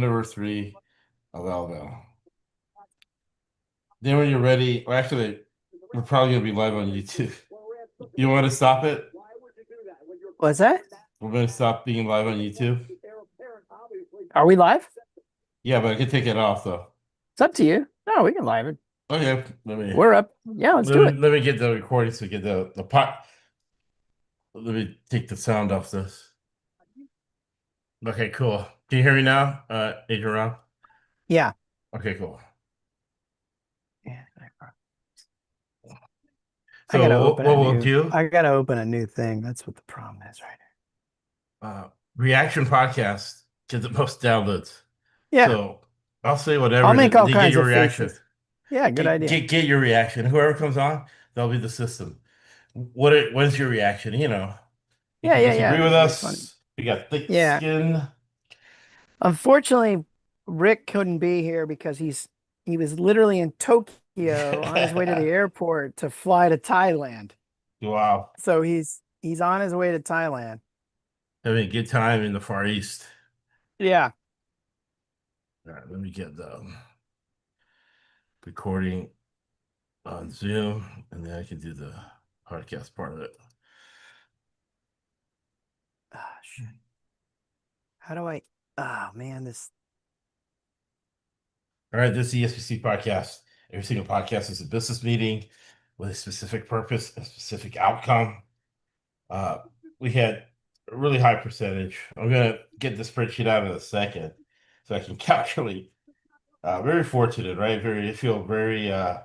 Number three of Alabama. Then when you're ready, well, actually, we're probably gonna be live on YouTube. You want to stop it? What's that? We're gonna stop being live on YouTube. Are we live? Yeah, but I can take it off though. It's up to you. No, we can live it. Okay, let me We're up. Yeah, let's let do me it. let me get the recording so we get the pot. Let me take the sound off this. Okay, cool. Can you hear me now, Adrian? Yeah. Okay, cool. Yeah. I gotta So open what a we'll new do, I gotta open a new thing. That's what the problem is right uh, reaction podcast get the most downloads. now. Yeah. So I'll say I'll whatever make all they get kinds your of reaction. faces. Yeah, good idea. Get your reaction. Whoever comes on, that'll be the system. What is your reaction? You Yeah, can yeah, yeah. disagree with That'd be funny. us. We got thick Yeah. skin. Unfortunately, Rick couldn't be here because he was literally in Tokyo on his way to the airport to fly to Thailand. Wow. So he's on his way to Thailand. Having a good time in the Far East. Yeah. All right, let me get the recording on Zoom, and then I can do the podcast part of it. Ah, shit. How do I Oh man, this All right, this is the SBC podcast. Every single podcast is a business meeting with a specific purpose, a specific outcome. Uh, we had a really high percentage. I'm gonna get the spreadsheet out in a second so I can calculate. Very fortunate, right? I feel very a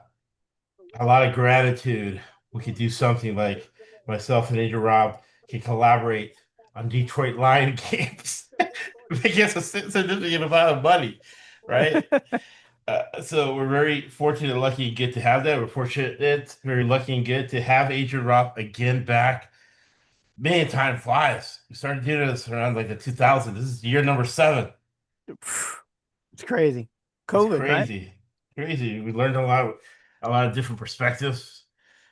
lot of gratitude. We could do something like myself and Andrew Rob can collaborate on Detroit Lion games. Make us a significant amount of money, right? So we're very fortunate and lucky and good to have that. We're fortunate, very lucky and good to have Adrian Roth again back. Man, time flies. We started doing this around like the 2000. This is year number 7. it's crazy. It's COVID, right? crazy, crazy. We learned a lot of different perspectives.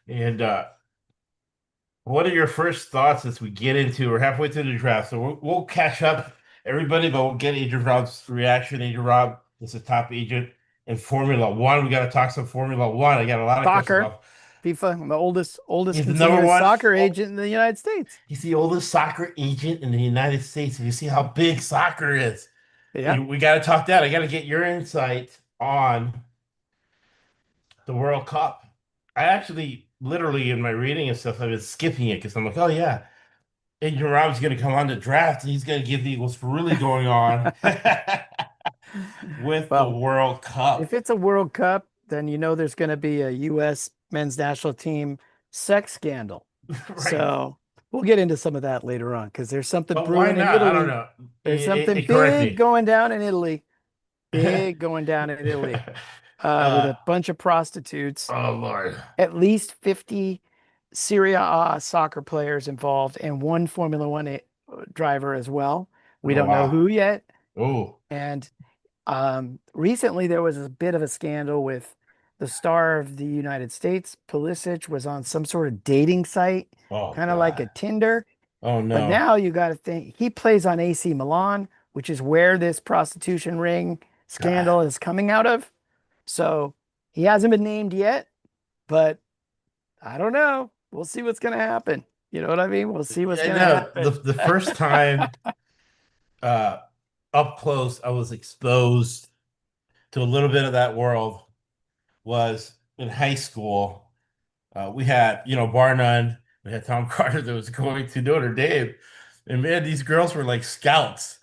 And what are your first thoughts as we get into? We're halfway through the draft, so we'll catch up everybody, but we'll get Adrian Rob's reaction. Adrian Rob is a top agent in Formula One. We got to talk some Formula One. I got a lot of questions Soccer, about. FIFA, I'm the oldest He's the number continuous one. soccer Oh, agent in the United States. he's the oldest soccer agent in the United States. And you see how big soccer is. Yeah. We got to talk that. I got to get your insight on the World Cup. I actually, literally, in my reading and stuff, I've been skipping it because I'm like, oh yeah, Adrian Rob's going to come on the draft. And he's going to give the what's really going on with the Well, World Cup. if it's a World Cup, then you know there's going to be a U.S. men's national team sex scandal. Right. So we'll get into some of that later on because there's something But why brewing in not? I don't Italy. know. There's something Correct big me. going down in Italy. Big going down in Italy with uh, a bunch of prostitutes, oh, Lord. at least 50 Serie A soccer players involved, and one Formula One driver as well. We Oh, don't know wow. who yet. Oh, And recently there was a bit of a scandal with the star of the United States, Pulisic, was on some sort of dating site, oh, kind of like God. a Tinder. Oh, But no. now you got to think he plays on AC Milan, which is where this prostitution ring God. scandal is coming out of. So he hasn't been named yet, but I don't know. We'll see what's going to happen. You know what I mean? We'll see what's I going to know. happen. The first time uh, up close, I was exposed to a little bit of that world was in high school. We had, bar none, we had Tom Carter that was going to Notre Dame. And man, these girls were like scouts.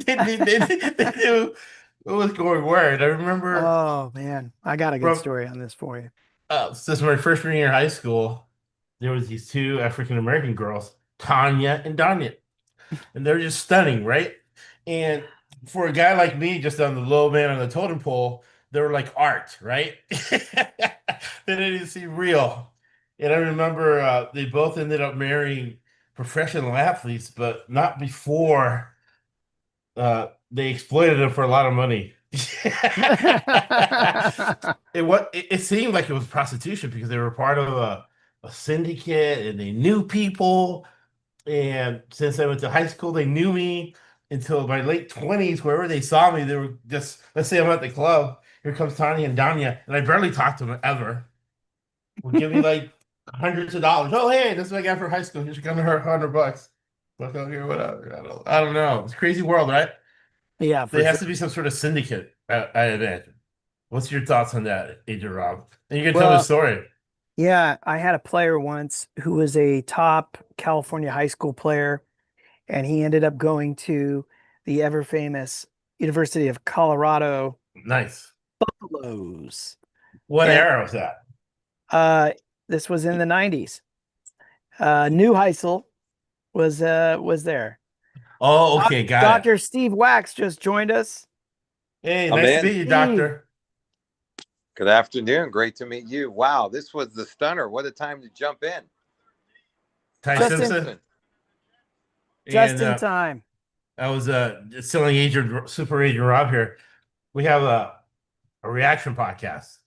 They knew what was going where. And I remember Oh man, I got a good from story on this for you. since my first year in high school, there was these two African American girls, Tanya and Danya, and they're just stunning, right? And for a guy like me, just on the low man on the totem pole, they were like art, right? They didn't seem real. And I remember they both ended up marrying professional athletes, but not before they exploited them for a lot of money. It seemed like it was prostitution because they were part of a syndicate and they knew people. And since I went to high school, they knew me. until my late 20s. Wherever they saw me, they were just, let's say I'm at the club. Here comes Tanya and Danya, and I barely talked to them ever. Will give me like hundreds of dollars. Oh, hey, this is my guy from high school. Here's come to her $100. Look out here, whatever. I don't know. It's a crazy world, right? Yeah, for There has sure. to be some sort of syndicate, I imagine. What's your thoughts on that, Agent Rob? And you can tell me the Well, story. yeah, I had a player once who was a top California high school player, and he ended up going to the ever famous University of Colorado Nice. Buffaloes. What And era was that? uh, this was in the 90s. New Heisel was there. Oh, okay, got it. Dr. Steve Wax just joined us. Hey, I'm nice to in. meet you, Steve, doctor. Good afternoon. Great to meet you. Wow, this was the stunner. What a time to jump in. Ty Ty just in Simpson. Simpson. just And in time. I was selling Agent Super Agent Rob here. We have a reaction podcast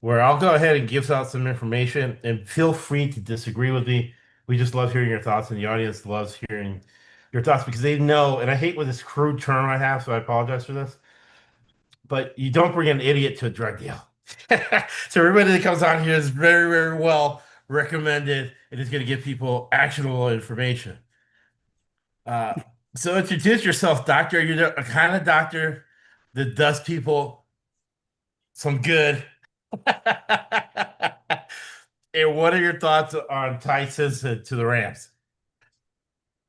where I'll go ahead and give out some information and feel free to disagree with me. We just love hearing your thoughts, and the audience loves hearing your thoughts because they know, and I hate with this crude term I have, so I apologize for this, but you don't bring an idiot to a drug deal. So everybody that comes on here is very, very well recommended and is going to give people actionable information. Uh, so introduce yourself, doctor. You're the kind of doctor that does people some good. And what are your thoughts on Tyson's to the Rams?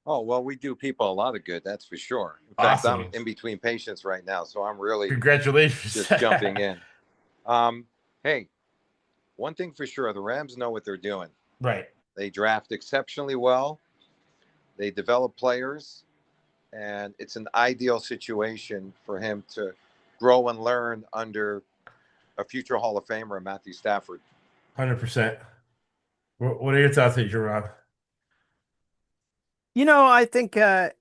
Oh, well, we do people a lot of good, that's for sure. In fact, I'm Awesome. in between patients right now, so I'm really Congratulations. just jumping in. Um, hey, one thing for sure, the Rams know what they're doing. Right. They draft exceptionally well, they develop players, and it's an ideal situation for him to grow and learn under a future Hall of Famer, Matthew Stafford. 100%. What are your thoughts, Rob? I think at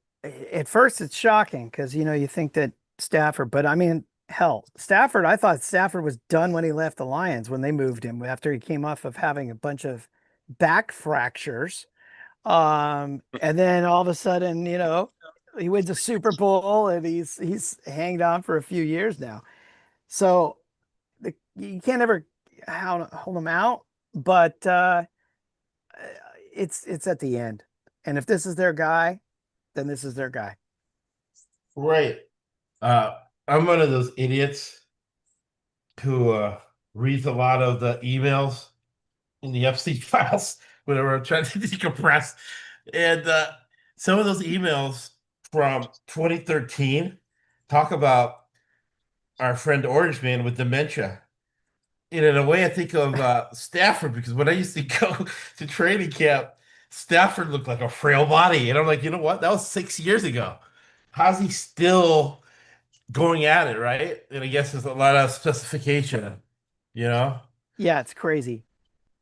first it's shocking because you think that Stafford, but I mean, hell, Stafford, I thought Stafford was done when he left the Lions when they moved him after he came off of having a bunch of back fractures. And then all of a sudden, he wins a Super Bowl and he's hanged on for a few years now. So you can't ever hold him out, but it's at the end. And if this is their guy, then this is their guy. Right. Uh, I'm one of those idiots who reads a lot of the emails in the FC files whenever I'm trying to decompress. And some of those emails from 2013 talk about our friend Orange Man with dementia. And in a way, I think of Stafford because when I used to go to training camp, Stafford looked like a frail body. And I'm like, you know what? That was 6 years ago. How's he still going at it, right? And I guess there's a lot of specification, you know? Yeah, it's crazy.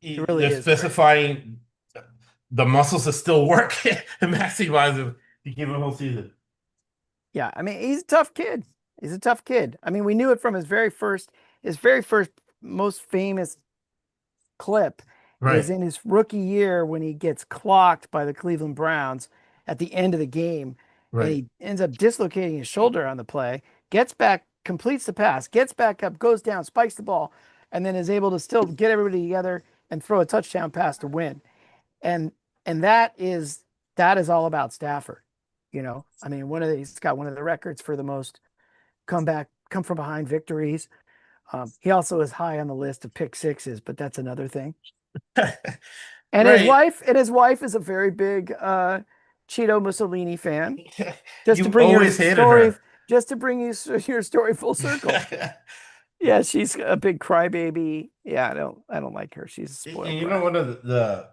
It really They're is crazy. specifying the muscles that still work and maximize them to keep him a whole season. Yeah, I mean, he's a tough kid. He's a tough kid. I mean, we knew it from his very first most famous clip is Right, in his rookie year when he gets clocked by the Cleveland Browns at the end of the game and right. he ends up dislocating his shoulder on the play, gets back, completes the pass, gets back up, goes down, spikes the ball, and then is able to still get everybody together and throw a touchdown pass to win. And that is all about Stafford. I mean, he's got one of the records for the most come from behind victories. He also is high on the list of pick sixes, but that's another thing. And his Right. wife, and his wife is a very big Cheeto Mussolini fan. Just to You've bring your always hated story, her. just to bring your story full circle. Yeah, she's a big crybaby. Yeah, I don't like her. She's a spoiled You know, brat. one of the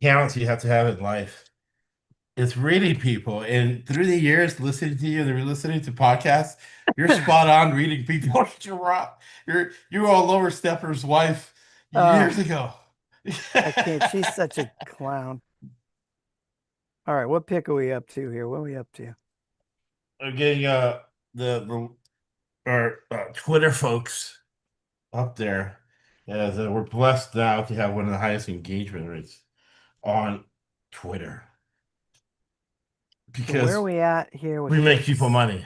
talents you have to have in life is reading people. And through the years, listening to you and listening to podcasts, you're spot on reading people. You were all Lower Stepper's wife years Oh, ago. I can't. She's such a clown. All right, what pick are we up to here? What are we up to? I'm getting the our Twitter folks up there as we're blessed now to have one of the highest engagement rates on Twitter. So where are because we at here with we make picks? people money.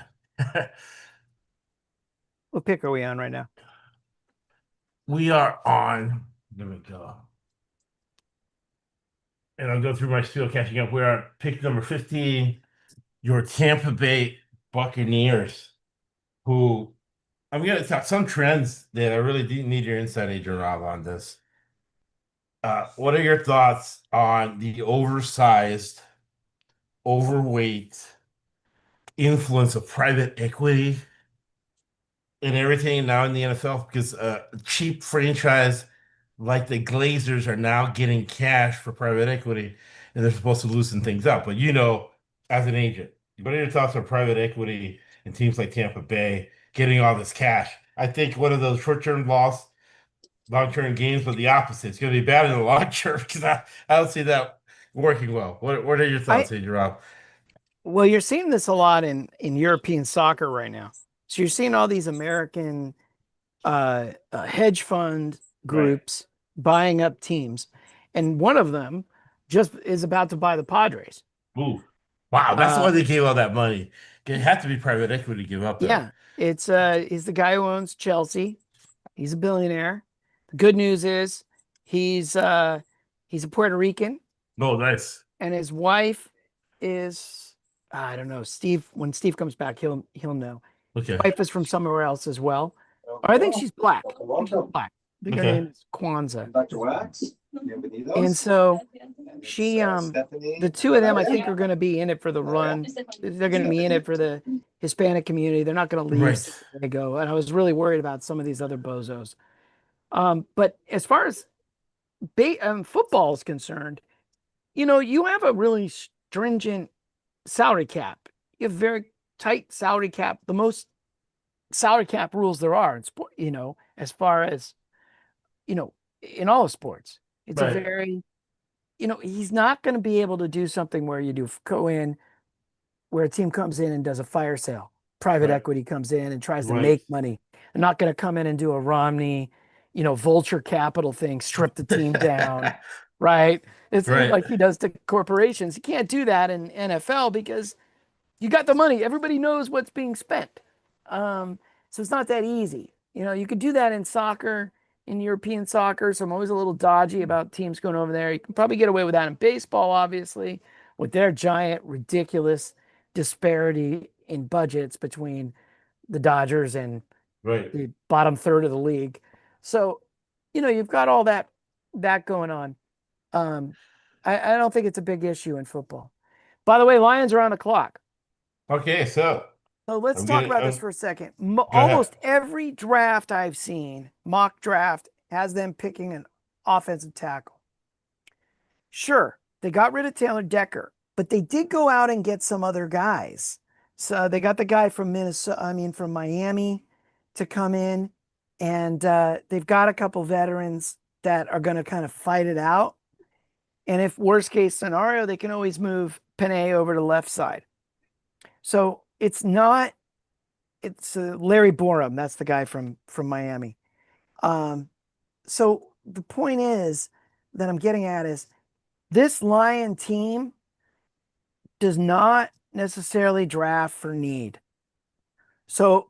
What pick are we on right now? We are on. There we go. And I'll go through my spiel catching up. We're on pick number 15, your Tampa Bay Buccaneers, who I'm going to talk some trends that I really do need your insight, Adrian Rob, on this. What are your thoughts on the oversized, overweight influence of private equity and everything now in the NFL? Because a cheap franchise like the Glazers are now getting cash for private equity, and they're supposed to loosen things up. But as an agent, what are your thoughts on private equity and teams like Tampa Bay getting all this cash? I think one of those short-term loss, long-term gains, but the opposite. It's going to be bad in the long term because I don't see that working well. What are your I thoughts, Adrian Rob? Well, you're seeing this a lot in European soccer right now. So you're seeing all these American hedge fund Right. groups buying up teams, and one of them just is about to buy the Padres. Ooh. Wow, that's why Uh, they gave all that money. It had to be private equity to give up that. yeah, it's he's the guy who owns Chelsea. He's a billionaire. The good news is he's he's a Puerto Rican, Oh, nice. and his wife is I don't know, Steve. When Steve comes back, he'll know. Okay. Wife is from somewhere else as well. Or I think she's black. I think she's black. I think her Okay. name is Kwanzaa. Dr. Wax, bienvenidos. And so She, the two of them, I think, are going to be in it for the run. They're going to be in it for the Hispanic community. They're not going to leave Right. San Diego. And I was really worried about some of these other bozos. But as far as football is concerned, you have a really stringent salary cap. You have very tight salary cap, the most salary cap rules there are in sport, as far as, in all of sports. It's a Right. very, he's not going to be able to do something where you do go in, where a team comes in and does a fire sale. Private Right. equity comes in and tries to Right. make money. They're not going to come in and do a Romney, vulture capital thing, strip the team down, right? It's Right. like he does to corporations. You can't do that in NFL because you got the money. Everybody knows what's being spent. So it's not that easy. You could do that in soccer, in European soccer. So I'm always a little dodgy about teams going over there. You can probably get away with that in baseball, obviously, with their giant, ridiculous disparity in budgets between the Dodgers and Right. the bottom third of the league. So, you've got all that going on. I don't think it's a big issue in football. By the way, Lions are on the clock. Okay, so So let's I'm talk getting about this for a second. go ahead. Almost every draft I've seen, mock draft, has them picking an offensive tackle. Sure, they got rid of Taylor Decker, but they did go out and get some other guys. So they got the guy from from Miami to come in, and they've got a couple veterans that are going to kind of fight it out. And if worst case scenario, they can always move Panay over to left side. So it's Larry Borum. That's the guy from Miami. So the point is that I'm getting at is this Lion team does not necessarily draft for need. So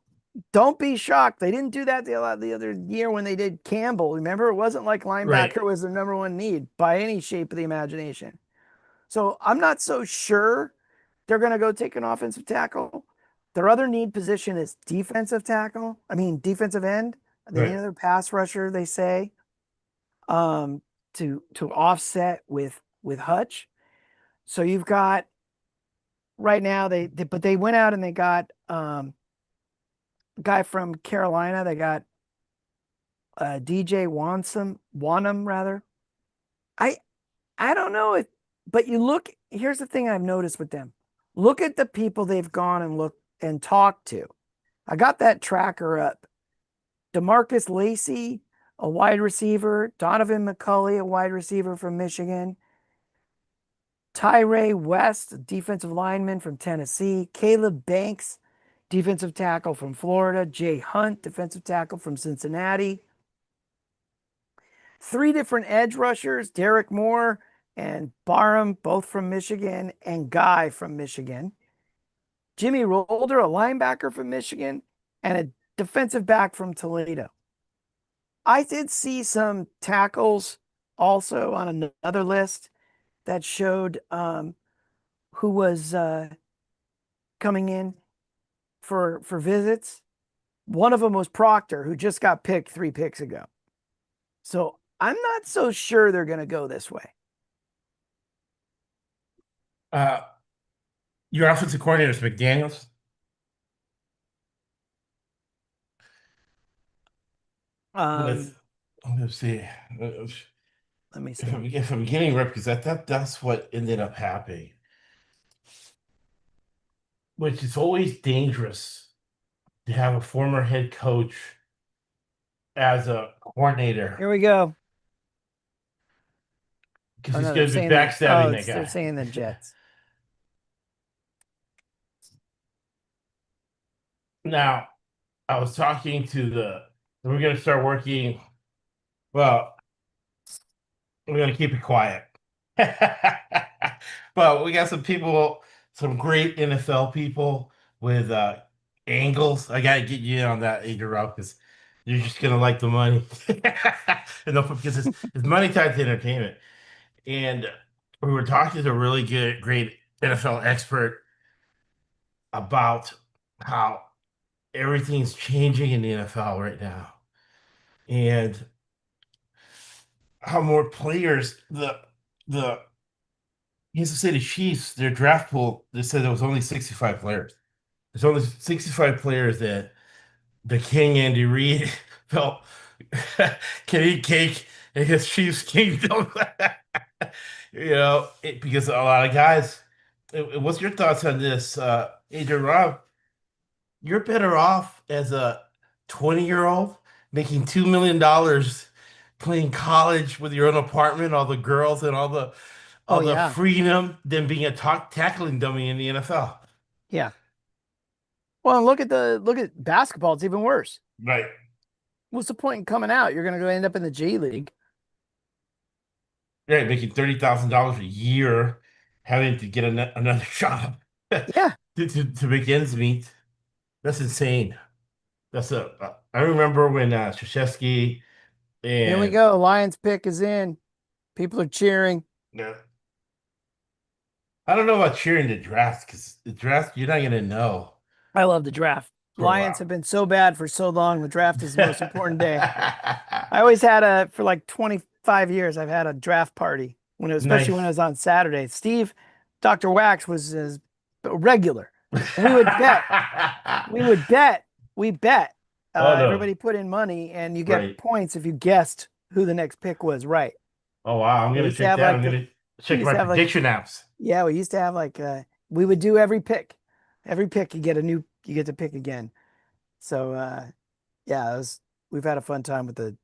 don't be shocked. They didn't do that the other year when they did Campbell. Remember, it wasn't like linebacker Right. was their number one need by any shape of the imagination. So I'm not so sure they're going to go take an offensive tackle. Their other need position is defensive end. They need Right. another pass rusher, they say, to offset with Hutch. So you've got right now but they went out and they got a guy from Carolina. They got DJ Wanham rather. I don't know but here's the thing I've noticed with them. Look at the people they've gone and looked and talked to. I got that tracker up. DeMarcus Lacey, a wide receiver. Donovan McCulley, a wide receiver from Michigan. Tyree West, a defensive lineman from Tennessee. Caleb Banks, defensive tackle from Florida. Jay Hunt, defensive tackle from Cincinnati. 3 different edge rushers. Derek Moore, and Barham, both from Michigan, and Guy from Michigan. Jimmy Rolder, a linebacker from Michigan, and a defensive back from Toledo. I did see some tackles also on another list that showed who was coming in for visits. One of them was Proctor, who just got picked 3 picks ago. So I'm not so sure they're going to go this way. Your offensive coordinator is McDaniels. With, let me see. Let me see. If I'm getting ripped, because that's what ended up happening, which is always dangerous to have a former head coach as a coordinator, Here we go. because Oh, he's no, going to be backstabbing that they're guy. saying the Jets. Now, I was talking to we're going to start working. Well, we're going to keep it quiet. But we got some people, some great NFL people with angles. I got to get you in on that, Adrian, because you're just going to like the money. And because it's money tied to entertainment. And we were talking to a really great NFL expert about how everything's changing in the NFL right now. And how more players the Kansas City Chiefs, their draft pool, they said there was only 65 players. There's only 65 players that the King Andy Reid felt can eat cake in his Chiefs kingdom. Because a lot of guys. What's your thoughts on this, Adrian Rob? You're better off as a 20-year-old making $2 million playing college with your own apartment, all the girls and all the Yeah. freedom than being a tackling dummy in the NFL. Yeah. Well, look at basketball. It's even worse. Right. What's the point in coming out? You're going to go end up in the G League. Right. Making $30,000 a year, having to get another job Yeah. to make ends meet. That's insane. I remember when Krzyzewski Here we and go. Lions pick is in. People are cheering. uh, I don't know about cheering the draft, because the draft you're not gonna know I love the draft. for a Lions have while. been so bad for so long. The draft is the most important day. I always had for like 25 years, I've had a draft party especially when it Nice. was on Saturday. Steve, Dr. Wax was a regular. And we would bet. We would bet. We bet. Oh no. Everybody put in money and you get Right. points if you guessed who the next pick was right. Oh wow, I'm We gonna used to check have that. like I'm gonna we check used my to have like, prediction apps. yeah, we used to have like, we would do every pick. Every pick you get to pick again. So, yeah, we've had a fun time with the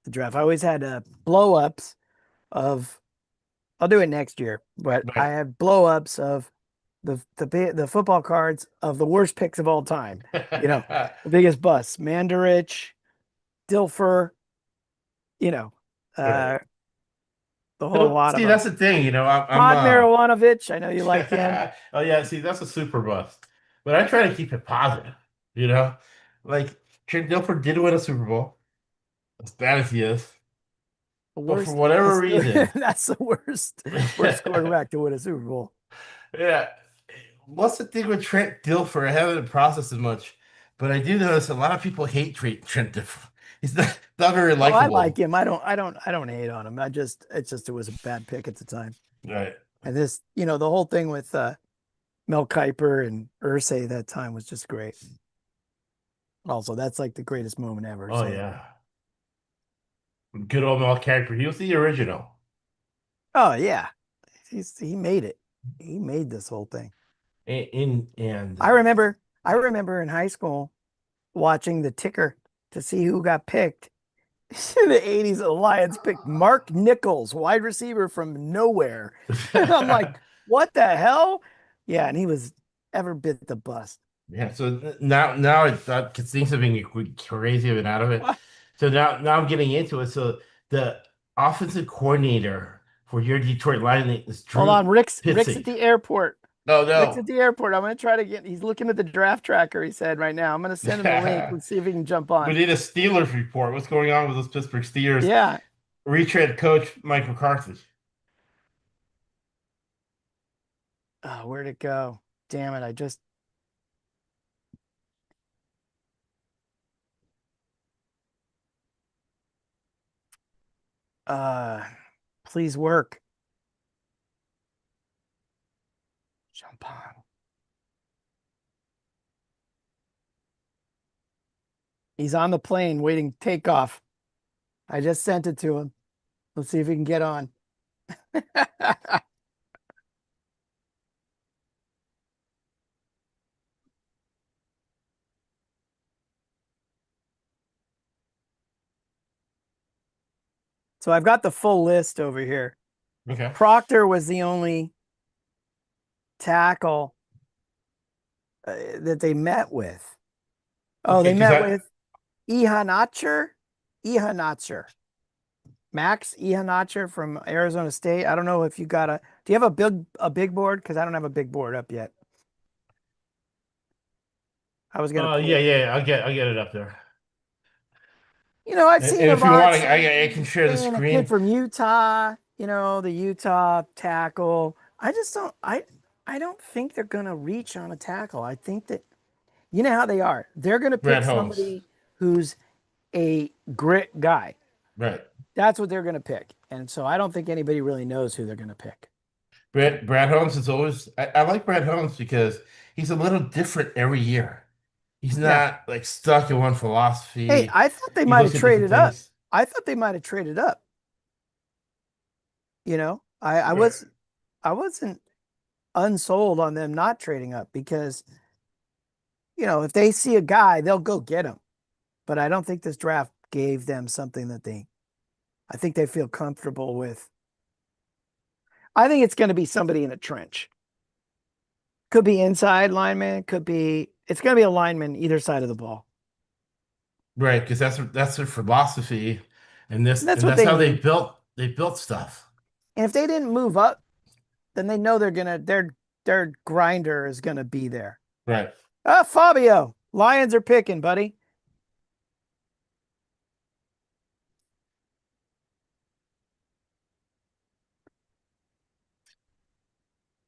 draft. I always had blow ups of, I'll do it next year, but I Right. have blow ups of the football cards of the worst picks of all time. The biggest busts: Mandarich, Dilfer, you know, Right. uh, the whole So, lot of see, them. that's the thing, I'm Todd Marijuanovich, I know you like him. oh yeah, see, that's a super bust. But I try to keep it positive, you know? Like Trent Dilfer did win a Super Bowl, as bad as he is. The But for worst. whatever reason, That's the worst quarterback to win a Super Bowl. yeah. What's the thing with Trent Dilfer? I haven't processed as much, but I do notice a lot of people hate Trent Dilfer. He's not very Oh, I like likable. him. I don't hate on him. It was a bad pick at the time. Right. And this, the whole thing with Mel Kiper and Ursay that time was just great. Also, that's like the greatest moment ever. Oh So, yeah. Good old Mel character. He was the original. oh yeah, he made it. He made this whole thing. And I remember in high school watching the ticker to see who got picked. In the 80s, the Lions picked Mark Nichols, wide receiver from nowhere. And I'm like, what the hell? Yeah, and he was ever bit the bust. yeah, so now it's because things have been crazy. I've been out of it. What? So now I'm getting into it. So the offensive coordinator for your Detroit Lightning is Drew Hold on, Rick's at Pitsy. the airport. Oh Rick's at no. the airport. I'm gonna try to get. He's looking at the draft tracker. He said right now. I'm gonna send him the link. Let's see if he can jump We on. need a Steelers report. What's going on with those Pittsburgh Steelers? Yeah. Retread coach Mike McCarthy. Oh, where'd it go? Damn it! I just. Uh, please work. Jump on. He's on the plane waiting takeoff. I just sent it to him. Let's see if he can get on. So I've got the full list over here. Okay. Proctor was the only tackle that they met with. Oh, Okay, they 'cause met with Ihanacher. Max Ihanacher from Arizona State. I don't know if you got a. Do you have a big board? Because I don't have a big board up yet. I was gonna pull yeah, it. yeah, I'll get it up there. I've And seen if you want, I can Avartse share the and a kid screen. from Utah. The Utah tackle. I just don't. I don't think they're gonna reach on a tackle. I think that how they are. They're gonna pick Brad Holmes. somebody who's a grit guy. Right. That's what they're gonna pick. And so I don't think anybody really knows who they're gonna pick. Brad Holmes is always I like Brad Holmes because he's a little different every year. He's Yeah. not like stuck in one Hey, philosophy. I thought they He might have looks at different traded up. things. I thought they might have traded up. I Right. wasn't unsold on them not trading up because if they see a guy, they'll go get him. But I don't think this draft gave them something that I think they feel comfortable with. I think it's going to be somebody in a trench. Could be inside lineman, it's going to be a lineman either side of the ball. Right, because that's their philosophy, and And that's and what that's they how need. they built stuff. And if they didn't move up, then they know their grinder is going to be there. Right. Fabio, Lions are picking, buddy.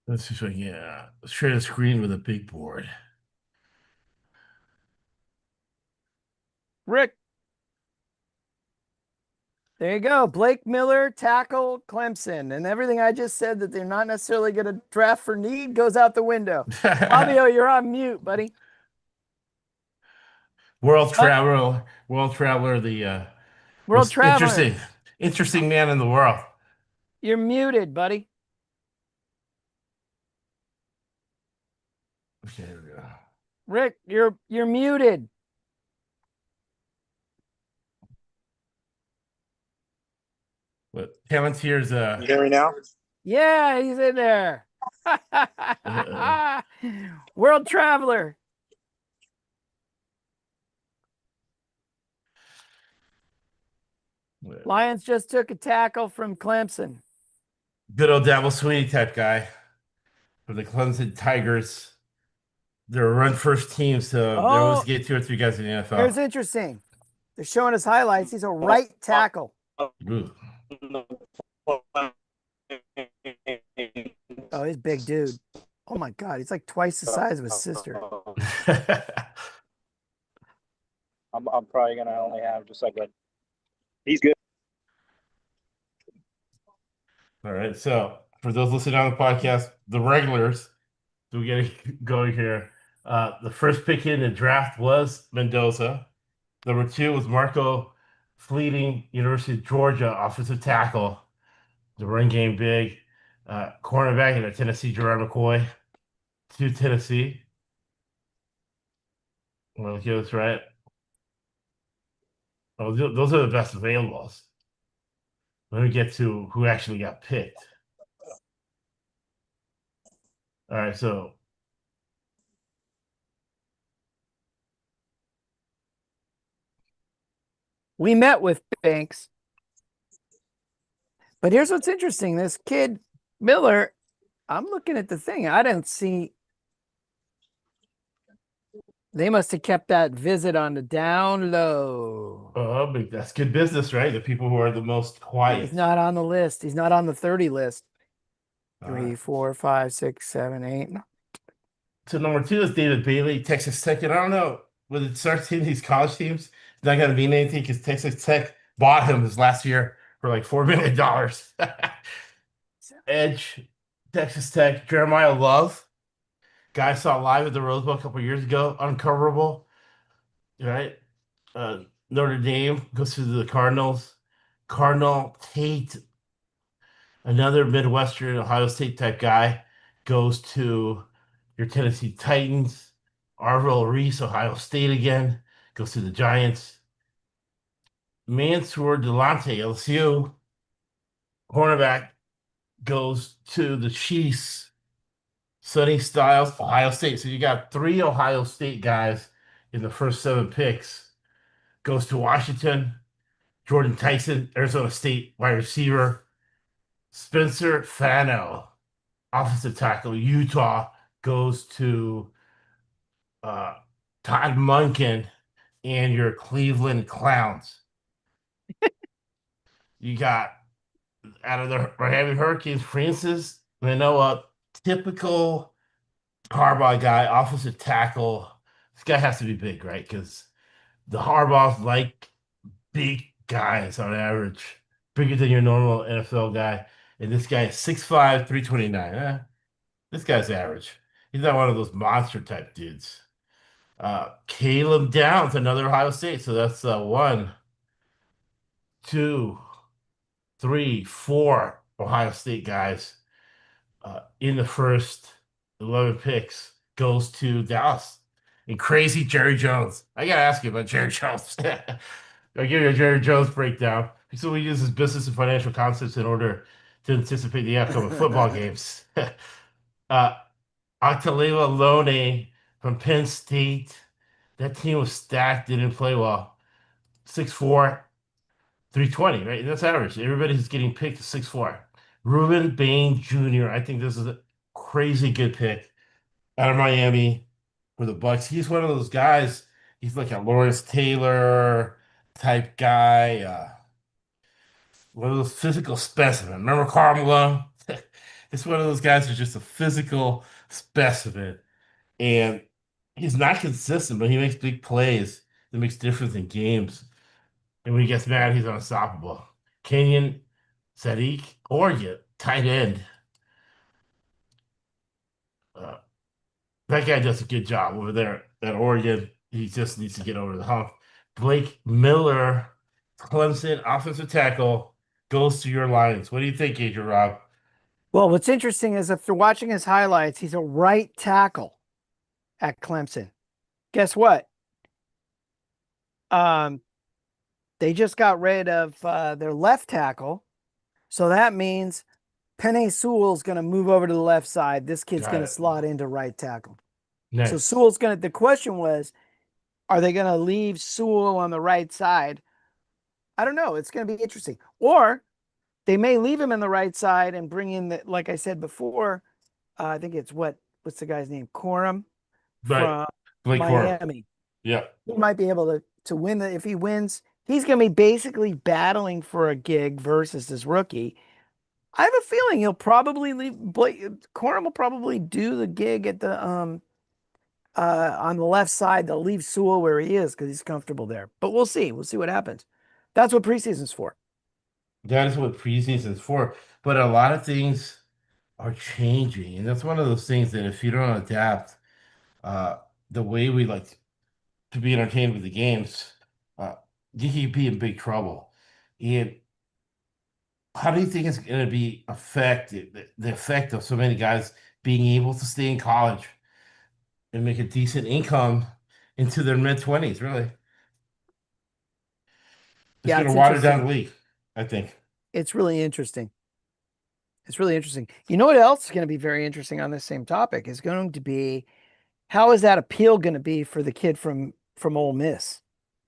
Let's just yeah. Let's share the screen with a big board. Rick, there you go. Blake Miller, tackle Clemson. And everything I just said that they're not necessarily going to draft for need goes out the window. Fabio, you're on mute, buddy. World traveler, the World most Traveler, interesting man in the world. you're muted, buddy. Okay, there we go. Rick, you're muted. But Palantir's You hear me now? Yeah, he's in there. World Traveler. Lions just took a tackle from Clemson. good old Dabble Sweeney type guy for the Clemson Tigers. They're a run first team, so they always Oh, get 2 or 3 guys in the NFL. here's interesting. They're showing us highlights. He's a right tackle. Ooh. Oh, he's a big dude. Oh my God, he's like twice the size of his sister. I'm probably gonna only have just like a. He's good. All right. So for those listening on the podcast, the regulars, so we get it going here. The first pick in the draft was Mendoza. Number 2 was Marco Fleeting, University of Georgia, offensive tackle. The run game big. Cornerback in Tennessee, Gerard McCoy. To Tennessee. Well, get this right. Oh, those are the best availables. Let me get to who actually got picked. All right, so We met with Banks. But here's what's interesting. This kid, Miller, I'm looking at the thing. I don't see. They must have kept that visit on the down low. Oh, but that's good business, right? The people who are the most quiet. He's not on the list. He's not on the 30 list. All 3, right. 4, 5, 6, 7, 8. So number 2 is David Bailey, Texas Tech. And I don't know, when it starts hitting these college teams, it's not going to mean anything because Texas Tech bought him this last year for like $4 million. Edge, Texas Tech, Jeremiah Love. Guy I saw live at the Rose Bowl a couple years ago, uncoverable, right? Uh, Notre Dame goes to the Cardinals. Cardinal Tate, another Midwestern Ohio State type guy, goes to your Tennessee Titans. Arvell Reese, Ohio State again, goes to the Giants. Mansour Delante, LSU, cornerback, goes to the Chiefs. Sonny Styles, Ohio State. So you got 3 Ohio State guys in the first 7 picks. Goes to Washington. Jordan Tyson, Arizona State wide receiver. Spencer Fano, offensive tackle, Utah, goes to uh, Todd Monken and your Cleveland Clowns. You got out of the Miami Hurricanes, Francis Manoa, typical Harbaugh guy, offensive tackle. This guy has to be big, right? Because the Harbaughs like big guys on average, bigger than your normal NFL guy. And this guy is 6'5", 329. This guy's average. He's not one of those monster type dudes. Caleb Downs, another Ohio State. So that's 1, 2, 3, 4 Ohio State guys in the first 11 picks goes to Dallas. And crazy Jerry Jones. I gotta ask you about Jerry Jones. I'll give you a Jerry Jones breakdown. So we use his business and financial concepts in order to anticipate the outcome of football games. Octaleva Lone from Penn State. That team was stacked, didn't play well. 6'4", 320, right? That's average. Everybody who's getting picked is 6'4". Ruben Bain Jr. I think this is a crazy good pick out of Miami for the Bucks. He's one of those guys. He's like a Lawrence Taylor type guy. One of those physical specimen. Remember Karl Malone? It's one of those guys who's just a physical specimen. And he's not consistent, but he makes big plays that makes difference in games. And when he gets mad, he's unstoppable. Kenyon Sadiq, Oregon, tight end. Uh, that guy does a good job over there at Oregon. He just needs to get over the hump. Blake Miller, Clemson, offensive tackle, goes to your Lions. What do you think, Adrian Rob? Well, what's interesting is if you're watching his highlights, he's a right tackle at Clemson. Guess what? They just got rid of their left tackle. So that means Penei Sewell's going to move over to the left side. This kid's Got going to it. slot into right tackle. Next. So Sewell's going to, the question was, are they going to leave Sewell on the right side? I don't know. It's going to be interesting. Or they may leave him in the right side and bring in the, like I said before, I think it's what's the guy's name? Corum Right. from Blake Corum. Miami. Yeah. He might be able to win if he wins, he's going to be basically battling for a gig versus this rookie. I have a feeling he'll probably leave. Corum will probably do the gig at the on the left side. They'll leave Sewell where he is because he's comfortable there. But we'll see. We'll see what happens. That's what preseason's for. That is what preseason's for. But a lot of things are changing. And that's one of those things that if you don't adapt the way we like to be entertained with the games, uh, you could be in big trouble. And how do you think it's going to be affected, the effect of so many guys being able to stay in college and make a decent income into their mid-20s, really? It's Yeah, going it's to water down interesting. the league, I think. It's really interesting. It's really interesting. You know what else is going to be very interesting on this same topic is going to be how is that appeal going to be for the kid from Ole Miss,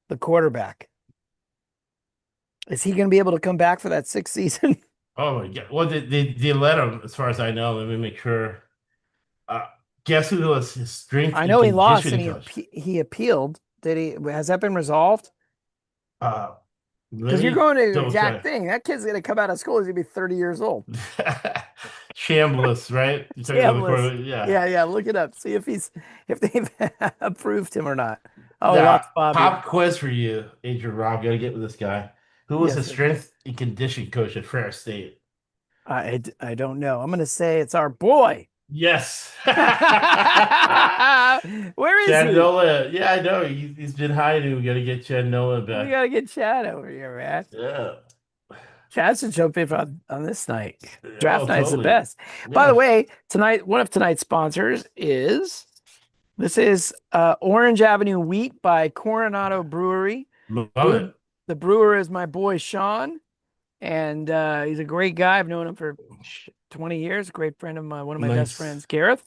the quarterback? Is he going to be able to come back for that 6th season? Oh my God. Well, they let him, as far as I know. Let me make sure. Uh, guess who was his strength I and know he lost conditioning and coach? he appealed. Did he? Has that been resolved? Uh, let Because you're me going to the double exact check. thing. That kid's gonna come out of school. He's gonna be 30 years old. Chambliss, right? You're talking about the Chambliss. quarterback? Yeah. Yeah, yeah. Look it up. See if they've approved him or not. Oh, he Now, lost Fabio. pop quiz for you, Adrian Rob. Gotta get with this guy. Who was the Yes, sir. strength and conditioning coach at Fair State? I don't know. I'm gonna say it's our boy. Yes. Where is Chad he? Nolan. Yeah, I know. He's been hiding. We gotta get Chad Nolan We back. gotta get Chad over here, man. Yeah. Chad should jump in on this night. Oh, Draft night's the totally. best. By the Yeah. way, tonight, one of tonight's sponsors is this is Orange Avenue Wheat by Coronado Brewery. Love Brew, it. the brewer is my boy Sean, and he's a great guy. I've known him for 20 years. Great friend of mine, one of my best Nice. friends, Gareth.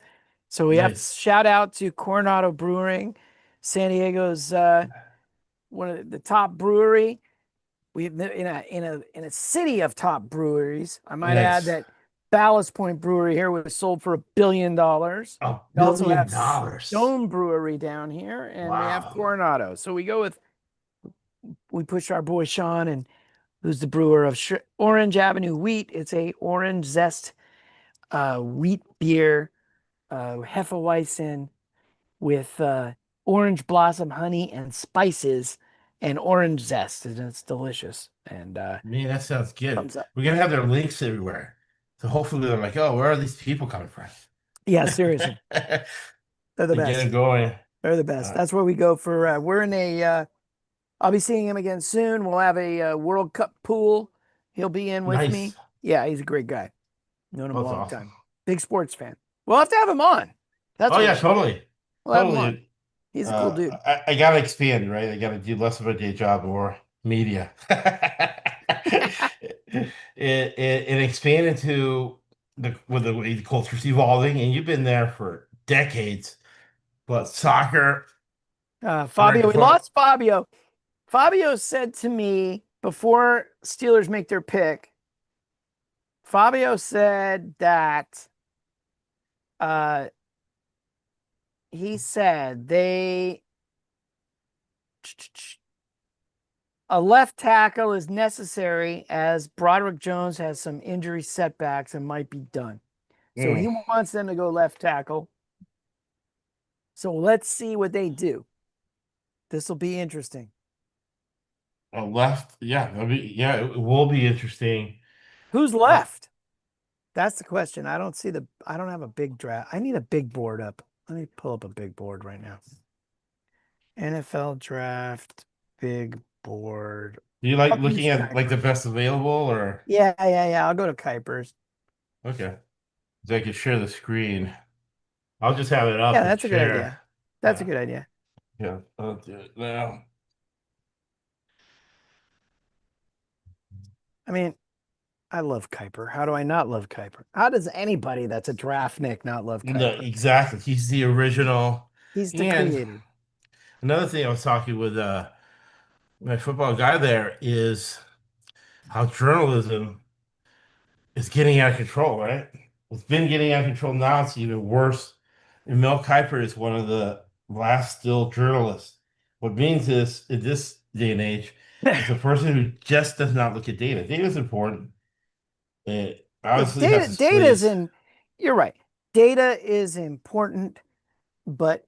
So we have to Nice. shout out to Coronado Brewing, San Diego's one of the top brewery. We in a city of top breweries. I might add Nice. that Ballast Point Brewery here was sold for $1 billion. A We also billion have dollars. Stone Brewery down here, and we have Wow. Coronado. So we push our boy Sean, and who's the brewer of Orange Avenue Wheat. It's a orange zest wheat beer, Hefeweizen with orange blossom honey and spices and orange zest, and it's delicious. And Man, that sounds good. thumbs up. We're gonna have their links everywhere. So hopefully they're like, oh, where are these people coming from? Yeah, seriously, To they're the get best. it going. They're the best. Uh, That's where we go for. We're in a. I'll be seeing him again soon. We'll have a World Cup pool. He'll be in with nice. me. Yeah, he's a great guy. Known him a That's long awesome. time. Big sports fan. We'll have to have him on. That's Oh what yeah, we'll do. totally. We'll have him on. Totally. He's a cool dude. I gotta expand, right? I gotta do less of a day job, more media. And expand into the with the way the culture's evolving, and you've been there for decades. But soccer, Fabio, we lost Fabio. Fabio said to me before Steelers make their pick, Fabio said that he said a left tackle is necessary as Broderick Jones has some injury setbacks and might be done. So he wants them to go left tackle. So let's see what they do. This will be interesting. a left, yeah, it will be interesting. Who's left? That's the question. I don't have a big draft. I need a big board up. Let me pull up a big board right now. NFL draft, big board. Do you like I'll use looking at like the Kuiper's. best available, or Yeah. I'll go to Kuiper's. okay? So I can share the screen. I'll just have it up Yeah, and that's a good share. idea. That's a good idea. Yeah, I'll do it now. I mean, I love Kuiper. How do I not love Kuiper? How does anybody that's a draft Nick not love No, Kuiper? exactly. He's the original. He's the And creator. another thing I was talking with my football guy there is how journalism is getting out of control, right? It's been getting out of control now. It's even worse. And Mel Kiper is one of the last still journalists. What means is, in this day and age, it's a person who just does not look at data. Data is important. It Look, obviously has its data's place. in. You're right. Data is important, but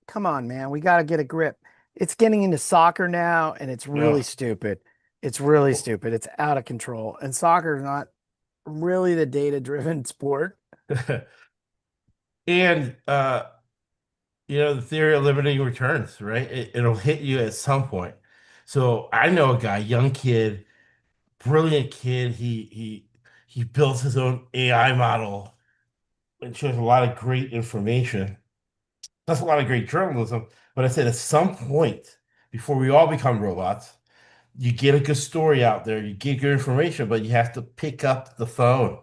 come on, man. We got to get a grip. It's getting into soccer now, and it's really Ugh. stupid. It's really stupid. It's out of control. And soccer is not really the data-driven sport. And the theory of limiting returns, right? It'll hit you at some point. So I know a guy, young kid, brilliant kid. He built his own AI model and shows a lot of great information. That's a lot of great journalism. But I said at some point, before we all become robots, you get a good story out there, you get good information, but you have to pick up the phone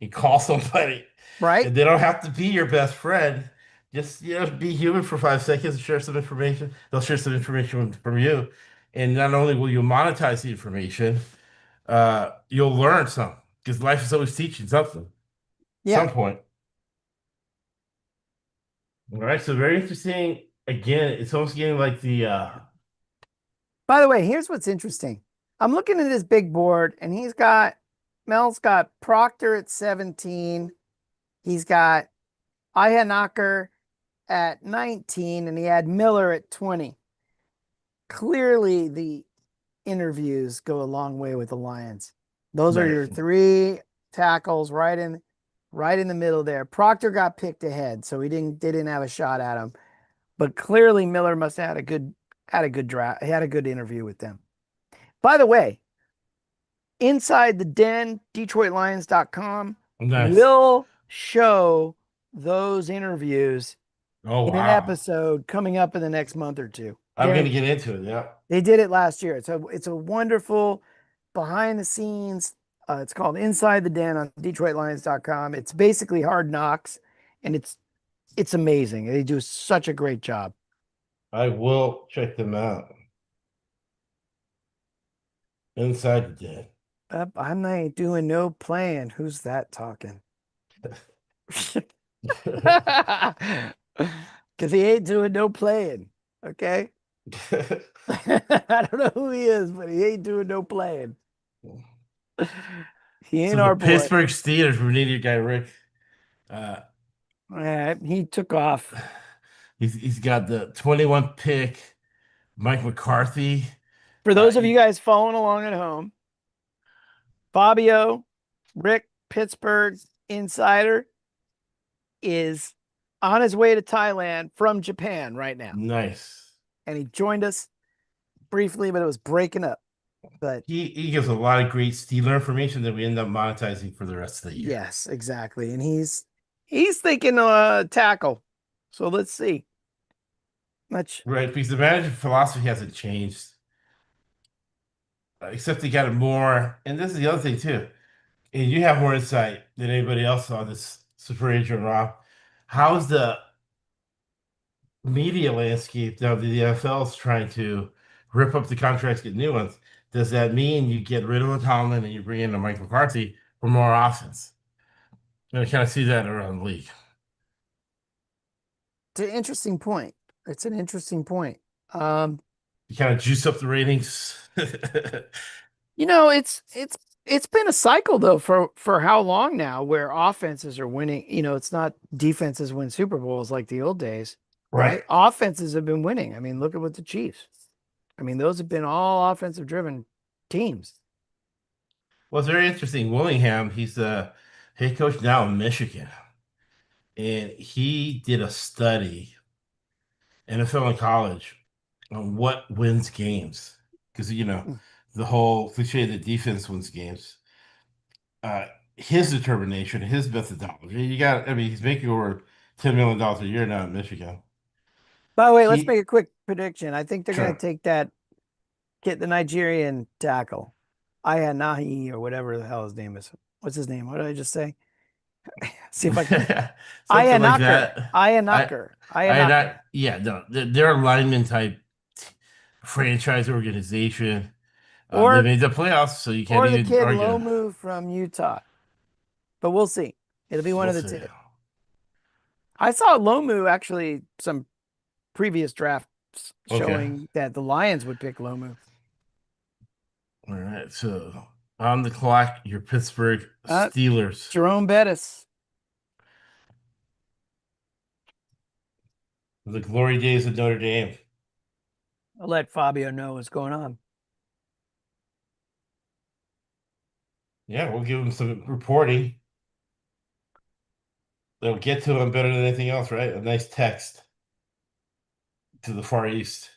and call somebody. Right? And they don't have to be your best friend. Just be human for 5 seconds and share some information. They'll share some information from you. And not only will you monetize the information, you'll learn some. because life is always teaching something. Yeah. Some point. All right, so very interesting. Again, it's almost getting like the By the way, here's what's interesting. I'm looking at his big board, and Mel's got Proctor at 17. He's got Ayanaker at 19, and he had Miller at 20. Clearly, the interviews go a long way with the Lions. Those are right. your three tackles right in the middle there. Proctor got picked ahead, so they didn't have a shot at him. But clearly Miller must have had a good draft. He had a good interview with them. By the way, Inside the Den, DetroitLions.com Nice. will show those interviews Oh in an wow. episode coming up in the next month or two. I'm gonna get into it. Yeah. They did it last year. It's a wonderful behind the scenes. It's called Inside the Den on DetroitLions.com. It's basically Hard Knocks, and it's amazing. They do such a great job. I will check them out. Inside the Den. I'm not doing no playing. Who's that talking? Because he ain't doing no playing. Okay. I don't know who he is, but he ain't doing no playing. He ain't So the our boy. Pittsburgh Steelers, we need your guy Rick. He took off. He's got the 21 pick, Mike McCarthy. For those of you guys following along at home, Fabio, Rick, Pittsburgh Insider, is on his way to Thailand from Japan right now. Nice. And he joined us briefly, but it was breaking up. But he gives a lot of great Steeler information that we end up monetizing for the rest of the year. yes, exactly. And he's thinking tackle. So let's see. Right, because the management philosophy hasn't changed. Except they got it more, and this is the other thing too. And you have more insight than anybody else on this super agent, Rob. How's the media landscape now that the NFL is trying to rip up the contracts, get new ones? Does that mean you get rid of a Tomlin and you bring in a Mike McCarthy for more offense? I kind of see that around the league. It's an interesting point. You kind of juice up the ratings. It's been a cycle though for how long now where offenses are winning. It's not defenses win Super Bowls like the old days, right? Offenses have been winning. I mean, look at what the Chiefs. I mean, those have been all offensive driven teams. Well, it's very interesting. Willingham, he's the head coach now in Michigan. And he did a study, NFL and college, on what wins games. Because, the whole cliche that defense wins games. His determination, his methodology. He's making over $10 million a year now in Michigan. By the way, let's make a quick prediction. I think they're going Sure. to get the Nigerian tackle, Ayanahi, or whatever the hell his name is. What's his name? What did I just say? See if I can. Something like that. Ayanaker. Yeah, no, they're a lineman type franchise organization. They made the playoffs, so you can't Or the even kid argue. Lomu from Utah. But we'll see. It'll be one of the two. I saw Lomu actually some previous drafts showing that the Lions would pick Lomu. All right, so on the clock, your Pittsburgh Steelers. Jerome Bettis. The glory days of Notre Dame. I'll let Fabio know what's going on. Yeah, we'll give him some reporting. They'll get to him better than anything else, right? A nice text to the Far East.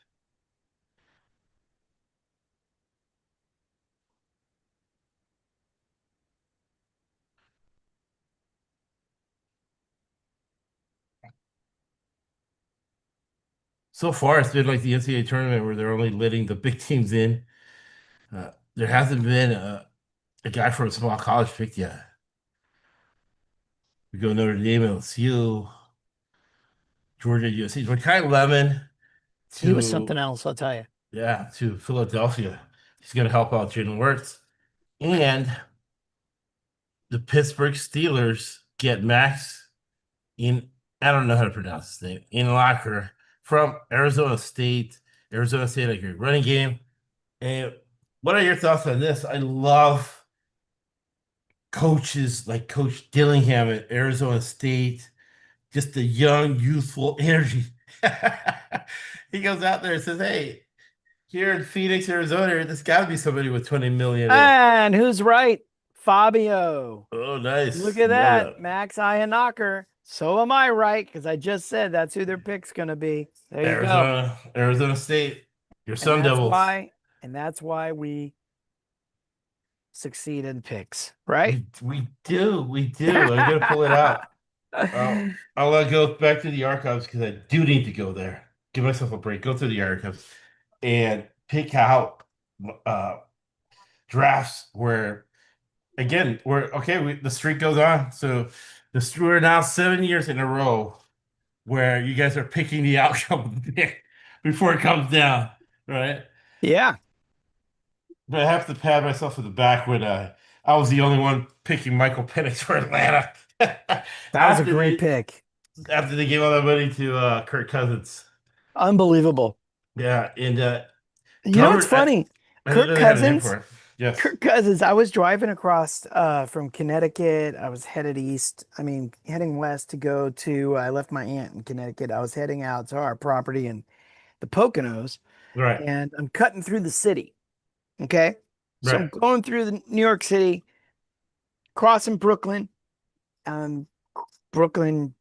So far, it's been like the NCAA tournament where they're only letting the big teams in. There hasn't been a guy from a small college picked yet. We go Notre Dame, LSU, Georgia, USC. But Kai Lemon He was something else, I'll tell you. Yeah, to Philadelphia. He's going to help out Jalen Wirtz. And the Pittsburgh Steelers get Max in, I don't know how to pronounce his name, in locker from Arizona State. Arizona State, like your running game. And what are your thoughts on this? I love coaches like Coach Dillingham at Arizona State, just the young, youthful energy. He goes out there and says, "Hey, here in Phoenix, Arizona, there's got to be somebody with 20 million in it." And who's right? Fabio. Oh, Look nice. at Love that. that. Max Knocker. So am I right? Because I just said that's who their pick's going to be. There you go. Arizona State, your And Sun Devils. that's why we succeed in picks, right? We do. I gotta pull it out. I'll go back to the archives because I do need to go there. Give myself a break. Go through the archives and pick out uh, drafts where, again, the streak goes on. So we're now 7 years in a row where you guys are picking the outcome of the pick before it comes down, right? Yeah. But I have to pat myself on the back when I was the only one picking Michael Penix for Atlanta. That was a great pick. After they gave all that money to Kirk Cousins. Unbelievable. Yeah, and You know what's funny? I didn't Kirk really have a name Cousins. for it. Yes. Kirk Cousins. I was driving across from Connecticut. I was headed east. I mean, heading west to go to. I left my aunt in Connecticut. I was heading out to our property in the Poconos, Right. and I'm cutting through the city. Okay, so I'm Right. going through the New York City, crossing Brooklyn, Brooklyn.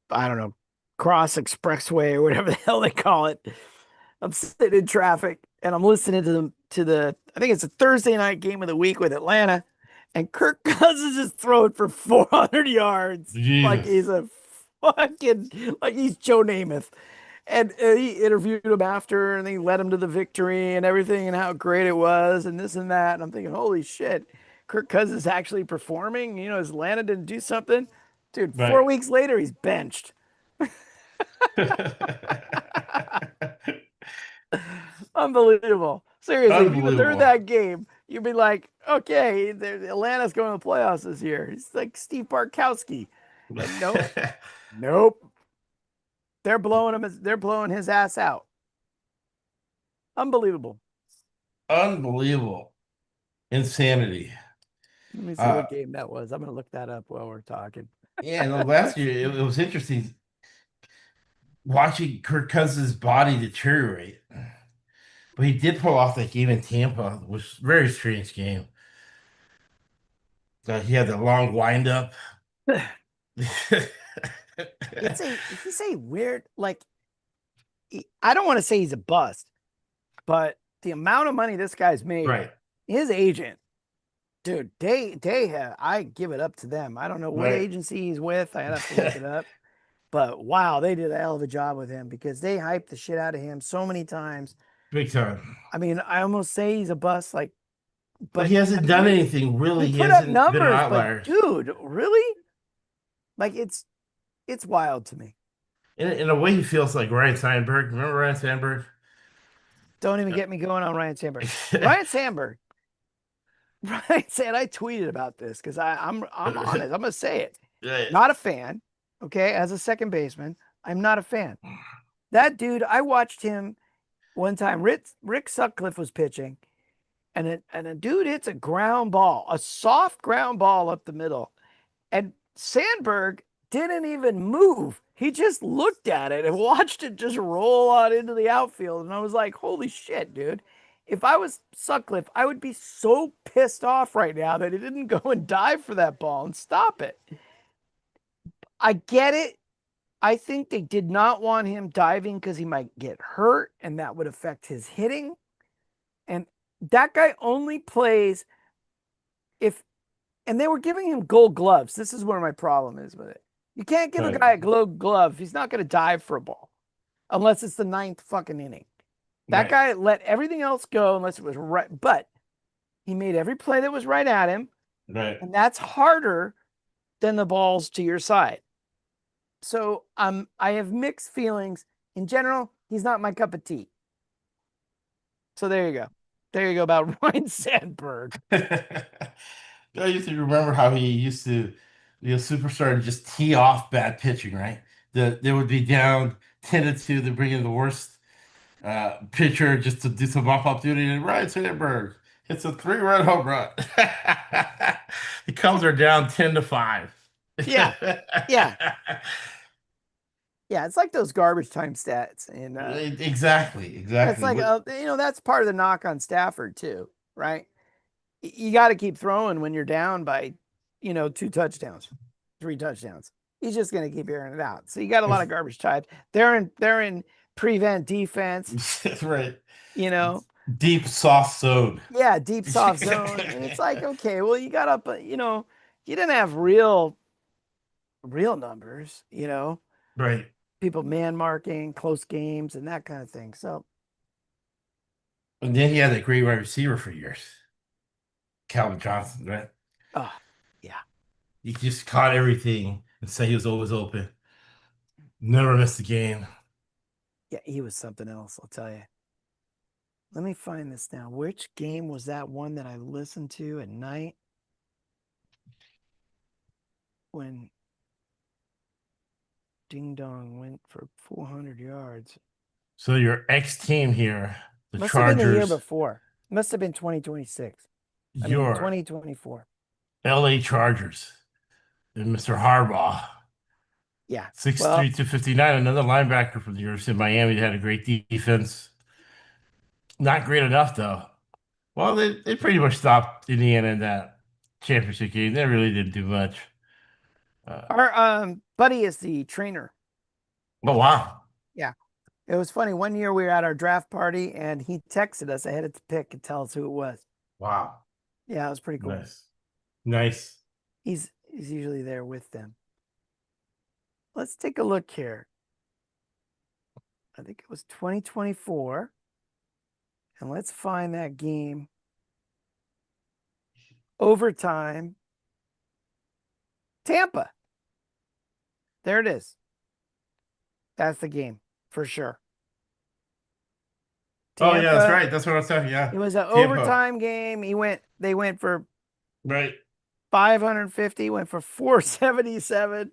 I don't know, Cross Expressway or whatever the hell they call it. I'm sitting in traffic and I'm listening to the I think it's a Thursday night game of the week with Atlanta, and Kirk Cousins is throwing for 400 yards like Jesus. he's a like he's Joe Namath. And he interviewed him after, and he led him to the victory and everything, and how great it was, and this and that. And I'm thinking, holy shit, Kirk Cousins is actually performing. You know, his Atlanta didn't do something, dude. Right. 4 weeks later, he's benched. Unbelievable. Seriously, if you had heard Unbelievable. that game, you'd be like, okay, Atlanta's going to the playoffs this year. He's like Steve Bartkowski. And nope. They're blowing his ass out. Unbelievable. Unbelievable. Insanity. Let me see what game that was. I'm going to look that up while we're talking. Yeah, no, last year it was interesting watching Kirk Cousins' body deteriorate. But he did pull off that game in Tampa, which was a very strange game. He had the long windup. He's a weird, like, I don't want to say he's a bust, but the amount of money this guy's made, Right. his agent, dude, I give it up to them. I don't know what Right. agency he's with. I have to look it up. But wow, they did a hell of a job with him because they hyped the shit out of him so many times. Big time. I mean, I almost say he's a bust, like, But he hasn't done anything really. He He put up hasn't been an numbers, outlier. but dude, really? Like, it's wild to me. In a way, he feels like Ryan Sandberg. Remember Ryan Sandberg? Don't even get me going on Ryan Sandberg. Ryan Sandberg. Ryan said, I tweeted about this because I'm honest. I'm gonna say it. Yeah. Not a fan. Okay, as a second baseman, I'm not a fan. That dude, I watched him one time. Rick Sutcliffe was pitching, and a dude hits a ground ball, a soft ground ball up the middle, and Sandberg didn't even move. He just looked at it and watched it just roll on into the outfield. And I was like, holy shit, dude. If I was Sutcliffe, I would be so pissed off right now that he didn't go and dive for that ball and stop it. I get it. I think they did not want him diving because he might get hurt and that would affect his hitting. And that guy only plays and they were giving him gold gloves. This is where my problem is with it. You can't give a guy a gold glove. He's not going to dive for a ball unless it's the ninth fucking inning. That guy let everything else go unless it was right. But he made every play that was right at him. Right. And that's harder than the balls to your side. So I have mixed feelings. In general, he's not my cup of tea. So there you go. There you go about Ryan Sandberg. I used to remember how he used to be a superstar and just tee off bad pitching, right? They would be down 10-2, they bring in the worst pitcher just to do some mop-up duty, and Ryan Sandberg hits a 3-run home run. The Cubs are down 10-5. Yeah. Yeah. Yeah, it's like those garbage time stats, and Exactly, it's exactly. like that's part of the knock on Stafford too, right? You got to keep throwing when you're down by, 2 touchdowns, 3 touchdowns. He's just going to keep airing it out. So you got a lot of garbage time. They're in prevent defense, Right. you know. Deep soft zone. Yeah, deep soft zone, and it's like, okay, well, you got up, you didn't have real numbers, Right. people man marking, close games, and that kind of thing. So, And then he had a great wide receiver for years. Calvin Johnson, right? oh, yeah. He just caught everything and said he was always open. Never missed a game. Yeah, he was something else, I'll tell you. Let me find this now. Which game was that one that I listened to at night when Ding Dong went for 400 yards? So your ex team here, the Must have been the year Chargers, before. Must have been 2026. I mean, your 2024. LA Chargers, and Mr. Harbaugh. Yeah. 6'3", Well, 259, another linebacker from the University of Miami that had a great defense. Not great enough, though. Well, they pretty much stopped Indiana in that championship game. They really didn't do much. our buddy is the trainer. Oh, wow. Yeah. It was funny. One year we were at our draft party and he texted us ahead of the pick and tell us who it was. Wow. Yeah, it was pretty cool. Nice. Nice. He's usually there with them. Let's take a look here. I think it was 2024. And let's find that game. Overtime. Tampa. There it is. That's the game for sure. Oh, yeah, that's Tampa. right. That's what I was saying. Yeah. It was an Tampa. overtime game. They went for Right. 550, went for 477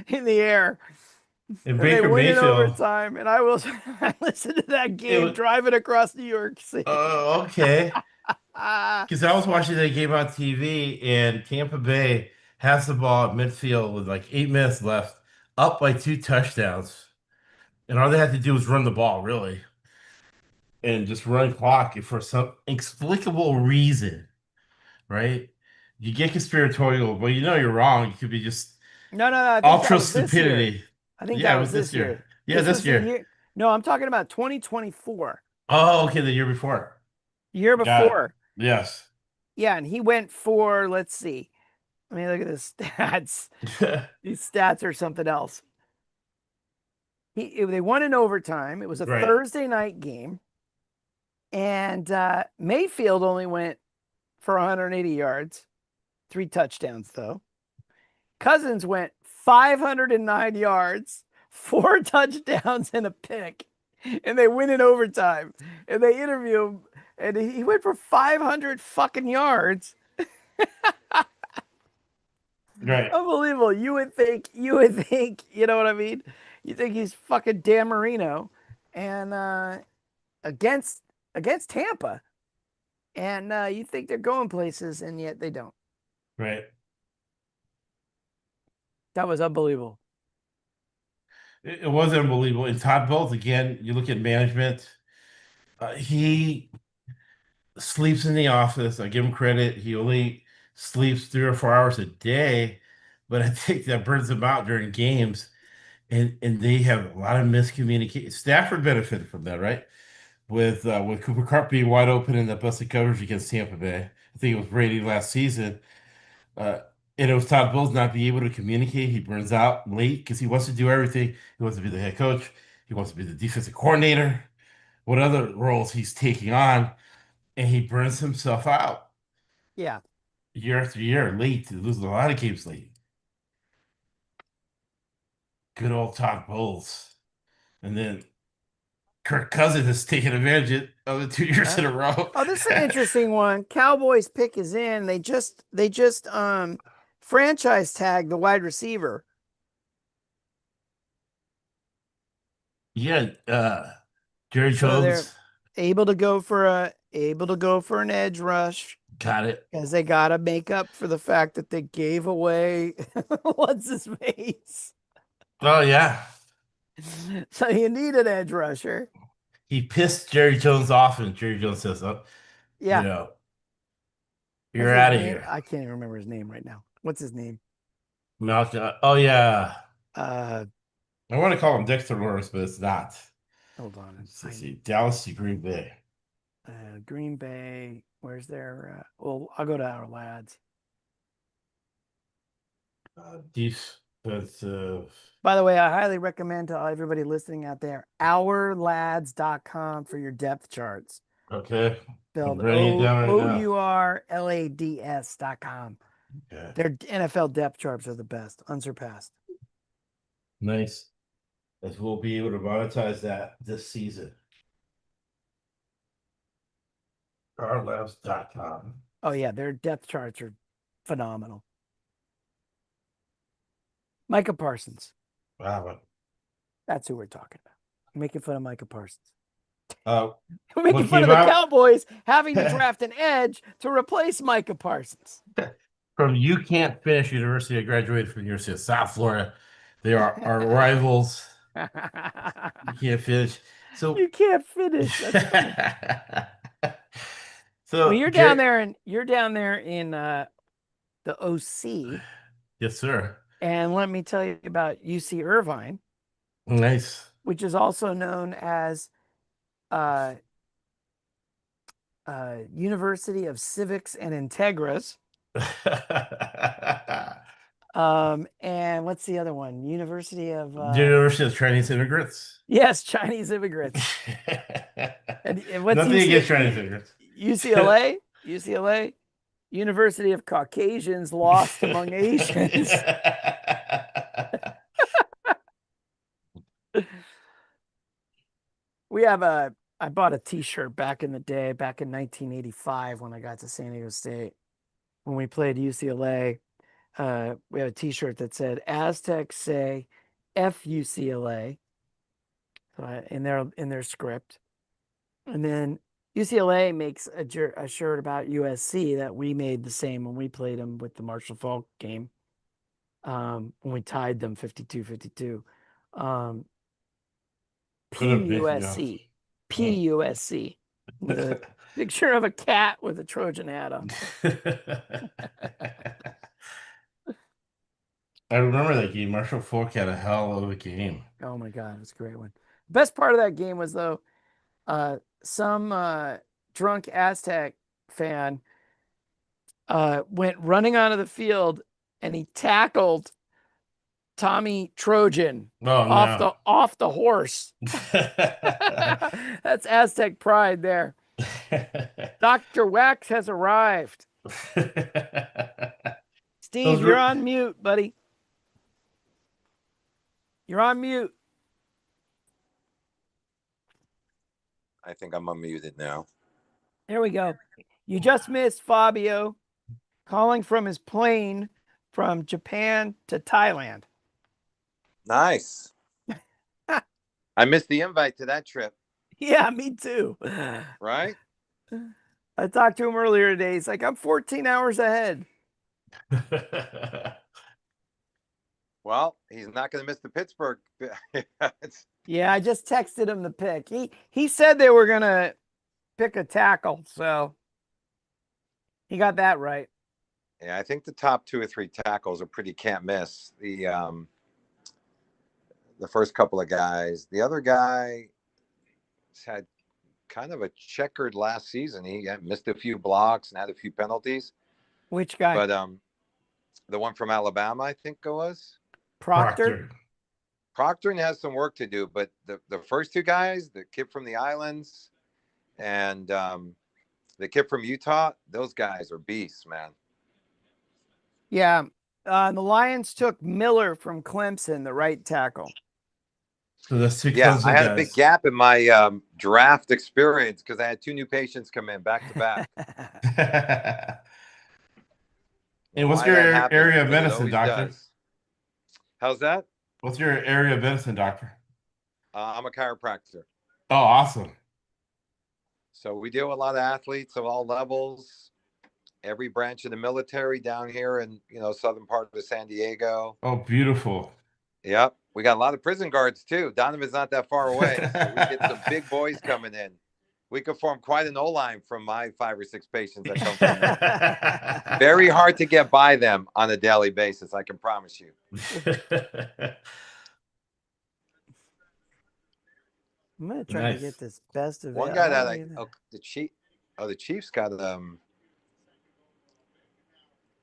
in the air. And And they Baker win in Mayfield. overtime. And I listened to that game driving across New York City. Oh, okay. Because I was watching that game on TV, and Tampa Bay has the ball at midfield with like 8 minutes left, up by 2 touchdowns. And all they had to do was run the ball, really, and just run clock. And for some inexplicable reason, right? You get conspiratorial, but you're wrong. It could be just No. I think ultra that was this year. stupidity. I think Yeah, that it was this year. Yeah, this was the year. year. No, I'm talking about 2024. Oh, okay, the year before. Year Got it. before. Yes. Yeah, and he went for, let's see. Let me look at the stats. These stats are something else. They won in overtime. It was a Right. Thursday night game. And Mayfield only went for 180 yards, 3 touchdowns, though. Cousins went 509 yards, 4 touchdowns, and a pick. And they win in overtime. And they interview him, and he went for 500 fucking yards. Right. Unbelievable. You would think, you know what I mean? You think he's fucking Dan Marino and against Tampa. And you think they're going places, and yet they don't. Right. That was unbelievable. It was unbelievable. And Todd Bowles, again, you look at management, he sleeps in the office. I give him credit. He only sleeps 3 or 4 hours a day, but I think that burns him out during games. And they have a lot of miscommunication. Stafford benefited from that, right? With Cooper Kupp being wide open in the busted coverage against Tampa Bay. I think it was Brady last season. And it was Todd Bowles not being able to communicate. He burns out late because he wants to do everything. He wants to be the head coach. He wants to be the defensive coordinator. What other roles he's taking on, and he burns himself out. Yeah. Year after year, late. He loses a lot of games late. Good old Todd Bowles. And then Kirk Cousins has taken advantage of it 2 years in a row. Oh, this is an interesting one. Cowboys pick is in. They just franchise tag the wide receiver. Yeah, Jerry So they're Jones able to go for an edge rush got it. because they gotta make up for the fact that they gave away what's his face. Oh yeah, So you need an edge rusher. he pissed Jerry Jones off, and Jerry Jones says, "Oh, you Yeah. know, What's you're his out of name? here." I can't even remember his name right now. What's his name? Malcolm. Oh yeah, Uh, I want to call him Dexter Lawrence, but it's not. hold on. Let's see, Dallas to Green Bay. Green Bay. Where's their? Well, I'll go to our lads. Defensive. By the way, I highly recommend to everybody listening out there, ourlads.com for your depth charts. Okay, I'm Spelled writing it down right now. OURLADS.com. Okay, Their NFL depth charts are the best, unsurpassed. nice. As we'll be able to monetize that this season. Carlabs.com. Oh yeah, their depth charts are phenomenal. Micah Parsons. Wow. That's who we're talking about. Making fun of Micah Parsons. Uh, We're making What fun of came the out? Cowboys having to draft an edge to replace Micah Parsons. from You Can't Finish University, I graduated from the University of South Florida. They are our rivals. You can't finish. So You can't finish. That's funny. So Well, you're down there in the OC, Yes, sir. and let me tell you about UC Irvine, Nice. which is also known as University of Civics and Integras. And what's the other one? University of University of Chinese Immigrants. yes, Chinese immigrants. And what's Nothing against Chinese immigrants. UCLA? UCLA? University of Caucasians lost among Asians. I bought a t-shirt back in the day, back in 1985 when I got to San Diego State. When we played UCLA, we had a t-shirt that said Aztecs say F UCLA in their script. And then UCLA makes a shirt about USC that we made the same when we played them with the Marshall Faulk game. When we tied them 52-52. PUSC. PUSC. With a picture of a cat with a Trojan hat on. I remember that game. Marshall Faulk had a hell of a game. Oh my God, it was a great one. Best part of that game was though, some drunk Aztec fan went running onto the field and he tackled Tommy Trojan off the horse. That's Aztec pride there. Dr. Wax has arrived. Steve, you're on mute, buddy. You're on mute. I think I'm unmuted now. There we go. You just missed Fabio calling from his plane from Japan to Thailand. Nice. I missed the invite to that trip. Yeah, me too. Right? I talked to him earlier today. He's like, I'm 14 hours ahead. Well, he's not going to miss the Pittsburgh. Yeah, I just texted him the pick. He said they were going to pick a tackle, so he got that right. Yeah, I think the top 2 or 3 tackles are pretty can't miss. The first couple of guys. The other guy had kind of a checkered last season. He missed a few blocks and had a few penalties. Which guy? But the one from Alabama, I think it was. Proctor has some work to do, but the first 2 guys, the kid from the islands and the kid from Utah, those guys are beasts, man. Yeah. The Lions took Miller from Clemson, the right tackle. So that's 6 Yeah, hustle I had a big guys. gap in my draft experience because I had 2 new patients come in back to back. And what's Why your that happens? area of Because it medicine, always doctor? does. How's that? What's your area of medicine, doctor? I'm a chiropractor. Oh, awesome. So we deal with a lot of athletes of all levels, every branch of the military down here in, southern part of San Diego. Oh, beautiful. Yep. We got a lot of prison guards too. Donovan's not that far away. So we get some big boys coming in. We could form quite an O-line from my 5 or 6 patients that come from there. Very hard to get by them on a daily basis, I can promise you. I'm gonna try to Nice. get this best of One it. guy Oh, that look at that. the Chiefs got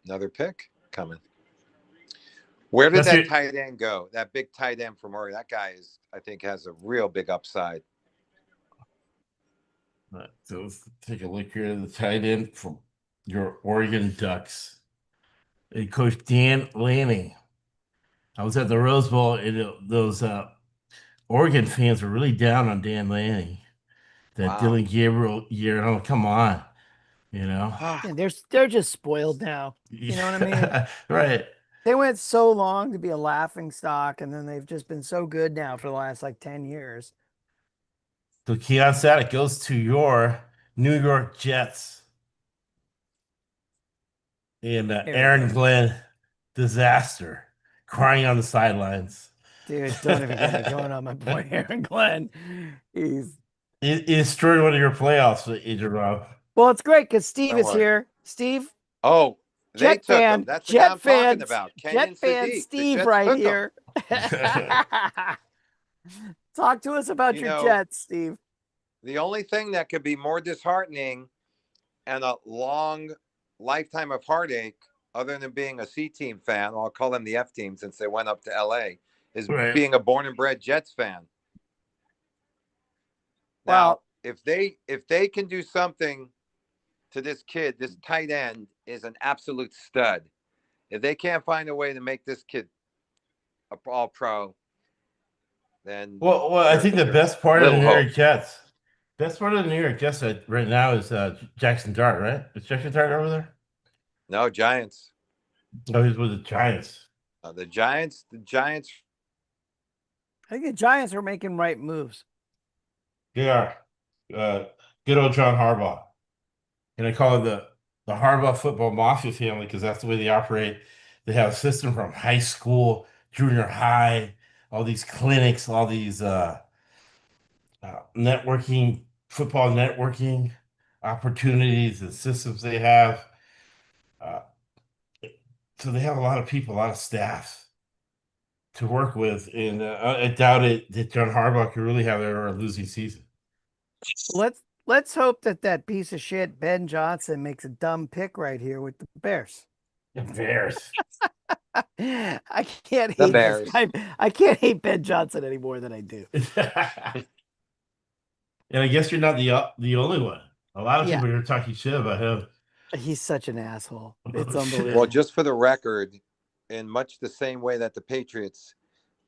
another pick coming. Where did That's that your- tight end go? That big tight end from Oregon. That guy I think, has a real big upside. All right, so let's take a look here at the tight end from your Oregon Ducks. And Coach Dan Lanning. I was at the Rose Bowl, and those Oregon fans were really down on Dan Lanning. That Wow. Dylan Gabriel year. Oh, come on. Yeah, they're just spoiled now. You know what I mean? Right. They went so long to be a laughing stock, and then they've just been so good now for the last like 10 years. So Keon Sadik goes to your New York Jets. And There we Aaron go. Glenn, disaster, crying on the sidelines. Dude, don't even get me going on my boy Aaron Glenn. He's He destroyed one of your playoffs, Adrian Rob. well, it's great because Steve Don't is worry. here. Steve, Oh, they Jet took fan, him. That's the guy Jet I'm talking fans, about. Jet Kenyon fan Sadiq. The Steve Jets right took him. here. Talk to us about You your know- Jets, Steve. The only thing that could be more disheartening and a long lifetime of heartache, other than being a C team fan, I'll call them the F team since they went up to LA, is Right. being a born and bred Jets fan. Well- Now, if they can do something to this kid, this tight end is an absolute stud. If they can't find a way to make this kid a all pro, then Well, I think the there's best part of the little New York hope. Jets, right now is Jackson Dart, right? Is Jackson Dart over there? No, Giants. Oh, he's with the Giants. The Giants. I think the Giants are making right moves. They are. Good old John Harbaugh. And I call it the Harbaugh football mafia family because that's the way they operate. They have a system from high school, junior high, all these clinics, all these football networking opportunities and systems they have. Uh, so they have a lot of people, a lot of staff to work with. And I doubt it that John Harbaugh could really have ever a losing season. Let's hope that piece of shit Ben Johnson makes a dumb pick right here with the Bears. The Bears. I can't The hate Bears. this guy. I can't hate Ben Johnson any more than I do. And I guess you're not the only one. A lot of Yeah. people are talking shit about him. He's such an asshole. It's Oh, shit. unbelievable. Well, just for the record, in much the same way that the Patriots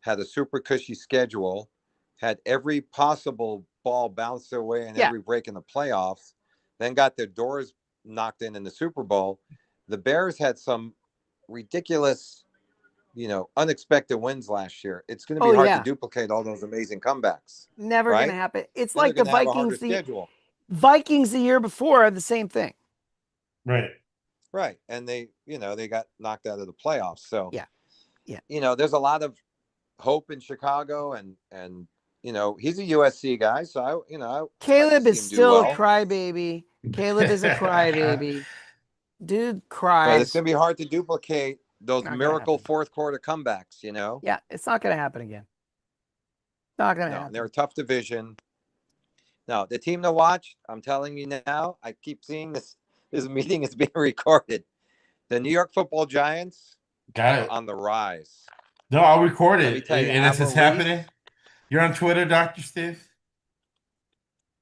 had a super cushy schedule, had every possible ball bounce their way in every break in the playoffs, then got their doors knocked in the Super Bowl. The Bears had some ridiculous, unexpected wins last year. It's going to be hard to duplicate all those amazing comebacks. Never right? gonna happen. It's Then like they're the gonna have a harder Vikings. schedule. Vikings the year before are the same thing. Right. Right. And they got knocked out of the playoffs. So Yeah. There's a lot of hope in Chicago and he's a USC guy. So I Caleb like is to see him do still well. a crybaby. Caleb is a crybaby. Dude But cries. it's gonna be hard to duplicate those Not gonna miracle happen. fourth quarter comebacks, Yeah, it's not gonna happen again. Not gonna No, happen. they're a tough division. No, the team to watch, I'm telling you now, I keep seeing this meeting is being recorded. The New York Football Giants Got are it. on the rise. No, I'll record Let me it. tell you, And this is Alvarez- happening. You're on Twitter, Dr. Steve?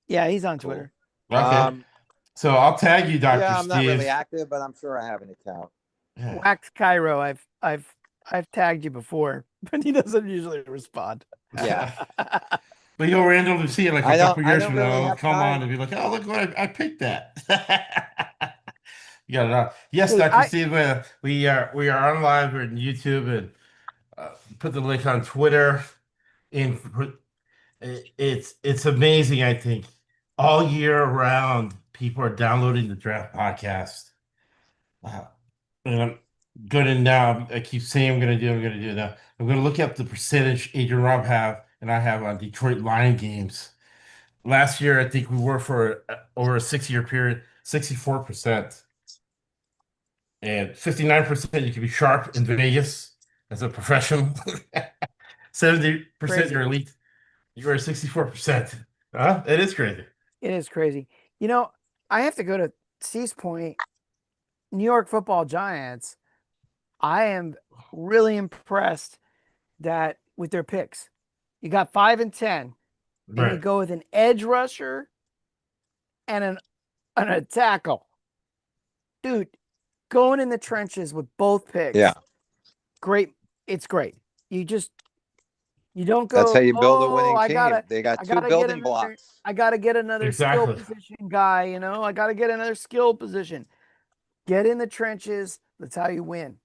Yeah, he's on Cool. Twitter. Okay. So I'll tag you, Dr. Yeah, I'm Steve. not really active, but I'm sure I have an account. Yeah. Wax Cairo. I've tagged you before. but he doesn't usually respond. Yeah. But you'll randomly see it like a couple I years don't from really now. It'll have come on time. and be like, oh, look what I picked that. You got it on. Yes, Hey, Dr. Steve, we are on live. We're on YouTube and put the link on Twitter. And it's amazing. I think all year round, people are downloading the Draft Podcast. Uh, and I'm going to now. I keep saying I'm going to do. I'm going to do it now. I'm going to look up the percentage Adrian Robb and I have on Detroit Lion games. Last year, I think we were for over a 6-year period, 64%. And 59% you can be sharp in Vegas as a professional. 70% Crazy. you're elite. You're at 64%. Huh? It is crazy. It is crazy. I have to go to Steve's point. New York Football Giants. I am really impressed that with their picks, you got 5 and 10, and you Right. go with an edge rusher and a tackle. Dude, going in the trenches with both picks. Yeah. Great. It's great. You don't go, That's how you build a oh, winning I team. gotta, They got I two gotta get building another, blocks. I gotta get another skill Exactly. position guy, I gotta get another skill position. Get in the trenches. That's how you win.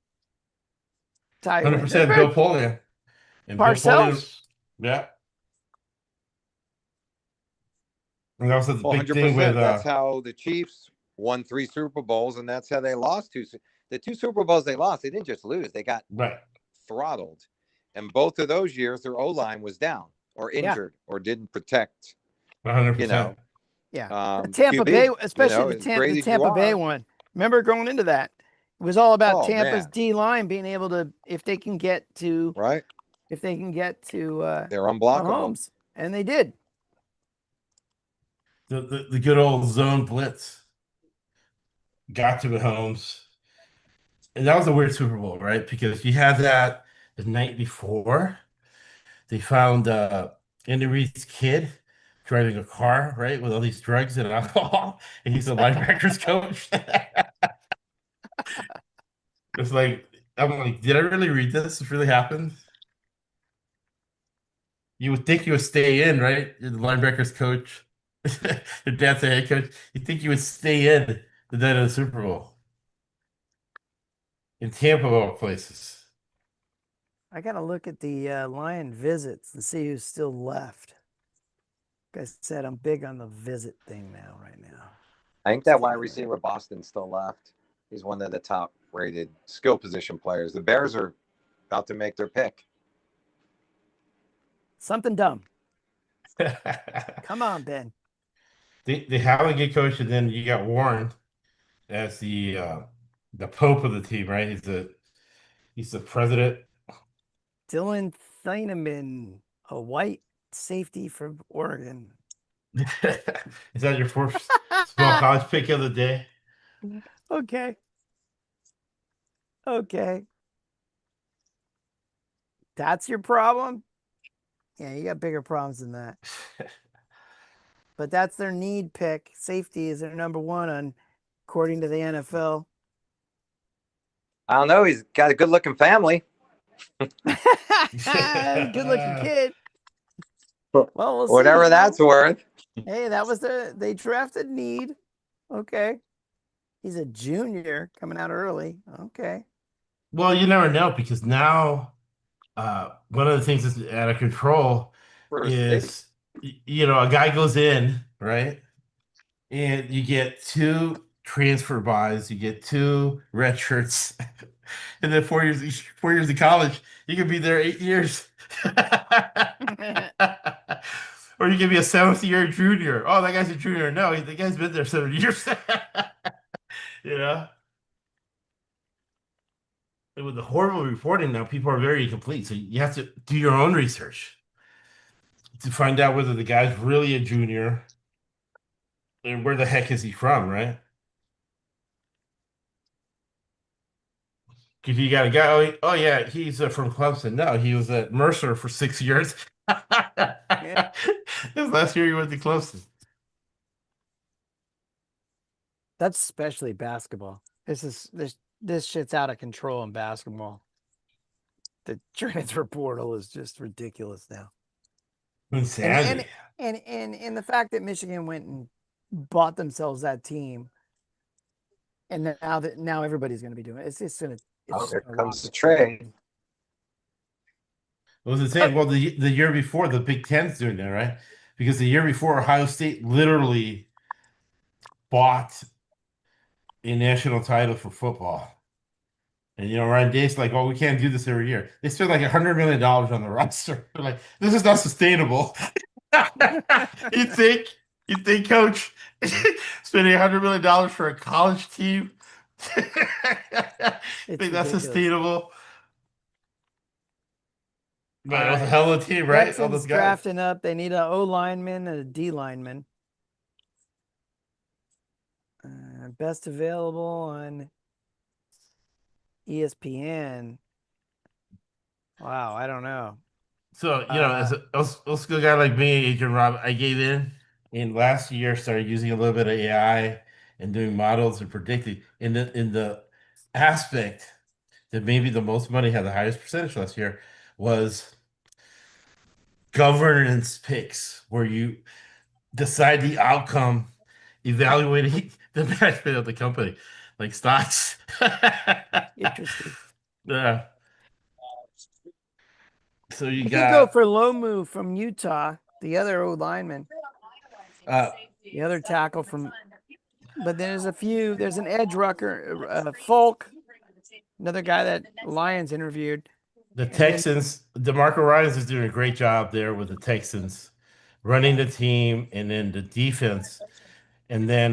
That's how you win. They're 100% very Bill Polian. And Bill Polian, Parcells. yeah. And that was the Well, big thing with 100%. That's how the Chiefs won 3 Super Bowls, and that's how they lost 2. The 2 Super Bowls they lost, they didn't just lose; they got right. throttled. And both of those years, their O line was down or injured or didn't protect. 100%. Yeah. The The Tampa Bay, QB. especially As great the as you Tampa Bay are. one. Remember going into that? It was all about Oh Tampa's man, D line being able to, if they can get to right? They're They're unblockable. Mahomes. And they did. The good old zone blitz got to Mahomes. And that was a weird Super Bowl, right? Because you had that the night before. They found Andy Reid's kid driving a car, right, with all these drugs and alcohol, and he's a linebackers coach. It's like I'm like, did I really read this? This really happened? You would think you would stay in, right? You're the linebackers coach. Your dad's the head coach. You think you would stay in the night of the Super Bowl in Tampa, of all places. I got to look at the Lion visits and see who's still left. Like I said, I'm big on the visit thing right now. I think that wide receiver Boston still left. He's one of the top rated skill position players. The Bears are about to make their pick. Something dumb. Come on, Ben. They have a good coach, and then you got Warren as the Pope of the team, right? He's the president. Dylan Thieneman, a white safety from Oregon. Is that your first small college pick of the day? Okay. That's your problem? Yeah, you got bigger problems than that. But that's their need pick. Safety is their number one according to the NFL. I don't know. He's got a good looking family. Good looking kid. Well, we'll Whatever see. that's worth. Hey, that was they drafted need. Okay. He's a junior coming out early. Okay. Well, you never know because now one of the things that's out of control is a guy goes in, right? And you get 2 transfer buys, you get 2 red shirts, and then 4 years of college, you could be there 8 years. Or you could be a 7th-year junior. Oh, that guy's a junior. No, the guy's been there 7 years. You know? And with the horrible reporting now, people are very incomplete. So you have to do your own research to find out whether the guy's really a junior and where the heck is he from, right? Because you got a guy, oh yeah, he's from Clemson. No, he was at Mercer for 6 years. His last year he went to Clemson. That's especially basketball. This shit's out of control in basketball. the transfer portal is just ridiculous now. Insanity. And the fact that Michigan went and bought themselves that team, and now everybody's going to be doing it. It's just going to. Oh, here comes the trade. What was it saying? Well, the year before, the Big Ten's doing that, right? Because the year before, Ohio State literally bought a national title for football. And Ryan Day's like, "Oh, we can't do this every year." They spent like $100 million on the roster. They're like, "This is not sustainable." you think, Coach, spending $100 million for a college team? Think that's sustainable? But it was a hell of a team, right? All Texans those guys. drafting up. They need an O lineman and a D lineman. Best available on ESPN. Wow, I don't know. So, as a old school guy like me, Adrian Rob, I gave in last year, started using a little bit of AI and doing models and predicting in the aspect that maybe the most money had the highest percentage last year was governance picks, where you decide the outcome, evaluating the management of the company, like stocks. Interesting. Yeah. So you I got did go for Lomu from Utah, the other O lineman, the other tackle from. But there's an edge rucker, Folk, another guy that Lions interviewed. the Texans. DeMarco Ryans is doing a great job there with the Texans, running the team, and then the defense, and then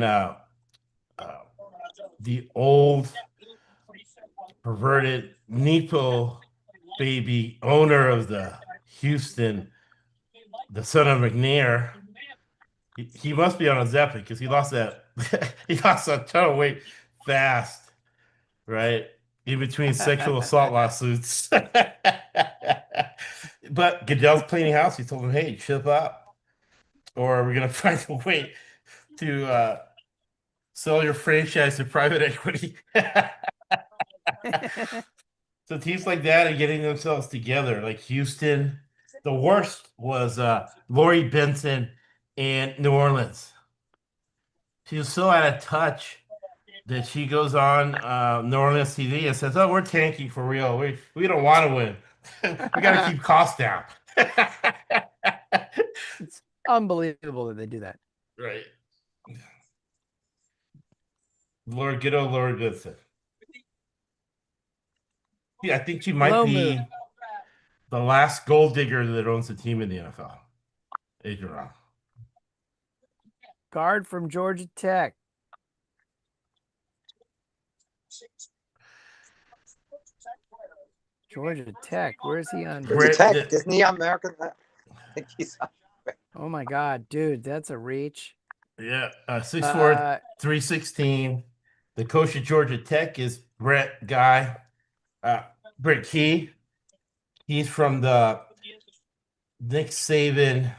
the old perverted Nepo baby owner of the Houston, the son of McNair. He must be on a Zeppelin because he lost that he lost a ton of weight fast, right? In between sexual assault lawsuits. But Goodell's cleaning house. He told him, "Hey, ship up, or we're gonna find a way to sell your franchise to private equity." So teams like that are getting themselves together, like Houston. The worst was Lori Benson in New Orleans. She was so out of touch that she goes on New Orleans TV and says, "Oh, we're tanking for real. We don't want to win. We got to keep costs down." It's unbelievable that they do that. Right. Good old Lori Benson. Yeah, I think she might be the last gold digger that owns a team in the NFL. Adrian Ross. Guard from Georgia Tech. Georgia Tech. Where is he on? Georgia Tech. Isn't he American? I think he's. Oh my God, dude, that's a reach. Yeah, 6'4", 316. The coach of Georgia Tech is Brett Key. He's from the Nick Saban.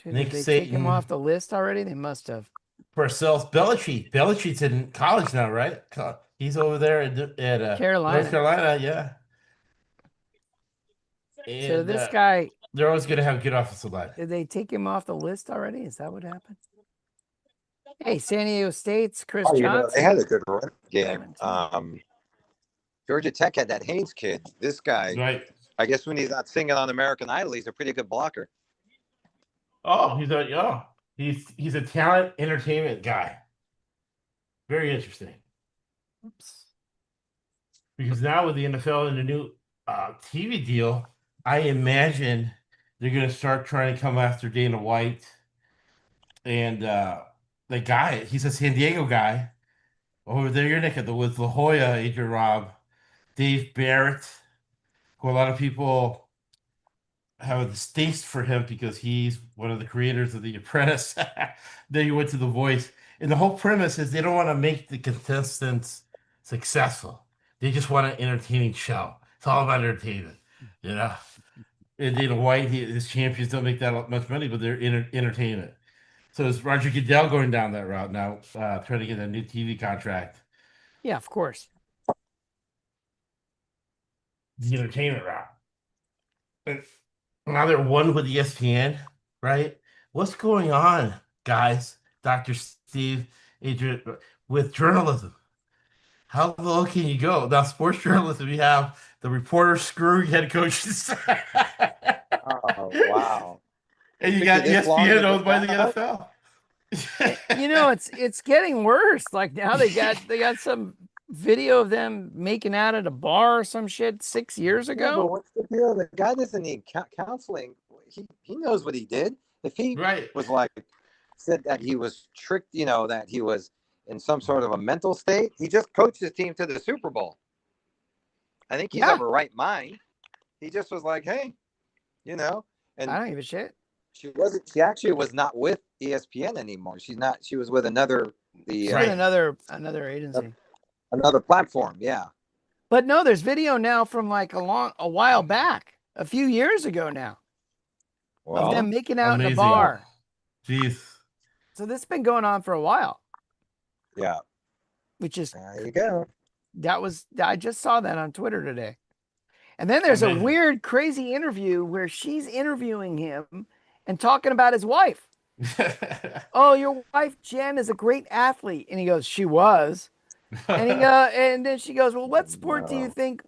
Dude, did they take him off the list already? They must have. Parcells Belichick. Belichick's in college now, right? He's over there at Carolina. North Carolina, yeah. And, so this guy, they're always going to have good offensive line. Did they take him off the list already? Is that what happened? Hey, San Diego State's Chris Johnson. They had a good run game. Georgia Tech had that Haynes kid. This guy, right? I guess when he's not singing on American Idol, he's a pretty good blocker. Oh, he's a talent entertainment guy. Very interesting. Oops. Because now with the NFL and the new TV deal, I imagine they're going to start trying to come after Dana White and the guy. He's a San Diego guy over there. Your neck of the woods, La Jolla, Adrian Rob, Dave Barrett, who a lot of people have a distaste for him because he's one of the creators of The Apprentice. Then you went to The Voice. And the whole premise is they don't want to make the contestants successful. They just want an entertaining show. It's all about entertainment, And Dana White, his champions don't make that much money, but they're entertainment. So is Roger Goodell going down that route now, trying to get a new TV contract? Yeah, of course. the entertainment route. And now they're one with ESPN, right? What's going on, guys? Dr. Steve, Adrian, with journalism? How low can you go? Now, sports journalism, you have the reporters screwing head coaches. Oh, wow. And you Took you got this long ESPN to owned get by the that out? NFL. You know, it's getting worse. Like now they got some video of them making out at a bar or some shit 6 years Yeah, but ago. what's the deal? The guy doesn't need counseling. He knows what he did. If he Right. was like said that he was tricked, that he was in some sort of a mental state, he just coached his team to the Super Bowl. I think he's Yeah. of a right mind. He just was like, hey, and I don't give a shit. she actually was not with ESPN anymore. She was with another She's Right. with another agency. another platform. Yeah. But no, there's video now from like a while back, a few years ago now, of Well, them making out in a Amazing. bar. Jeez. So this has been going on for a while, yeah. which is There you go. I just saw that on Twitter today. And then there's a Amazing. weird, crazy interview where she's interviewing him and talking about his wife. Oh, your wife Jen is a great athlete, and he goes, she was, and then she goes, well, what sport do you No. think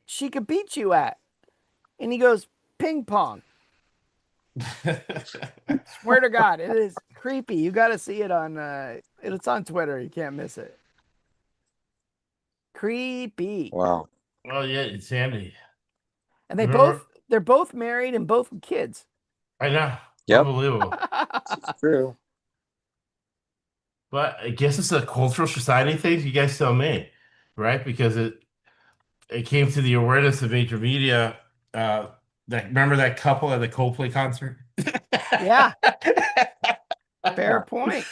she could beat you at? And he goes, ping pong. Swear to God, it is creepy. You got to see it on. It's on Twitter. You can't miss it. Creepy. Wow. Oh yeah, it's Sandy. And Remember- they're both married and both with kids. I know. Yep. Unbelievable. It's true. But I guess it's a cultural society thing. You guys tell me, right? Because it came to the awareness of major media. Remember that couple at the Coldplay concert? Yeah. Fair point.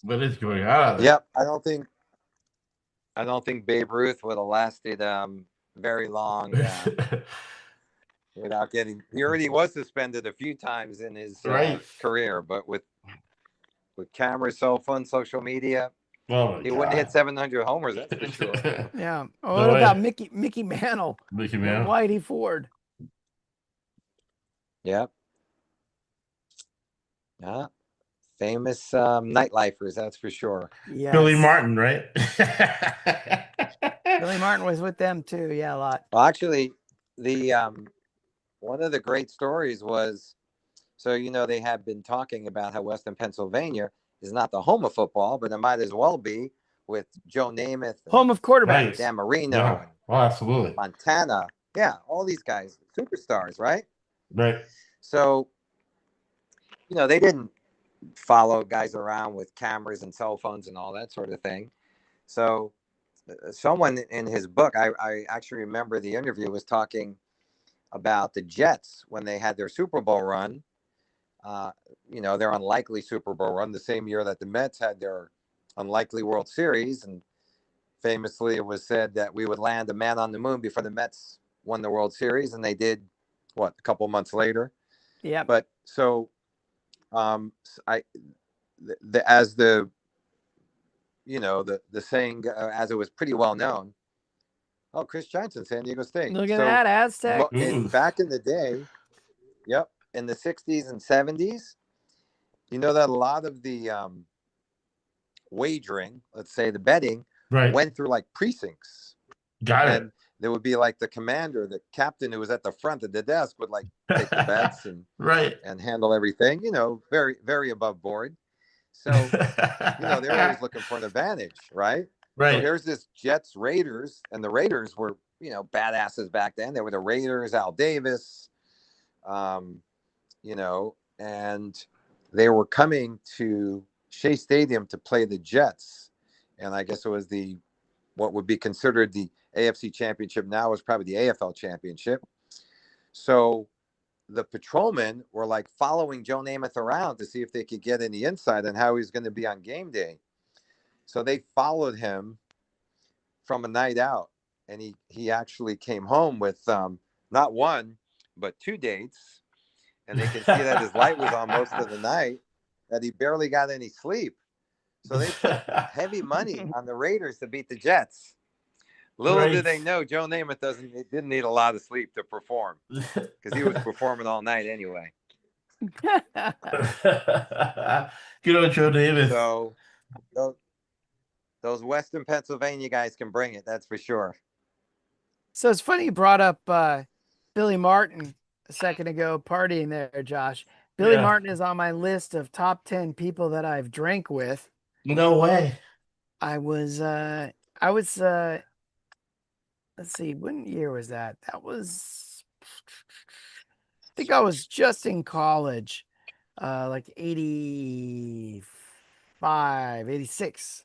What is going on out there? Yep. I don't think Babe Ruth would have lasted very long without getting. He already was suspended a few times in his Right. career, but with cameras, cell phones, social media, Oh my he wouldn't hit God. 700 homers. That's for sure. Yeah. Oh, No what about way. Mickey Mantle Mickey and Mantle. Whitey Ford? Yep. Yeah. Famous nightlifers, that's for sure. Yes. Billy Martin, right? Billy Martin was with them too. Yeah, a lot. Well, actually, the one of the great stories was, so they have been talking about how Western Pennsylvania is not the home of football, but it might as well be with Joe Namath, and Home of quarterbacks. Right. Dan Marino, Yeah. and Oh, absolutely. Montana. Yeah, all these guys, superstars, right? Right. So, they didn't follow guys around with cameras and cell phones and all that sort of thing. So someone in his book, I actually remember the interview, was talking about the Jets when they had their Super Bowl run, their unlikely Super Bowl run, the same year that the Mets had their unlikely World Series. And famously, it was said that we would land a man on the moon before the Mets won the World Series. And they did, a couple months later. Yeah. But so as the saying, as it was pretty well known. Oh, Chris Johnson, San Diego State. Look at that Aztec. Back in the day, yep, in the 60s and 70s, that a lot of the wagering, let's say the betting, Right. went through like precincts. Got And it. there would be like the commander, the captain who was at the front of the desk would like take the bets and Right. and handle everything, very, very above board. So, they're always looking for an advantage, right? Right. So here's this Jets Raiders, and the Raiders were, badasses back then. They were the Raiders, Al Davis, and they were coming to Shea Stadium to play the Jets. And I guess it was what would be considered the AFC Championship now is probably the AFL Championship. So the patrolmen were like following Joe Namath around to see if they could get any insight on how he's going to be on game day. So they followed him from a night out, and he actually came home with not one, but 2 dates. And they can see that his light was on most of the night, that he barely got any sleep. So they put heavy money on the Raiders to beat the Jets. Little did they Right. know Joe Namath didn't need a lot of sleep to perform because he was performing all night anyway. Good old Joe Davis. So those Western Pennsylvania guys can bring it. That's for sure. So it's funny you brought up Billy Martin a second ago partying there, Josh. Billy Yeah. Martin is on my list of top 10 people that I've drank with. No way. I was let's see, when year was that? That was, I think I was just in college, like 85, 86.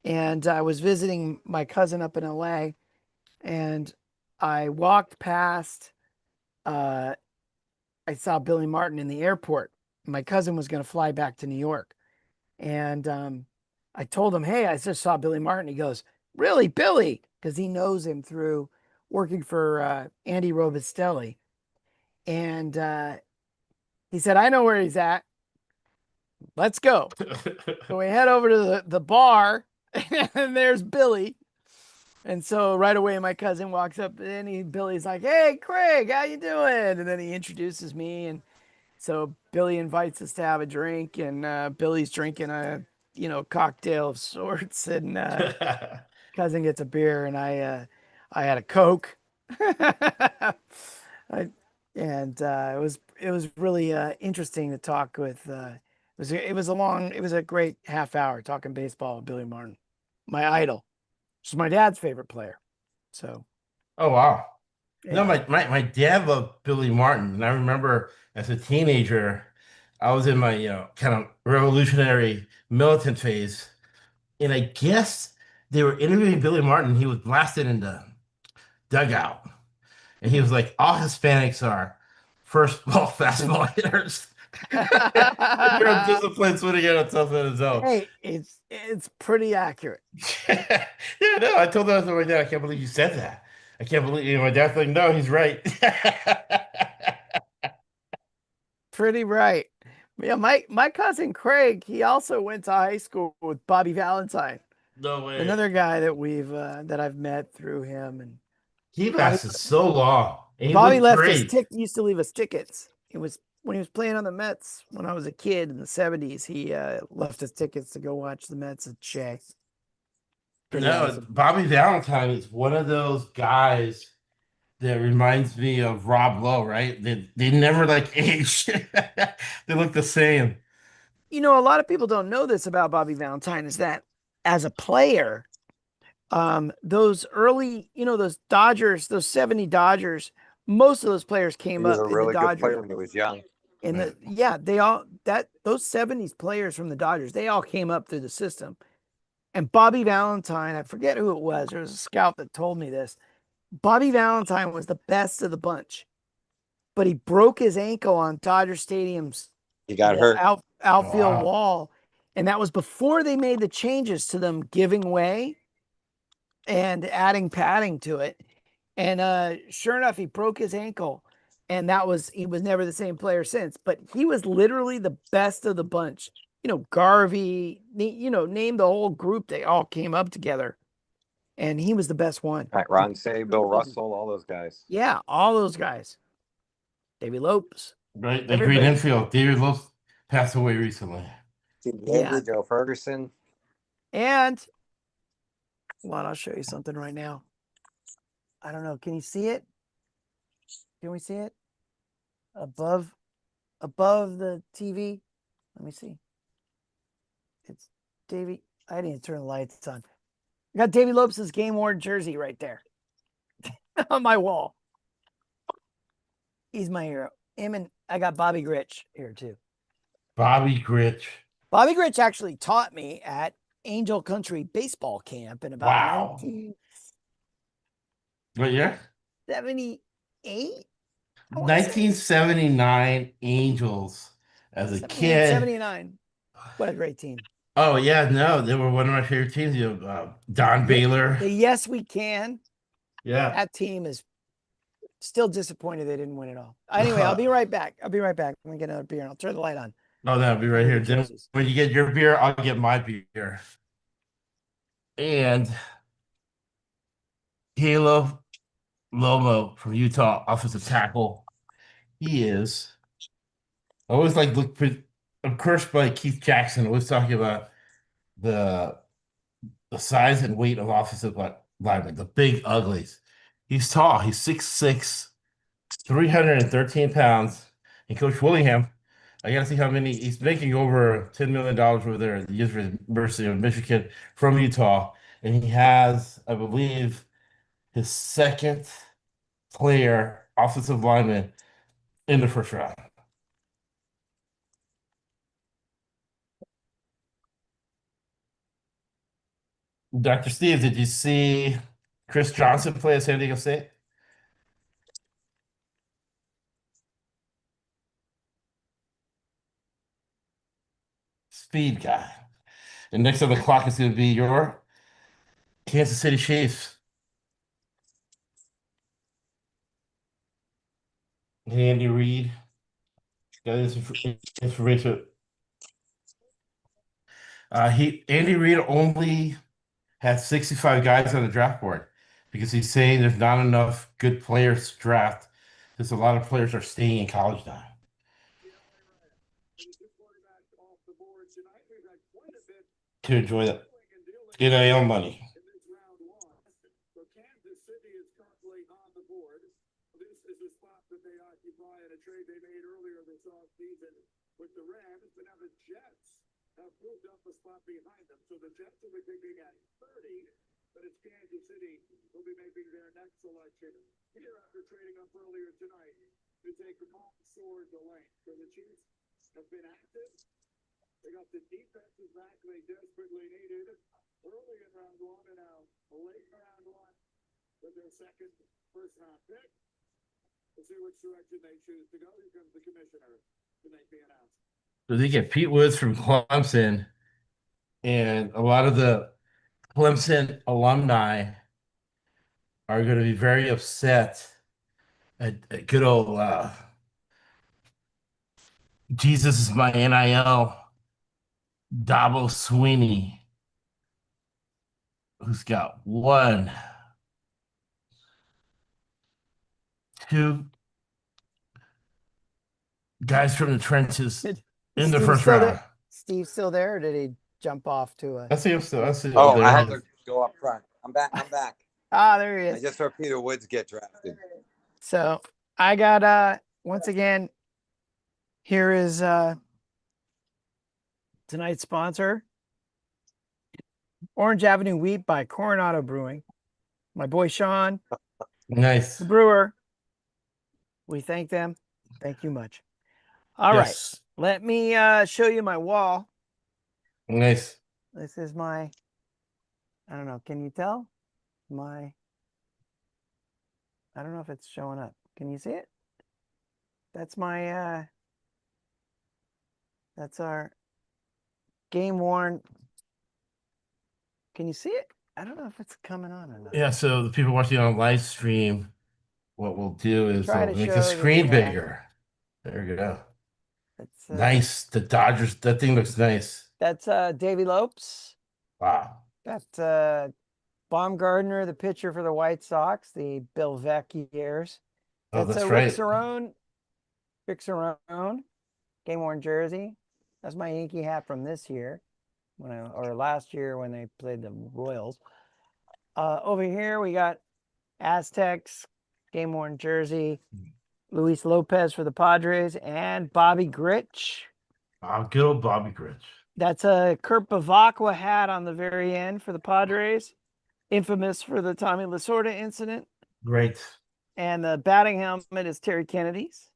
And I was visiting my cousin up in LA, and I walked past, I saw Billy Martin in the airport. My cousin was going to fly back to New York. And I told him, hey, I just saw Billy Martin. He goes, really, Billy? Because he knows him through working for Andy Robustelli. And he said, I know where he's at. Let's go. So we head over to the bar, and there's Billy. And so right away, my cousin walks up, and Billy's like, hey, Craig, how you doing? And then he introduces me. And so Billy invites us to have a drink, and Billy's drinking a, cocktail of sorts, and cousin gets a beer, and I had a Coke. I, and it was really interesting to talk with. It was a great half hour talking baseball with Billy Martin, my idol. She's my dad's favorite player. So, Oh wow. No, yeah. my dad loved Billy Martin, and I remember as a teenager, I was in my kind of revolutionary militant phase, and I guess they were interviewing Billy Martin. He was blasted in the dugout, and he was like, "All Hispanics are first ball fastball hitters." You're a disciplined swinging at a tough in his zone. Hey, it's pretty accurate. Yeah, no, I told that to my dad. I can't believe you said that. I can't believe my dad's like, no, he's right. Pretty right. Yeah, my cousin Craig, he also went to high school with Bobby Valentine, No way. another guy that I've met through him. And He Bobby lasted so long. And he Bobby looked left us great. used to leave us tickets. It was when he was playing on the Mets when I was a kid in the 70s. He left us tickets to go watch the Mets at Shea. Pretty No, awesome. Bobby Valentine is one of those guys that reminds me of Rob Lowe, right? They never like age. They look the same. A lot of people don't know this about Bobby Valentine is that as a player, those early, those Dodgers, those 70 Dodgers, most of those players He came was a up in the really good Dodgers. player when he was young. Those 70s players from the Dodgers, they all came up through the system. And Bobby Valentine, I forget who it was. There was a scout that told me this. Bobby Valentine was the best of the bunch, but he broke his ankle on Dodger Stadium's He got hurt. outfield Wow. wall. And that was before they made the changes to them giving way and adding padding to it. And sure enough, he broke his ankle. And he was never the same player since. But he was literally the best of the bunch. Garvey, name the whole group. They all came up together. And he was the best one. Right, Ron Say, Bill Russell, all those guys. Yeah, all those guys. Davey Lopes. Right? The great Everybody. infield. David Lopes passed away recently. Yeah. Joe Ferguson. And I'll show you something right now. I don't know. Can you see it? Can we see it? Above the TV? Let me see. It's Davey. I didn't even turn the lights on. I got Davey Lopes' game worn jersey right there on my wall. He's my hero. Him, and I got Bobby Grich here too. Bobby Grich. Bobby Grich actually taught me at Angel Country Baseball Camp in about Wow. 1978. What year? 1979 Angels. As a 78, kid. 79. What a great team. Oh, yeah, no, they were one of my favorite teams. Don Baylor. The Yes We Can. Yeah. That team is still disappointed they didn't win it all. Anyway, I'll be right back. I'm going to get another beer and I'll turn the light on. Oh, that'll be right here. Then when you get your beer, I'll get my beer. And Caleb Lomo from Utah, offensive tackle. He is. I always like look. I'm cursed by Keith Jackson, always talking about the the size and weight of offensive linemen, the big uglies. He's tall. He's 6'6", 313 pounds. And Coach Willingham, I got to see how many he's making over $10 million over there at the University of Michigan from Utah. And he has, I believe, his second player, offensive lineman, in the first round. Dr. Steve, did you see Chris Johnson play at San Diego State? Speed guy. And next on the clock is going to be your Kansas City Chiefs. Andy Reid got this information. Andy Reid only has 65 guys on the draft board because he's saying there's not enough good players to draft because a lot of players are staying in college now. To enjoy that NIL money. With the Rams, but now the Jets have moved up a spot behind them. So the Jets will be picking at 30, but it's Kansas City will be making their next selection here after trading up earlier tonight to take Mansour Delane. So the Chiefs have been active. They got the defenses back they desperately needed early in round one and now late in round one with their second first round pick. We'll see which direction they choose to go. Here comes the commissioner to make the announcement. So they get Pete Woods from Clemson, and a lot of the Clemson alumni are going to be very upset at good old Jesus is my NIL, Dabo Sweeney, who's got 1, 2 guys from the trenches in the first round. There? Steve's still there, or did he jump off to a? I see him still. I see. Oh, there I he had is. to go up front. I'm back. I'm back. Ah, there he I is. just saw Peter Woods get drafted. So I got once again, here is tonight's sponsor, Orange Avenue Wheat by Coronado Brewing. My boy Sean, Nice. the brewer. We thank them. Thank you much. All right. Yes. Let me show you my wall. Nice. This is my, I don't know, can you tell? I don't know if it's showing up. Can you see it? That's my, that's our game worn. Can you see it? I don't know if it's coming on or not. Yeah, so the people watching on live stream, what we'll do is Try we'll to make show the screen the, bigger. There you go. It's, Nice. The Dodgers, that thing looks nice. That's Davey Lopes. Wow. That's Baumgartner, the pitcher for the White Sox, the Bill Veck years. Oh, That's that's Rick right. Cerrone, game worn jersey. That's my Yankee hat from this year, or last year when they played the Royals. Over here we got Aztecs, game worn jersey. Luis Lopez for the Padres and Bobby Grich. Oh, good old Bobby Grich. That's a Kurt Bavacqua hat on the very end for the Padres, infamous for the Tommy Lasorda incident. Great. And the batting helmet is Terry Kennedy's.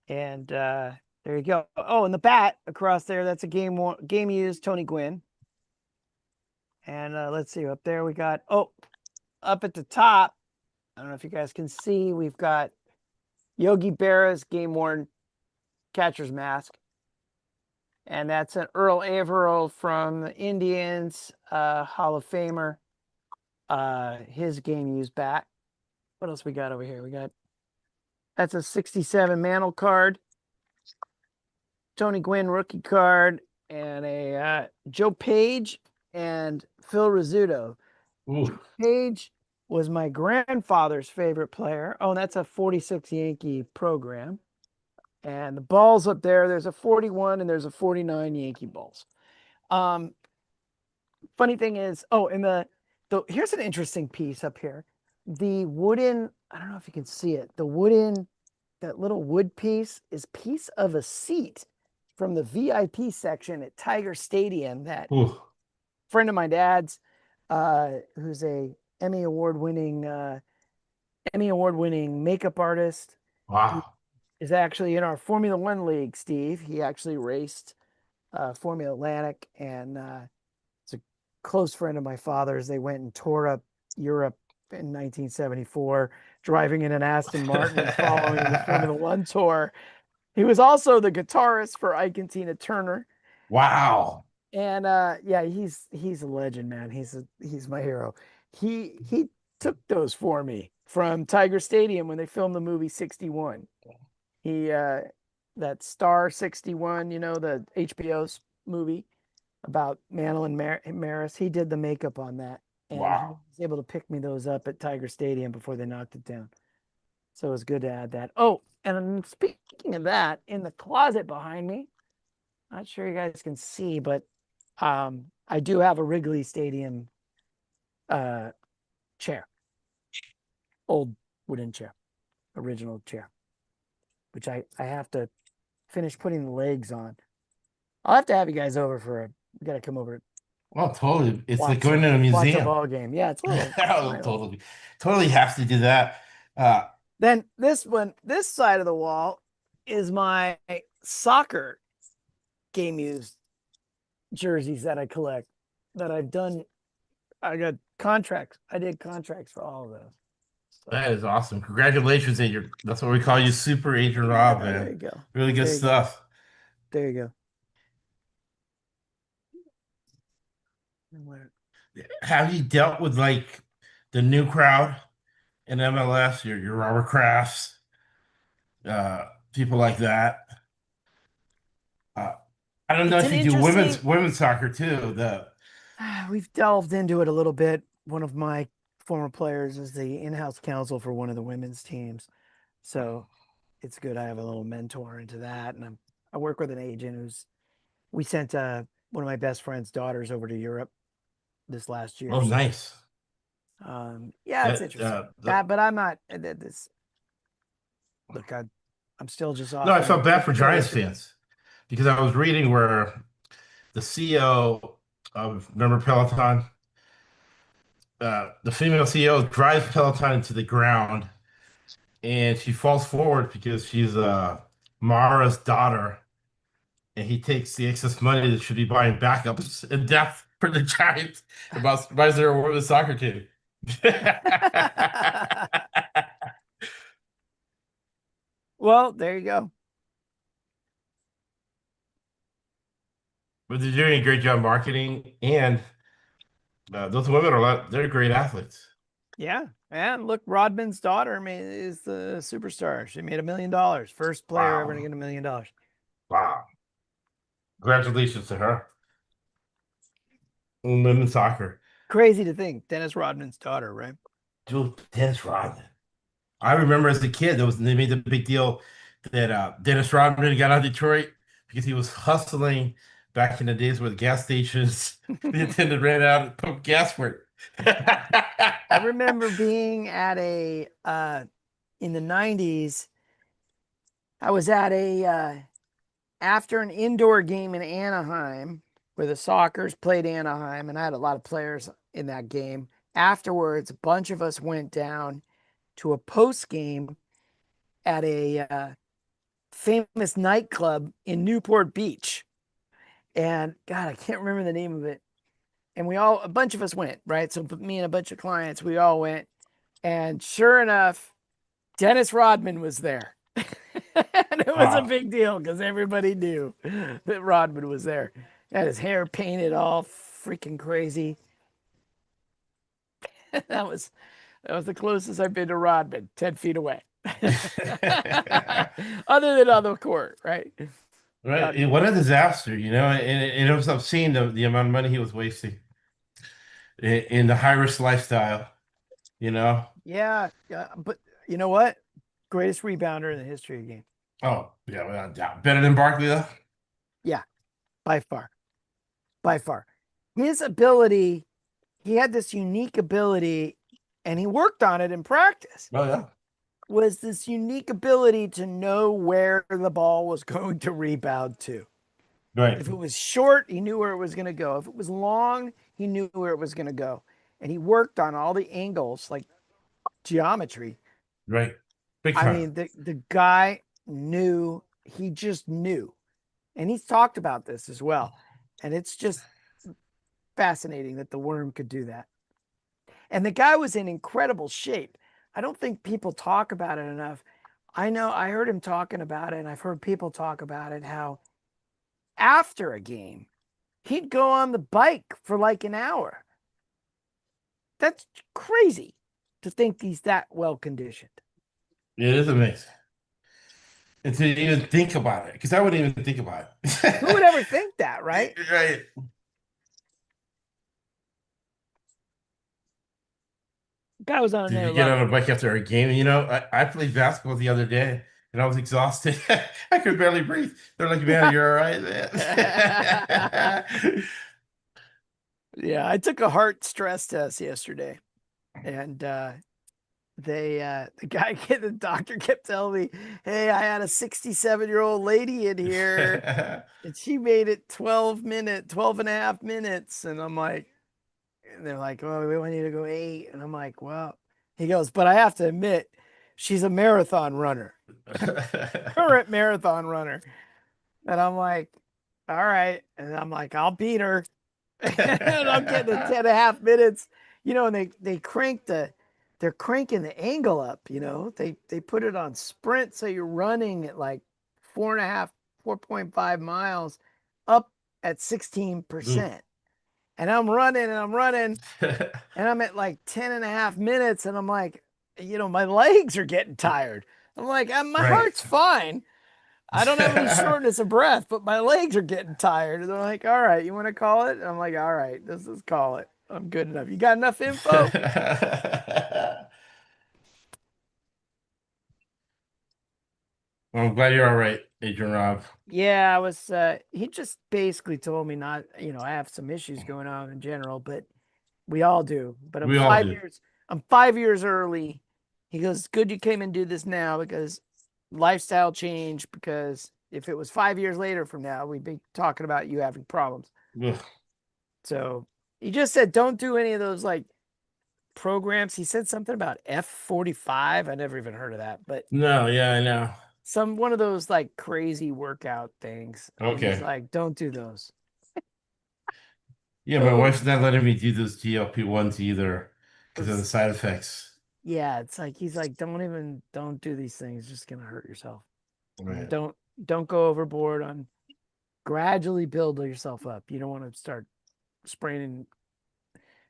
And there you go. Oh, and the bat across there, that's a game used Tony Gwynn. And let's see, up there we got, up at the top, I don't know if you guys can see, we've got Yogi Berra's game worn catcher's mask. And that's an Earl Averill from the Indians, Hall of Famer. His game used bat. What else we got over here? That's a 67 Mantle card. Tony Gwynn rookie card. And a Joe Page and Phil Rizzuto. Ooh. Page was my grandfather's favorite player. Oh, that's a 46 Yankee program. And the balls up there's a 41 and there's a 49 Yankee balls. Funny thing is, and here's an interesting piece up here. The wooden, I don't know if you can see it, that little wood piece is piece of a seat from the VIP section at Tiger Stadium that Ooh, friend of my dad's, who's a Emmy award winning makeup artist. He wow. is actually in our Formula One league, Steve. He actually raced Formula Atlantic, and it's a close friend of my father's. They went and tore up Europe in 1974, driving in an Aston Martin and following the Formula One tour. He was also the guitarist for Ike and Tina Turner. Wow. And yeah, he's a legend, man. He's my hero. He took those for me from Tiger Stadium when they filmed the movie 61. He that Star 61, the HBO's movie about Madeline Maris. He did the makeup on that, and Wow. he was able to pick me those up at Tiger Stadium before they knocked it down. So it was good to add that. Oh, and speaking of that, in the closet behind me, not sure you guys can see, but I do have a Wrigley Stadium chair, old wooden chair, original chair, which I have to finish putting the legs on. I'll have to have you guys over you got to come over. Well, totally. It's like Watch going to a watch a museum. ball game. Yeah, it's a little. Oh, totally have to do that. Then this side of the wall is my soccer game used jerseys that I collect that I've done. I got contracts. I did contracts for all of those. So, That is awesome. Congratulations, Adrian. That's what we call you, Super Adrian Rob, man. there you go. Really good There you go. stuff. There you go. Have you dealt with like the new crowd in MLS, your Robert Crafts, people like that? I don't know It's if an you do interesting. women's soccer too. We've delved into it a little bit. One of my former players is the in-house counsel for one of the women's teams, so it's good. I have a little mentor into that, and I work with an agent we sent one of my best friend's daughters over to Europe this last year. Oh, So, nice. yeah, it's interesting. But I'm not this. Look, I'm still just off. No, I felt bad for Giants fans because I was reading where the CEO of, remember Peloton? The female CEO drives Peloton into the ground, and she falls forward because she's Mara's daughter, and he takes the excess money that should be buying backups in depth for the Giants and buys their women's soccer team. Well, there you go. But they're doing a great job marketing, and those women they're great athletes. Yeah, and look, Rodman's daughter is the superstar. She made $1 million. First player ever to get $1 million. Wow. Congratulations to her. Women's soccer. Crazy to think, Dennis Rodman's daughter, right? Dude, Dennis Rodman. I remember as a kid, they made the big deal that Dennis Rodman got out of Detroit because he was hustling back in the days where the gas stations, the attendant ran out and pumped gas for it. I remember being at in the 90s, I was at after an indoor game in Anaheim where the Sockers played Anaheim, and I had a lot of players in that game. Afterwards, a bunch of us went down to a post game at a famous nightclub in Newport Beach. And God, I can't remember the name of it. And a bunch of us went, right? So me and a bunch of clients, we all went. And sure enough, Dennis Rodman was there. And it was a big deal because everybody knew that Rodman was there. Had his hair painted all freaking crazy. That was the closest I've been to Rodman, 10 feet away. Other than on the court, right? Right. What a disaster, and it was obscene the amount of money he was wasting in the high risk lifestyle. you know? Yeah, yeah, but you know what? Greatest rebounder in the history of the game. Oh, yeah, without a doubt. Better than Barkley, though? Yeah, by far. By far. His ability, he had this unique ability, and he worked on it in practice, Oh, yeah. was this unique ability to know where the ball was going to rebound to. Right. If it was short, he knew where it was going to go. If it was long, he knew where it was going to go. And he worked on all the angles, like geometry. Right. Big I time. mean, the guy knew, he just knew. And he's talked about this as well. And it's just fascinating that the worm could do that. And the guy was in incredible shape. I don't think people talk about it enough. I know I heard him talking about it, and I've heard people talk about it, how after a game, he'd go on the bike for like an hour. That's crazy to think he's that well conditioned. It is amazing. And to even think about it, because I wouldn't even think about Who would it. ever think that, right? Right. Guy was on Did another you get on level. a bike after a game? You know, I played basketball the other day and I was exhausted. I could barely breathe. They're like, man, you're all right, man. Yeah, I took a heart stress test yesterday, and the guy the doctor kept telling me, hey, I had a 67-year-old lady in here and she made it 12 and a half minutes. And I'm like, and they're like, oh, we want you to go 8. And I'm like, well, he goes, but I have to admit, she's a marathon runner, current marathon runner. And I'm like, all right. And I'm like, I'll beat her. And I'm getting the 10 and a half minutes, and they're cranking the angle up, they put it on sprint. So you're running at like 4.5 miles up at 16%. And I'm running and I'm running and I'm at like 10 and a half minutes. And I'm like, my legs are getting tired. I'm like, my Right. heart's fine. I don't have any shortness of breath, but my legs are getting tired. And they're like, all right, you want to call it? And I'm like, all right, let's just call it. I'm good enough. You got enough info? Well, I'm glad you're all right, Adrian Rob. Yeah, I was he just basically told me not, I have some issues going on in general, but we all do. But We all do. I'm 5 years early. He goes, good you came and do this now because lifestyle change, because if it was 5 years later from now, we'd be talking about you having problems. Ugh. So he just said, don't do any of those like programs. He said something about F45. I never even heard of that, but No, yeah, I know. one of those like crazy workout things. And he's Okay. like, don't do those. Yeah, my wife's not letting me do those GLP-1s either because of the side effects. Yeah, it's like he's like, don't do these things. It's just gonna hurt yourself. And Right. don't go overboard on, gradually build yourself up. You don't want to start spraining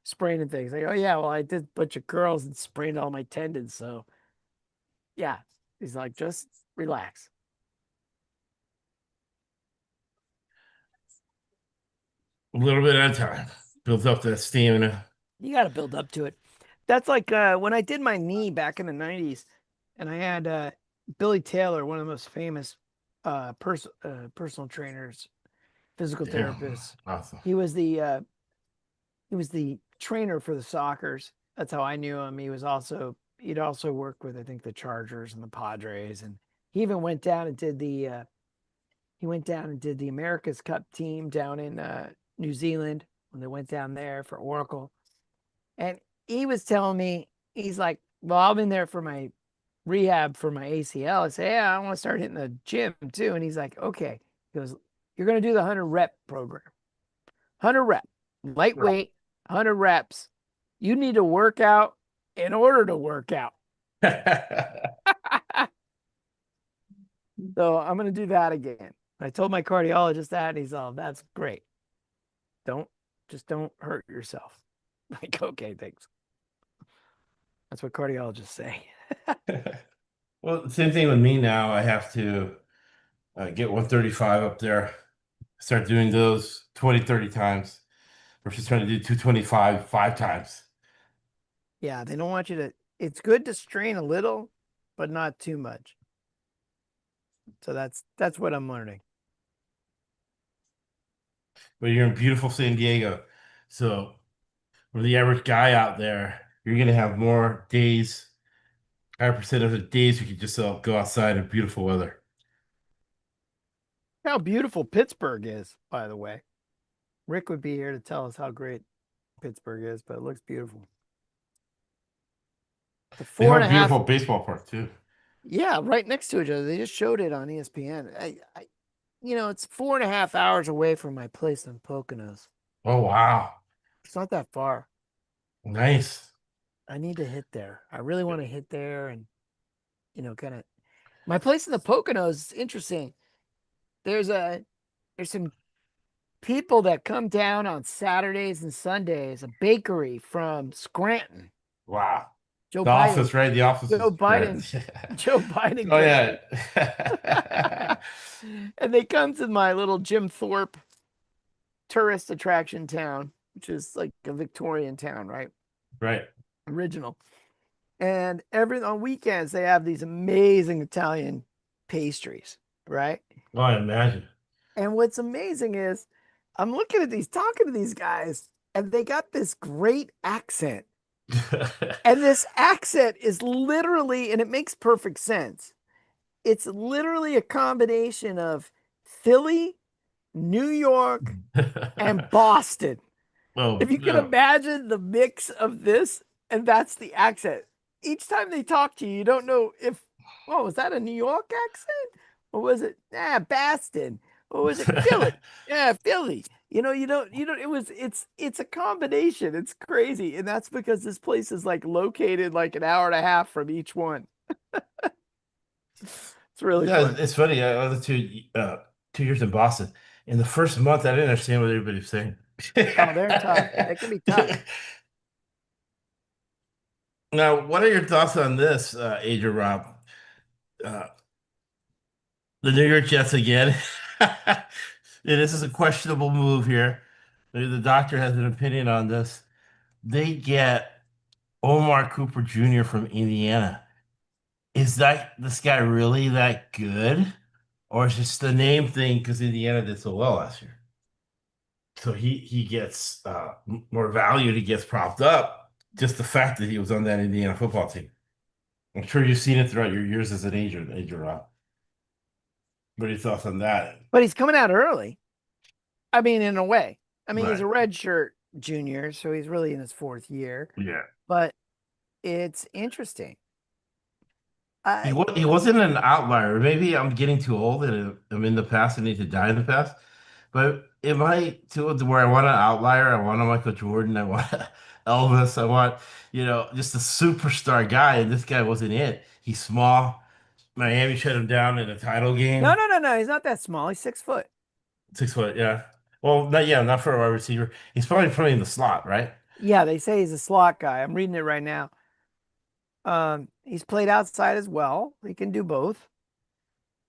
things. Like, oh yeah, well, I did a bunch of curls and sprained all my tendons. So yeah. He's like, just relax. A little bit at a time. Build up that stamina. You got to build up to it. That's like when I did my knee back in the 90s, and I had Billy Taylor, one of the most famous personal trainers, physical Damn. therapists. Awesome. He was the trainer for the Sockers. That's how I knew him. He'd also worked with, I think, the Chargers and the Padres, and he even went down and did the America's Cup team down in New Zealand when they went down there for Oracle. And he was telling me, he's like, well, I'm in there for my rehab for my ACL. I say, yeah, I want to start hitting the gym too. And he's like, okay. He goes, you're going to do the 100 rep program. 100 rep, lightweight, 100 reps. You need to work out in order to work out. So I'm going to do that again. I told my cardiologist that, and he's all, that's great. Don't hurt yourself. Like, okay, thanks. That's what cardiologists say. Well, same thing with me now. I have to get 135 up there. Start doing those 20, 30 times versus trying to do 225 5 times. Yeah, they don't want you to. It's good to strain a little, but not too much. So that's what I'm learning. But you're in beautiful San Diego, so for the average guy out there, you're gonna have more days, higher percentage of days you can just go outside in beautiful weather. How beautiful Pittsburgh is, by the way. Rick would be here to tell us how great Pittsburgh is, but it looks beautiful. The They four have and a a half. beautiful baseball park too. Yeah, right next to each other. They just showed it on ESPN. It's 4.5 hours away from my place in Poconos. Oh wow, It's not that far. nice. I need to hit there. I really want to hit there and, kind of. My place in the Poconos is interesting. There's some people that come down on Saturdays and Sundays, a bakery from Scranton. Wow. Joe The Biden. office, right? The office Joe is great. Biden. Joe Biden. Oh Goes yeah. and they come to my little Jim Thorpe tourist attraction town, which is like a Victorian town, right? Right. Original. And on weekends they have these amazing Italian pastries, right? Oh, I imagine. And what's amazing is I'm looking at talking to these guys, and they got this great accent. And this accent is literally, and it makes perfect sense. It's literally a combination of Philly, New York, and Boston. Oh, If you can no. imagine the mix of this, and that's the accent. Each time they talk to you, you don't know was that a New York accent? Or was it, Boston? Or was it Philly? Yeah, Philly. It's a combination. It's crazy. And that's because this place is like located like an hour and a half from each one. It's really Yeah, fun. it's funny. I was 2 years in Boston. In the first month, I didn't understand what everybody was saying. Oh, they're tough. They can be tough. Now, what are your thoughts on this, Adrian Rob? Uh, the New York Jets again. This is a questionable move here. The doctor has an opinion on this. They get Omar Cooper Jr. from Indiana. Is this guy really that good? Or is it just the name thing because Indiana did so well last year? So he gets more value. He gets propped up. Just the fact that he was on that Indiana football team. I'm sure you've seen it throughout your years as an agent, Rob. What are your thoughts on that? But he's coming out early. I mean, in a way. I mean, he's a Right. redshirt junior, so he's really in his fourth year. Yeah. But it's interesting. He wasn't an outlier. Maybe I'm getting too old and I'm in the past and need to die in the past. But am I too old to where I want an outlier? I want a Michael Jordan. I want Elvis. I want, just a superstar guy. And this guy wasn't it. He's small. Miami shut him down in a title game. No. He's not that small. He's 6 foot. 6 foot, yeah. Well, not for a wide receiver. He's probably in the slot, right? Yeah, they say he's a slot guy. I'm reading it right now. He's played outside as well. He can do both.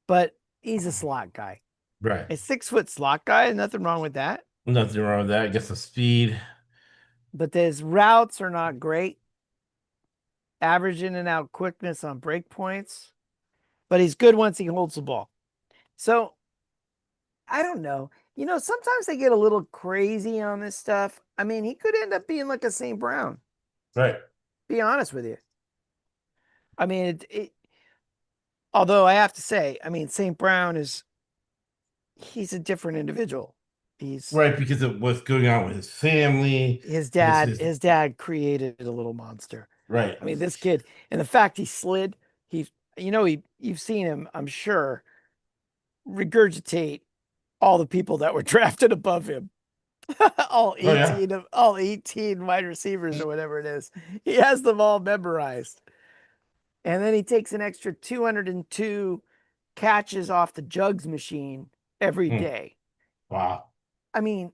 But he's a slot guy. Right. A 6 foot slot guy. Nothing wrong with that. Nothing wrong with that. I guess the speed. But his routes are not great. Average in and out quickness on break points. But he's good once he holds the ball. So I don't know. Sometimes they get a little crazy on this stuff. I mean, he could end up being like a St. Brown. Right. Be honest with you. I mean, although I have to say, I mean, St. Brown he's a different individual. He's right because of what's going on with his family. His dad created a little monster. Right. I mean, this kid, and the fact he slid, you've seen him, I'm sure, regurgitate all the people that were drafted above him. all 18 wide receivers or whatever it is. He has them all memorized. And then he takes an extra 202 catches off the jugs machine every day. Wow. I mean,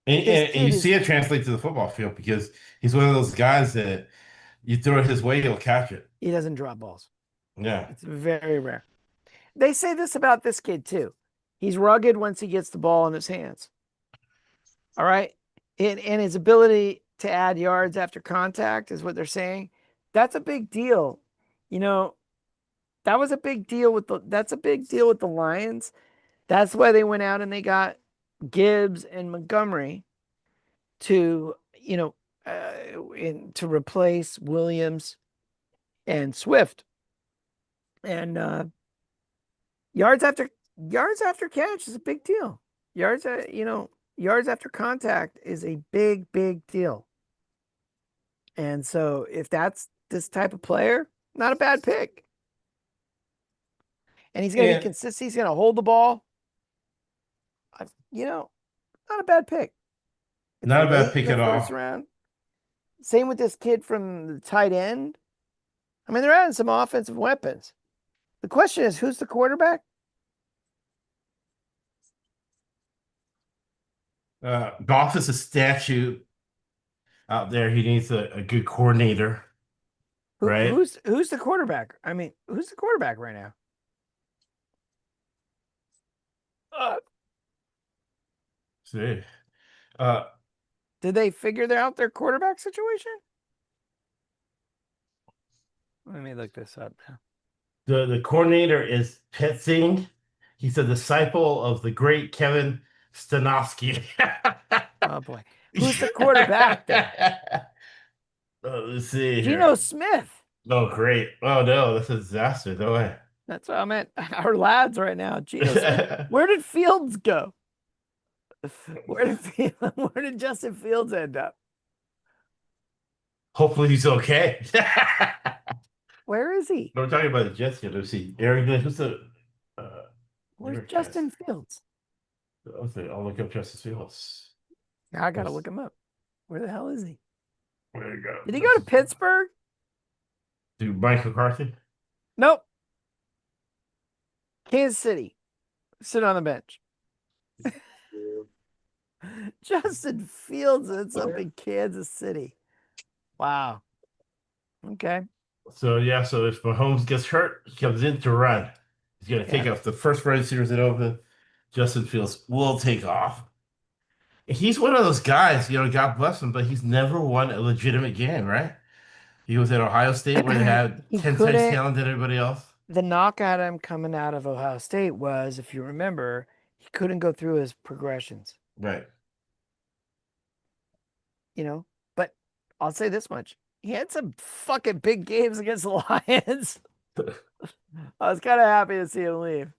and you see it translate to the football field because he's one of those guys that you throw it his way, he'll catch it. He doesn't drop balls. Yeah. It's very rare. They say this about this kid too. He's rugged once he gets the ball in his hands. All right. And his ability to add yards after contact, is what they're saying. That's a big deal. You know, that was a big deal with that's a big deal with the Lions. That's why they went out and they got Gibbs and Montgomery to, to replace Williams and Swift. And yards after catch is a big deal. Yards after contact is a big, big deal. And so if that's this type of player, not a bad pick. And he's going to be consistent. He's going to hold the ball. Not a bad pick. It's Not a bad late pick in the at all. first round. Same with this kid from the tight end. I mean, they're adding some offensive weapons. The question is, who's the quarterback? Goff is a statue out there. He needs a good coordinator, right? Who's the quarterback? I mean, who's the quarterback right now? See, did they figure out their quarterback situation? Let me look this up now. the coordinator is Petzing. He's a disciple of the great Kevin Stanowski. Oh boy, who's the quarterback then? Let's see. Geno Here. Smith. Oh, great. Oh no, that's a disaster. No way. That's what I meant. Our lads right now. Geno Smith. Where did Fields go? Where did Justin Fields end up? Hopefully he's okay. Where is he? We're talking about the Jets here. Let's see. Eric, who's the Where's Justin Fields? I'll look up Justin Fields. Now I gotta look him up. Where the hell is he? There you go. Did he go to Pittsburgh? Dude, Mike McCarthy? Nope. Kansas City. Sit on the bench. Justin Fields ends up in Kansas City. Wow. Okay. So if Mahomes gets hurt, he comes in to run. He's gonna take off the first wide receivers that open. Justin Fields will take off. He's one of those guys, God bless him, but he's never won a legitimate game, right? He was at Ohio State where they had 10 times talent than everybody else. The knock at him coming out of Ohio State was, if you remember, he couldn't go through his progressions. Right. But I'll say this much. He had some fucking big games against the Lions. I was kind of happy to see him leave.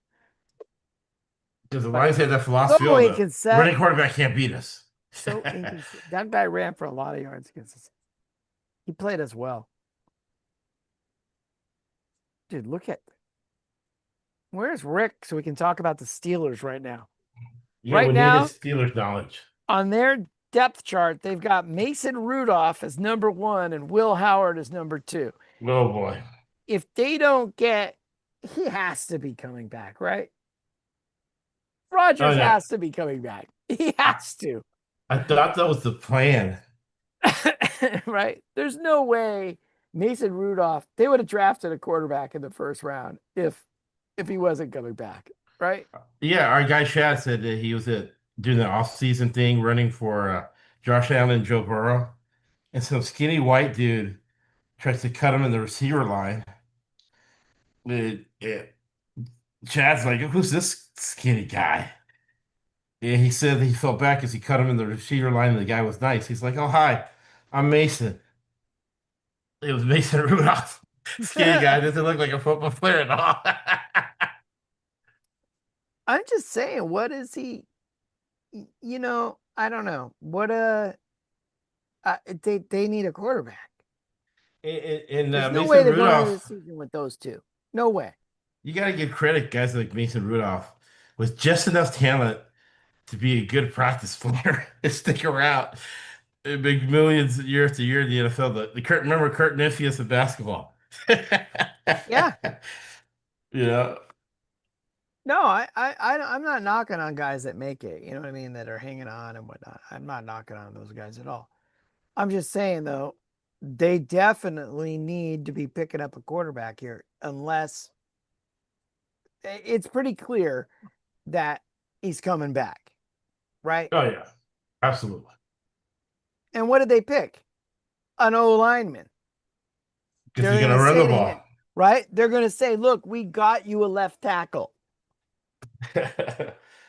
Because the Lions had that philosophy running quarterback can't beat us. So inconsistent. That guy ran for a lot of yards against us. He played as well. Dude, look at where's Rick so we can talk about the Steelers right now. Yeah, right we now, need Steelers knowledge. On their depth chart, they've got Mason Rudolph as number 1 and Will Howard as number 2. Oh boy. If they don't he has to be coming back, right? Rodgers has to be coming back. He has to. I thought that was the plan. Right? There's no way Mason Rudolph, they would have drafted a quarterback in the first round if he wasn't coming back, right? Yeah, our guy Chad said that he was doing the off-season thing, running for Josh Allen and Joe Burrow. And some skinny white dude tries to cut him in the receiver line. Chad's like, who's this skinny guy? And he said he felt bad because he cut him in the receiver line and the guy was nice. He's like, oh, hi, I'm Mason. It was Mason Rudolph. Skinny guy doesn't look like a football player at all. I'm just saying, what is he? I don't know. What they need a quarterback. There's no way they're going into the season with those two. No way. You got to give credit, guys like Mason Rudolph, with just enough talent to be a good practice player and stick around and make millions year after year in the NFL. Remember Kurt Niffius of basketball? Yeah. Yeah. No, I'm not knocking on guys that make it. You know what I mean? That are hanging on and whatnot. I'm not knocking on those guys at all. I'm just saying, though, they definitely need to be picking up a quarterback here, unless it's pretty clear that he's coming back, right? Oh, yeah. Absolutely. And what did they pick? An O lineman. Because They're you're going gonna to run say the to ball. him, right? They're going to say, look, we got you a left tackle.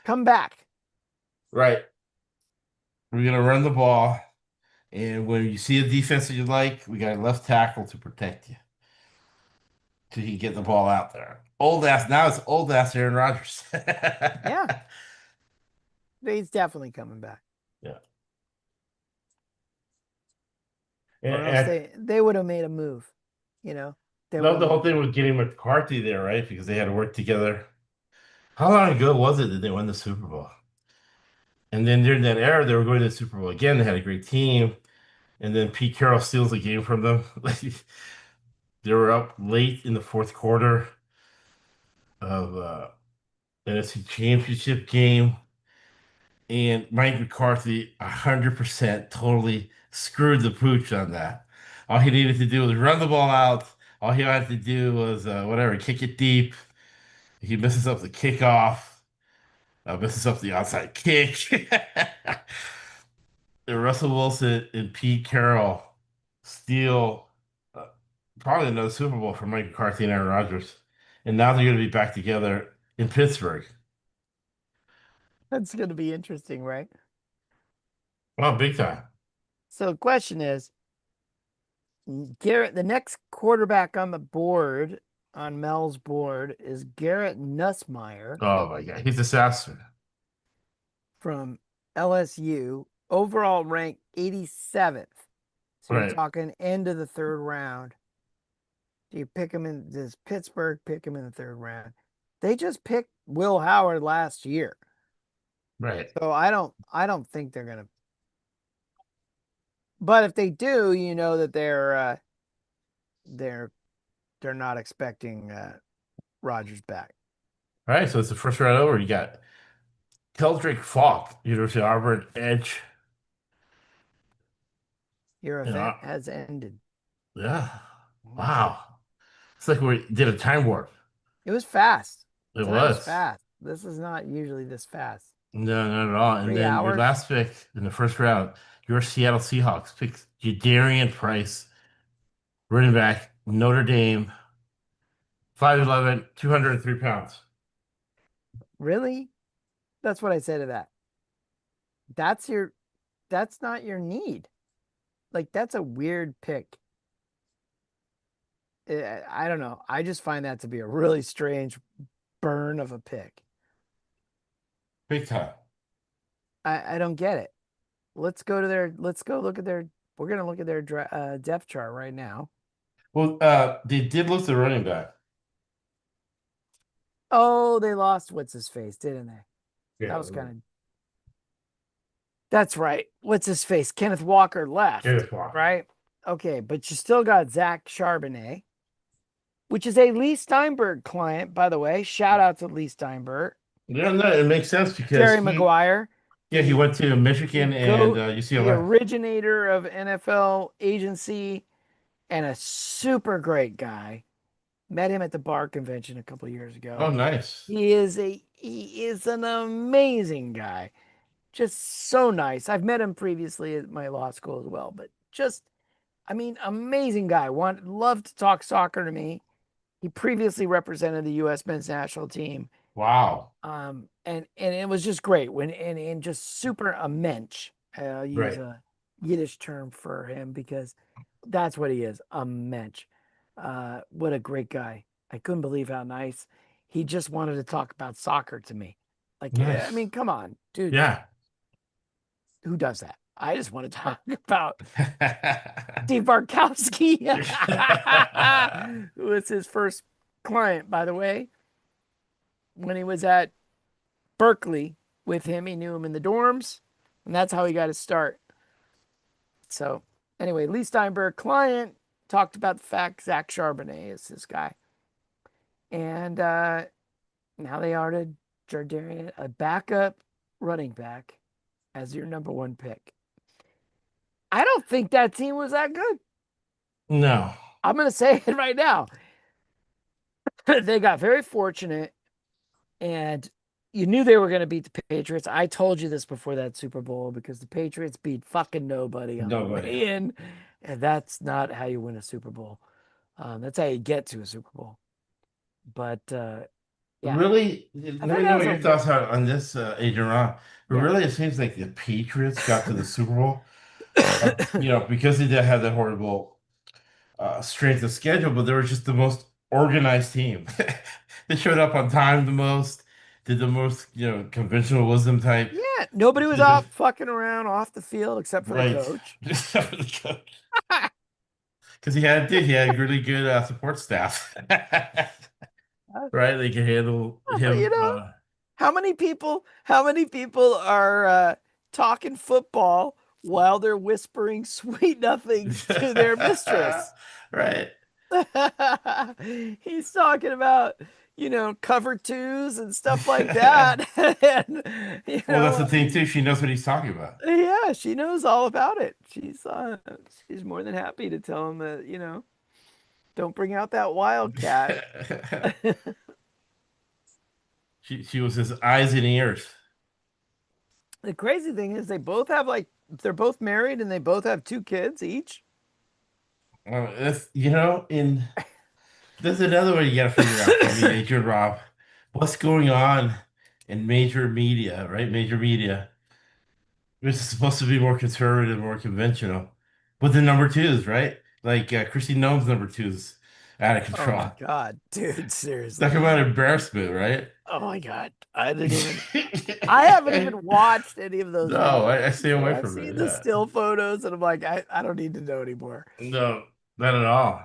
Come back. Right. We're gonna run the ball. And when you see a defense that you like, we got a left tackle to protect you. So you can get the ball out there. Old ass now it's old ass Aaron Rodgers. Yeah. He's definitely coming back. Yeah. Or else And they would have made a move. You know, they would love have the whole moved thing him. with getting McCarthy there, right? Because they had to work together. How long ago was it that they won the Super Bowl? And then during that era, they were going to the Super Bowl again. They had a great team. And then Pete Carroll steals the game from them. They were up late in the fourth quarter of NFC Championship game. And Mike McCarthy, 100% totally screwed the pooch on that. All he needed to do was run the ball out. All he had to do was, whatever, kick it deep. He messes up the kickoff, messes up the outside kick. And Russell Wilson and Pete Carroll steal uh, probably another Super Bowl from Mike McCarthy and Aaron Rodgers. And now they're going to be back together in Pittsburgh. That's going to be interesting, right? Oh, big time. So the question is, Garrett, the next quarterback on the board, on Mel's board, is Garrett Nussmeier Oh, my God. He's a disaster. from LSU, overall ranked 87th. So you're Right. talking end of the third round. Do you pick him in? Does Pittsburgh pick him in the third round? They just picked Will Howard last year, Right. so I don't think they're gonna. But if they do, you know that they're not expecting Rodgers back. All right. So it's the first round over. You got Keldrick Falk, University of Auburn, edge. Your You know, event has ended. yeah. Wow. It's like we did a time warp. It was fast. It Tonight was was. fast. This is not usually this fast. No, not at all. And 3 then your hours. last pick in the first round, your Seattle Seahawks picked Jadarian Price, running back, Notre Dame, 5'11", 203 pounds. Really? That's what I say to that. That's not your need. Like, that's a weird pick. I don't know. I just find that to be a really strange burn of a pick. Big time. I don't get it. Let's go look at their, we're going to look at their depth chart right now. Well, they did lose the running back. Oh, they lost what's his face, didn't they? Yeah, That was kind of. That's right. What's his face? Kenneth Walker left. Kenneth Walker. Right? Okay, but you still got Zach Charbonnet, which is a Lee Steinberg client, by the way. Shout out to Lee Steinberg. Yeah, no, it makes sense because Jerry Maguire. Yeah, he went to Michigan and The UCLA. originator of NFL agency and a super great guy. Met him at the bar convention a couple years ago. Oh, nice. He is an amazing guy. Just so nice. I've met him previously at my law school as well, but amazing guy. Loved to talk soccer to me. He previously represented the U.S. men's national team. Wow. And it was just great and just super a mensch. I'll use Right. a Yiddish term for him because that's what he is, a mensch. What a great guy. I couldn't believe how nice. He just wanted to talk about soccer to me. Like, Nice. I mean, come on, dude. Yeah. Who does that? I just want to talk about Steve Barkowski, who was his first client, by the way. When he was at Berkeley with him, he knew him in the dorms, and that's how he got his start. So, anyway, Lee Steinberg, client, talked about the fact Zach Charbonnet is this guy. And now they added Jardarian, a backup running back, as your number one pick. I don't think that team was that good. No. I'm going to say it right now. They got very fortunate. And, you knew they were going to beat the Patriots. I told you this before that Super Bowl because the Patriots beat fucking nobody on the Nobody. way in, and that's not how you win a Super Bowl. That's how you get to a Super Bowl. But yeah, Really, I let thought me that know was what a your thoughts are on this, Adrian Ron. But yeah. really, it seems like the Patriots got to the Super Bowl, because they did have that horrible strength of schedule, but they were just the most organized team. They showed up on time the most, did the most, conventionalism type. Yeah, nobody was Did the off fucking around off the field except for the right, coach. except for the coach, because he had really good support staff, right? They could handle But him. how many people are talking football while they're whispering sweet nothings to their mistress? Right. He's talking about, cover twos and stuff like that. And, Well, that's the thing too. She knows what he's talking about. yeah, she knows all about it. She's more than happy to tell him that, don't bring out that wildcat. She was his eyes and ears. The crazy thing is they're both married and they both have 2 kids each. In there's another way you got to figure out for me, Adrian Rob. What's going on in major media, right? Major media. This is supposed to be more conservative, more conventional. But the number twos, right? Like Chrissy Gnome's number twos out of Oh my control. God, dude, seriously. Talk about embarrassment, right? Oh my God. I haven't even watched any of those No, videos. I stay away I've from seen it. the Yeah. still photos and I'm like, I don't need to know anymore. No, not at all.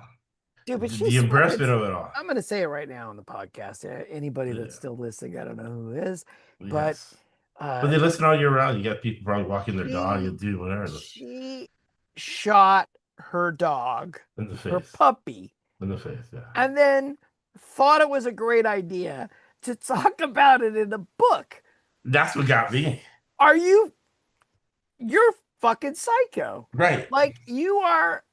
Dude, but The she's smoking. embarrassment of it all. I'm gonna say it right now on the podcast. Anybody Yeah. that's still listening, I don't know who is, but Yes. But uh they listen all year round. You got people probably walking their dog she and doing whatever she shot her dog, in the her face. puppy, In the face, yeah. and then thought it was a great idea to talk about it in a book. That's what got me. Are you're fucking psycho. Right. Like you are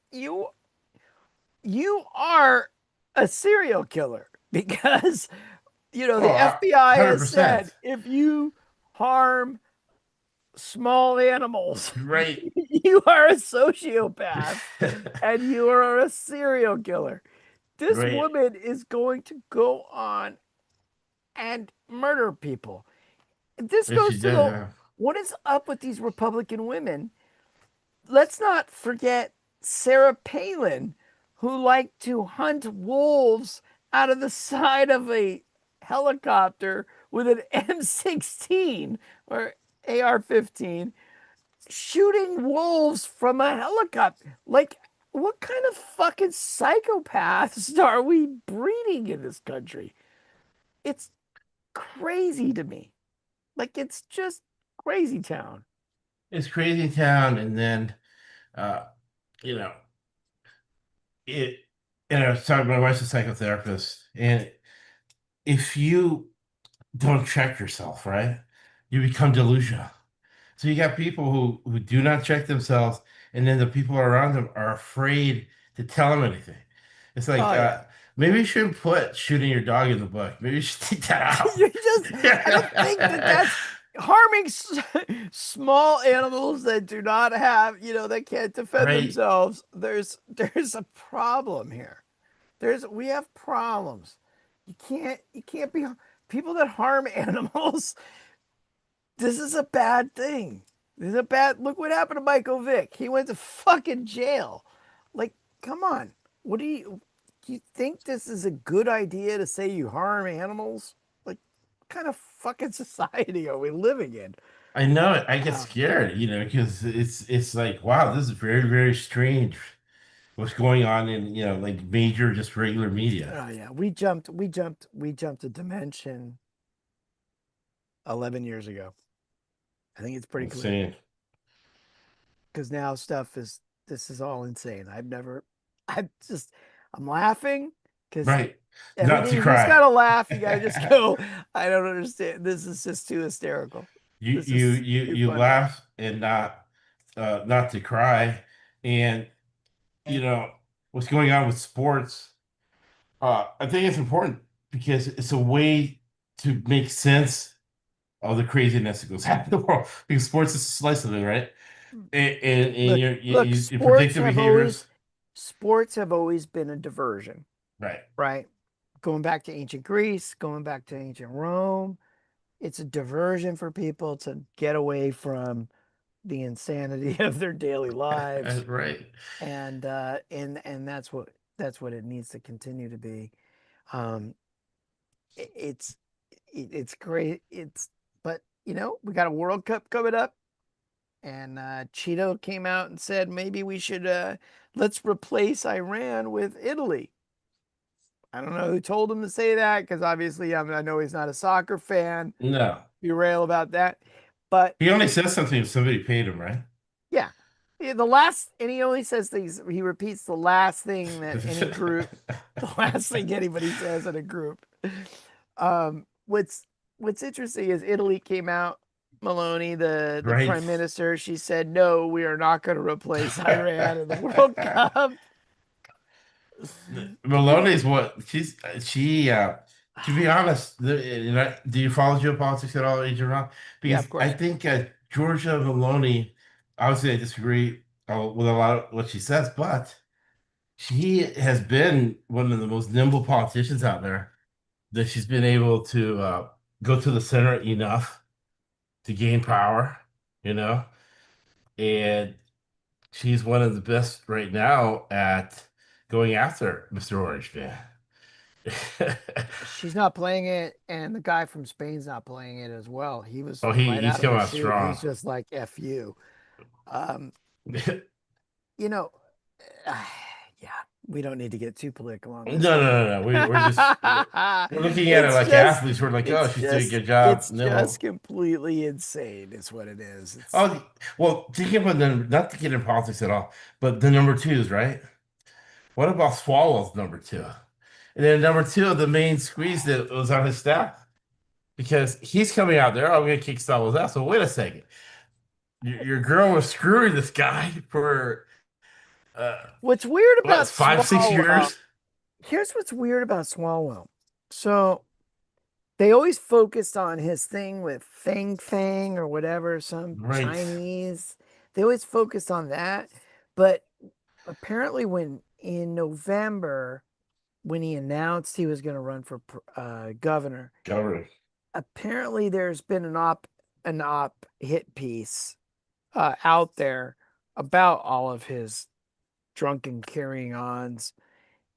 a serial killer because the Oh, FBI has 100%. said if you harm small animals, Right. you are a sociopath and you are a serial killer. This Right. woman is going to go on and murder people. This If she goes to did, yeah. what is up with these Republican women? Let's not forget Sarah Palin, who liked to hunt wolves out of the side of a helicopter with an M16 or AR-15, shooting wolves from a helicopter. Like, what kind of fucking psychopaths are we breeding in this country? It's crazy to me. Like, it's just crazy town. It's crazy town, and then uh, you know, it and I was talking, my wife's a psychotherapist, and if you don't check yourself, right, you become delusional. So you got people who do not check themselves, and then the people around them are afraid to tell them anything. It's like Oh, yeah. maybe you shouldn't put shooting your dog in the book. Maybe you should take that out. I don't think that's harming small animals that do not have, that can't defend Right. themselves. There's a problem here. We have problems. You can't be people that harm animals. This is a bad thing. Look what happened to Michael Vick. He went to fucking jail. Like, come on. Do you think this is a good idea to say you harm animals? Like, what kind of fucking society are we living in? I know it. I get scared, because it's like, wow, this is very, very strange. What's going on in, like major, just regular media. Oh yeah, we jumped a dimension 11 years ago. I think it's pretty clear Insane. because now this is all insane. I'm laughing because Right. Not everything to you cry. just gotta laugh. You gotta just go. I don't understand. This is just too hysterical. You This you is you too you funny. laugh and not to cry. And what's going on with sports, I think it's important because it's a way to make sense all the craziness that goes on in the world because sports is a slice of it, right? And Look, look, you predict the behaviors, sports have always been a diversion, right? right? Going back to ancient Greece, going back to ancient Rome, it's a diversion for people to get away from the insanity of their daily lives. Right. And that's what it needs to continue to be. Um, it- it's it's great. But we got a World Cup coming up, and Cheeto came out and said maybe we should let's replace Iran with Italy. I don't know who told him to say that because obviously I know he's not a soccer fan. No, Be rail about that, but he only says something if somebody paid him, right? yeah. Yeah, the last, and he only says things, he repeats the last thing that any group, the last thing anybody says in a group. What's interesting is Italy came out, Maloney, the Right. prime minister, she said, no, we are not going to replace Iran in the World Cup. Maloney's what she to be honest, do you follow geopolitics at all, Agent Ron? Yeah, Because of course. I think Georgia Maloney, obviously I disagree with a lot of what she says, but she has been one of the most nimble politicians out there that she's been able to go to the center enough to gain power, you know, and she's one of the best right now at going after Mr. Orange Man. She's not playing it, and the guy from Spain's not playing it as well. He was Oh, right he's out of come the out chute. strong. He's just like F you. Um, you know, yeah, we don't need to get too political on No, this. no. We're looking at it It's like just, athletes. We're like, oh, it's she's doing a just, good job. it's just No. completely insane. Is what it is. It's Oh, well, thinking about them, not to get in politics at all, but the number twos, right? What about Swalwell's number two? And then number two, the main squeeze that was on his staff because he's coming out there. I'm going to kick Swalwell's ass. So wait a second. Your girl was screwing this guy for uh, what's weird what, about 5, 6 years? Here's what's weird about Swalwell. So they always focused on his thing with Fang or whatever, some Right. Chinese. They always focused on that. But apparently, when in November, when he announced he was going to run for governor, Governor. apparently there's been an op hit piece out there about all of his drunken carrying ons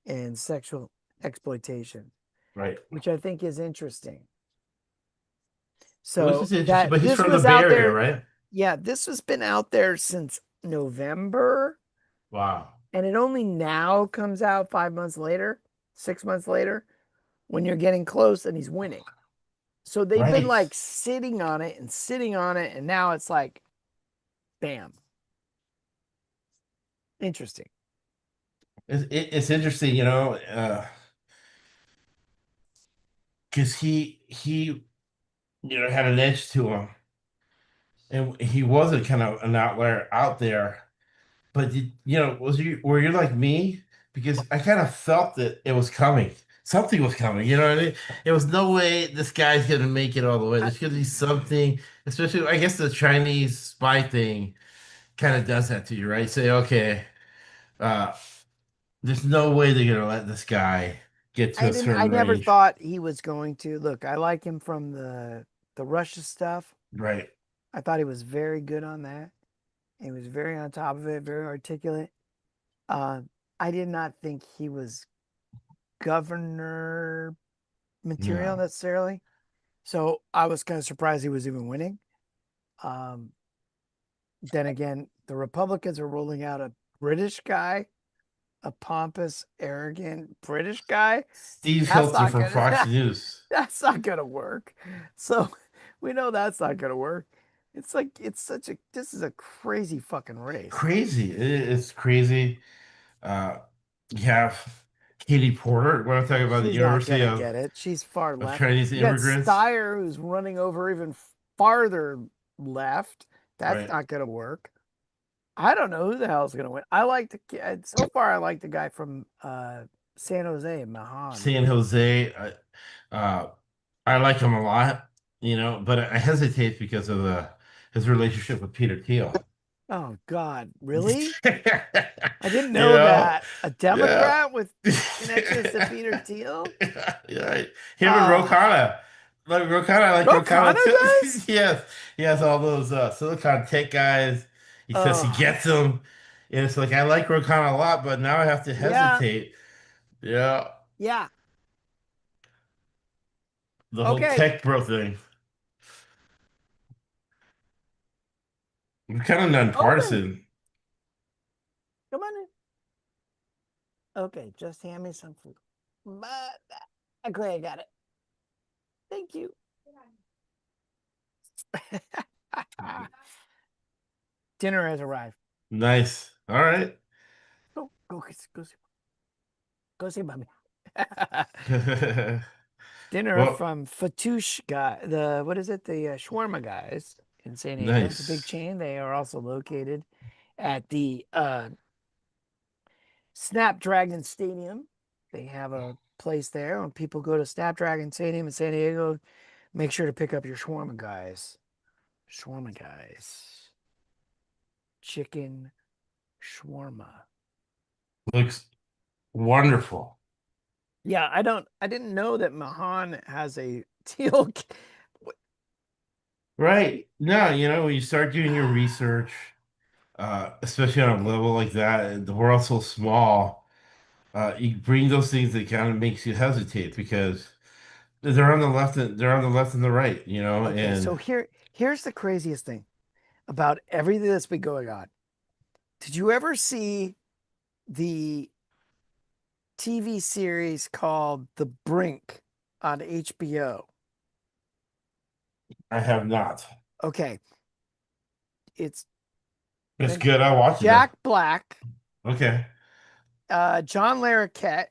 and sexual exploitation, Right. which I think is interesting. Well, this So is interesting, that but he's this from the was Bay out Area, there. right? Yeah, this has been out there since November, Wow. and it only now comes out 5 months later, 6 months later, when you're getting close and he's winning. So they've been Right. like sitting on it and sitting on it, and now it's like, bam. Interesting. It's interesting, because he had an edge to him, and he wasn't kind of an outlier out there. But were you like me? Because I kind of felt that it was coming. Something was coming. You know what I mean? It was no way this guy's gonna make it all the way. There's gonna be something, especially I guess the Chinese spy thing kind of does that to you, right? Say, okay, uh, there's no way they're gonna let this guy get to a I certain never range. thought he was going to. Look, I like him from the Russia stuff. Right. I thought he was very good on that. He was very on top of it, very articulate. I did not think he was governor material No. necessarily. So I was kind of surprised he was even winning. Um, then again, the Republicans are rolling out a British guy, a pompous, arrogant British guy. Steve That's Hilton not from gonna Fox News. that's not gonna work. So we know that's not gonna work. It's like this is a crazy fucking race. Crazy. It's crazy. Uh, you have Katie Porter. Want to talk about the She's not University gonna get it. She's far of left. Chinese You got Immigrants? Steyer who's running over even farther left. That's Right. not gonna work. I don't know who the hell's gonna win. So far I like the guy from San Jose, Mahan. San Jose. Uh, I like him a lot. but I hesitate because of his relationship with Peter Thiel. Oh God, really? I didn't You know know, that. A yeah. Democrat with connections to Peter Thiel? Yeah, him and Oh, Rokana. I like Ro Khanna Rokana too. does? Yes, he has all those Silicon tech guys. He says he Oh, gets them. And it's like I like Rokana a lot, but now I have to yeah, hesitate. Yeah, yeah. the whole Okay, tech bro thing. I'm kind of open. nonpartisan. Come on in. Okay, just hand me some food. But okay, I got it. Thank you. Dinner has arrived. Nice. All right. Go see, go see mommy. Dinner Well, from Fatouche guy. The what is it? The shawarma guys in San Diego. It's a big nice. chain. They are also located at the Snapdragon Stadium. They have a place there. When people go to Snapdragon Stadium in San Diego, make sure to pick up your shawarma guys. Shawarma guys. Chicken shawarma. Looks wonderful. Yeah, I didn't know that Mahan has a teal. Right. No, when you start doing your research, especially on a level like that, the world's so small, you bring those things that kind of makes you hesitate because they're on the left and the right, Okay, so and here's the craziest thing about everything that's been going on. Did you ever see the TV series called The Brink on HBO? I have not. Okay, it's It's good. I watch it though. Jack Black, Okay. John Larroquette,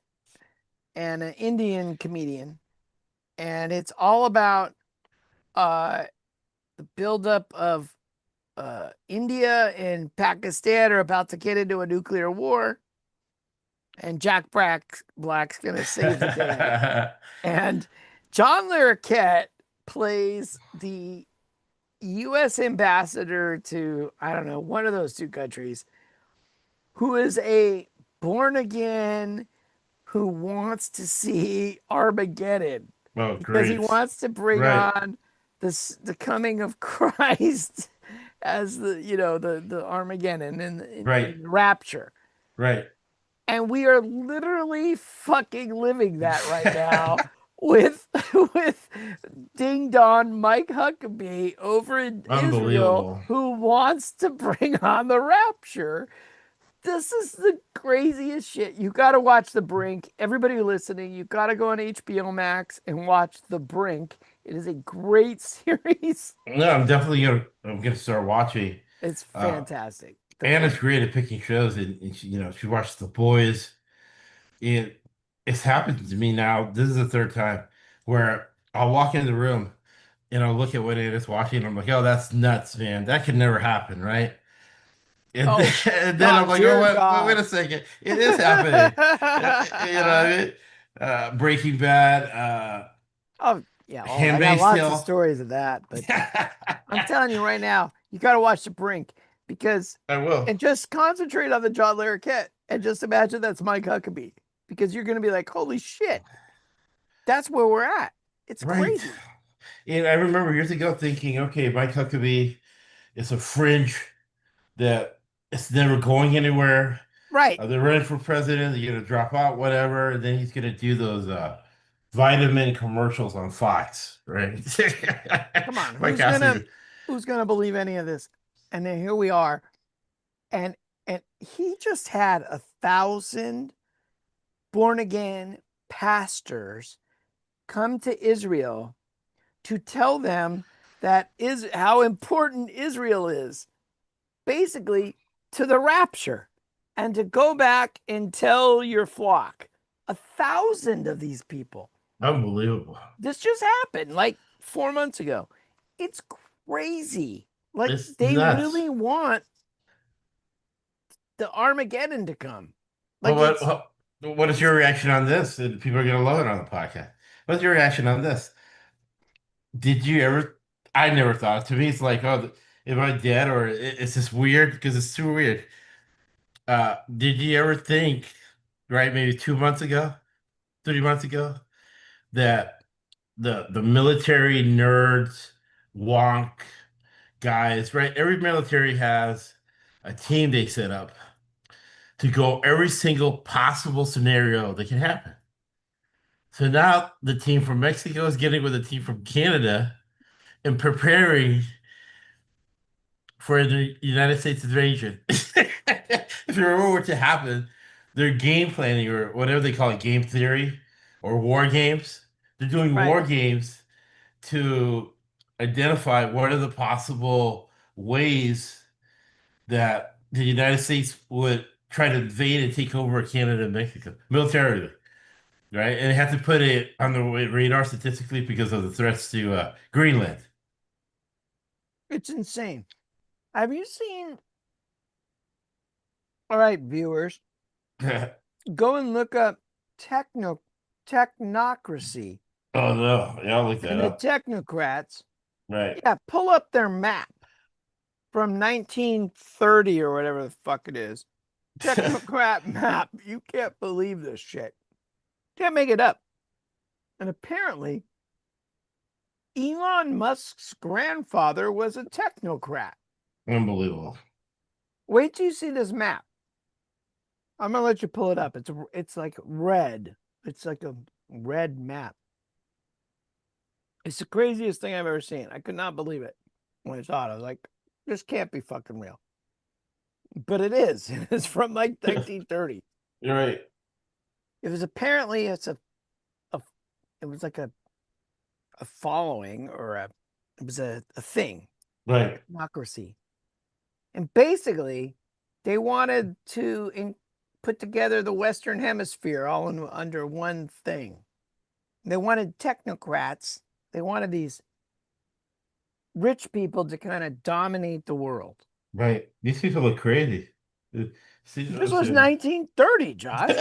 and an Indian comedian, and it's all about uh the buildup of India and Pakistan are about to get into a nuclear war, and Black's gonna save the day. And John Larroquette plays the U.S. ambassador to, I don't know, one of those two countries, who is a born again who wants to see Armageddon Oh, because he great. wants to bring Right. on the coming of Christ as the Armageddon Right. in the rapture. Right. And we are literally fucking living that right now with with Ding Dong Mike Huckabee over in Israel Unbelievable. who wants to bring on the rapture. This is the craziest shit. You got to watch The Brink. Everybody listening, you got to go on HBO Max and watch The Brink. It is a great series. No, I'm gonna start watching. It's Uh, fantastic. The Anna's Brink. great at picking shows, and she watched The Boys. It it's happened to me now. This is the third time where I'll walk in the room and I'll look at what Anna's watching. And I'm like, oh, that's nuts, man. That could never happen, right? And then, Oh, and then I'm God, like, oh, dear wait God. a second. It is happening. You know what I mean? Breaking Bad, Oh, yeah. Oh, I got Handmaid's lots of Tale. stories of that, but I'm telling you right now, you got to watch The Brink because, I will. and just concentrate on the John Larroquette and just imagine that's Mike Huckabee because you're going to be like, holy shit, that's where we're at. It's Right. crazy. And I remember years ago thinking, okay, Mike Huckabee is a fringe that it's never going anywhere. Right. They're running for president. They're gonna drop out, whatever. And then he's gonna do those vitamin commercials on Fox, right? Come on. Mike Cassidy. Who's going to believe any of this? And then here we are. And, and he just had 1,000 born again pastors come to Israel to tell them that is how important Israel is, basically to the rapture, and to go back and tell your flock. 1,000 of these people. Unbelievable. This just happened like 4 months ago. It's crazy. Like It's they nuts. really want the Armageddon to come. Well, Like it's what is your reaction on this? And people are gonna love it on the podcast. What's your reaction on this? Did you ever? I never thought. To me, it's like, oh, am I dead or it's just weird because it's too weird. Did you ever think, right, maybe 2 months ago, 3 months ago, that the military nerds, wonk guys, right? Every military has a team they set up to go every single possible scenario that can happen. So now the team from Mexico is getting with the team from Canada and preparing for the United States invasion. If you remember what to happen, their game planning or whatever they call it, game theory or war games, they're doing Right. war games to identify what are the possible ways that the United States would try to invade and take over Canada and Mexico militarily, right? And they have to put it on the radar statistically because of the threats to Greenland. It's insane. Have you seen? All right, viewers, go and look up technocracy Oh no, yeah, I'll look that and the up. technocrats. Right. Yeah, pull up their map from 1930 or whatever the fuck it is. Technocrat map. You can't believe this shit. Can't make it up. And apparently, Elon Musk's grandfather was a technocrat. Unbelievable. Wait till you see this map. I'm gonna let you pull it up. It's like red. It's like a red map. It's the craziest thing I've ever seen. I could not believe it when I saw it. I was like, this can't be fucking real. But it is. It's from like 1930. You're right. It was apparently it was like a following or it was a thing. Right. Democracy. And basically, they wanted to put together the Western Hemisphere all under one thing. They wanted technocrats. They wanted these rich people to kind of dominate the world. Right. These people look crazy. See, This was 1930, Josh.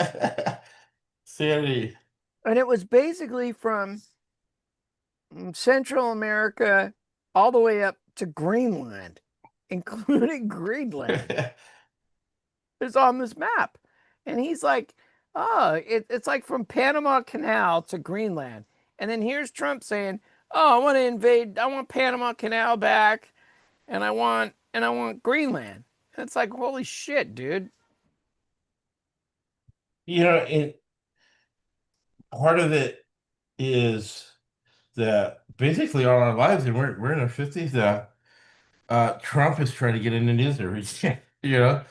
Sanity. And it was basically from Central America all the way up to Greenland, including Greenland. It's on this map. And he's like, oh, it's like from Panama Canal to Greenland. And then here's Trump saying, oh, I want to invade, I want Panama Canal back, and I want Greenland. And it's like, holy shit, dude. And part of it is that basically all our lives, and we're in our 50s now, Trump is trying to get in the news every day,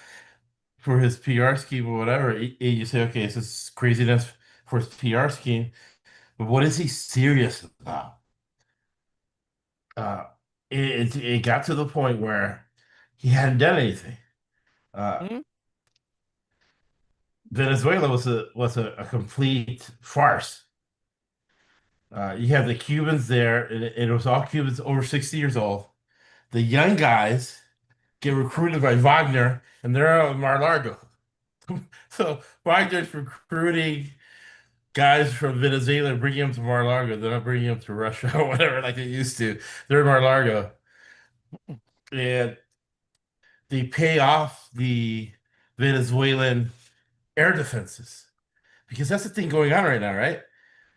for his PR scheme or whatever. You say, okay, this is craziness for his PR scheme, but what is he serious about? It got to the point where he hadn't done anything. Mhm. Venezuela was a complete farce. You have the Cubans there, and it was all Cubans over 60 years old. The young guys get recruited by Wagner, and they're out of Mar-a-Lago. So Wagner's recruiting guys from Venezuela and bringing them to Mar-a-Lago. They're not bringing them to Russia or whatever like they used to. They're in Mar-a-Lago. And they pay off the Venezuelan air defenses. Because that's the thing going on right now, right?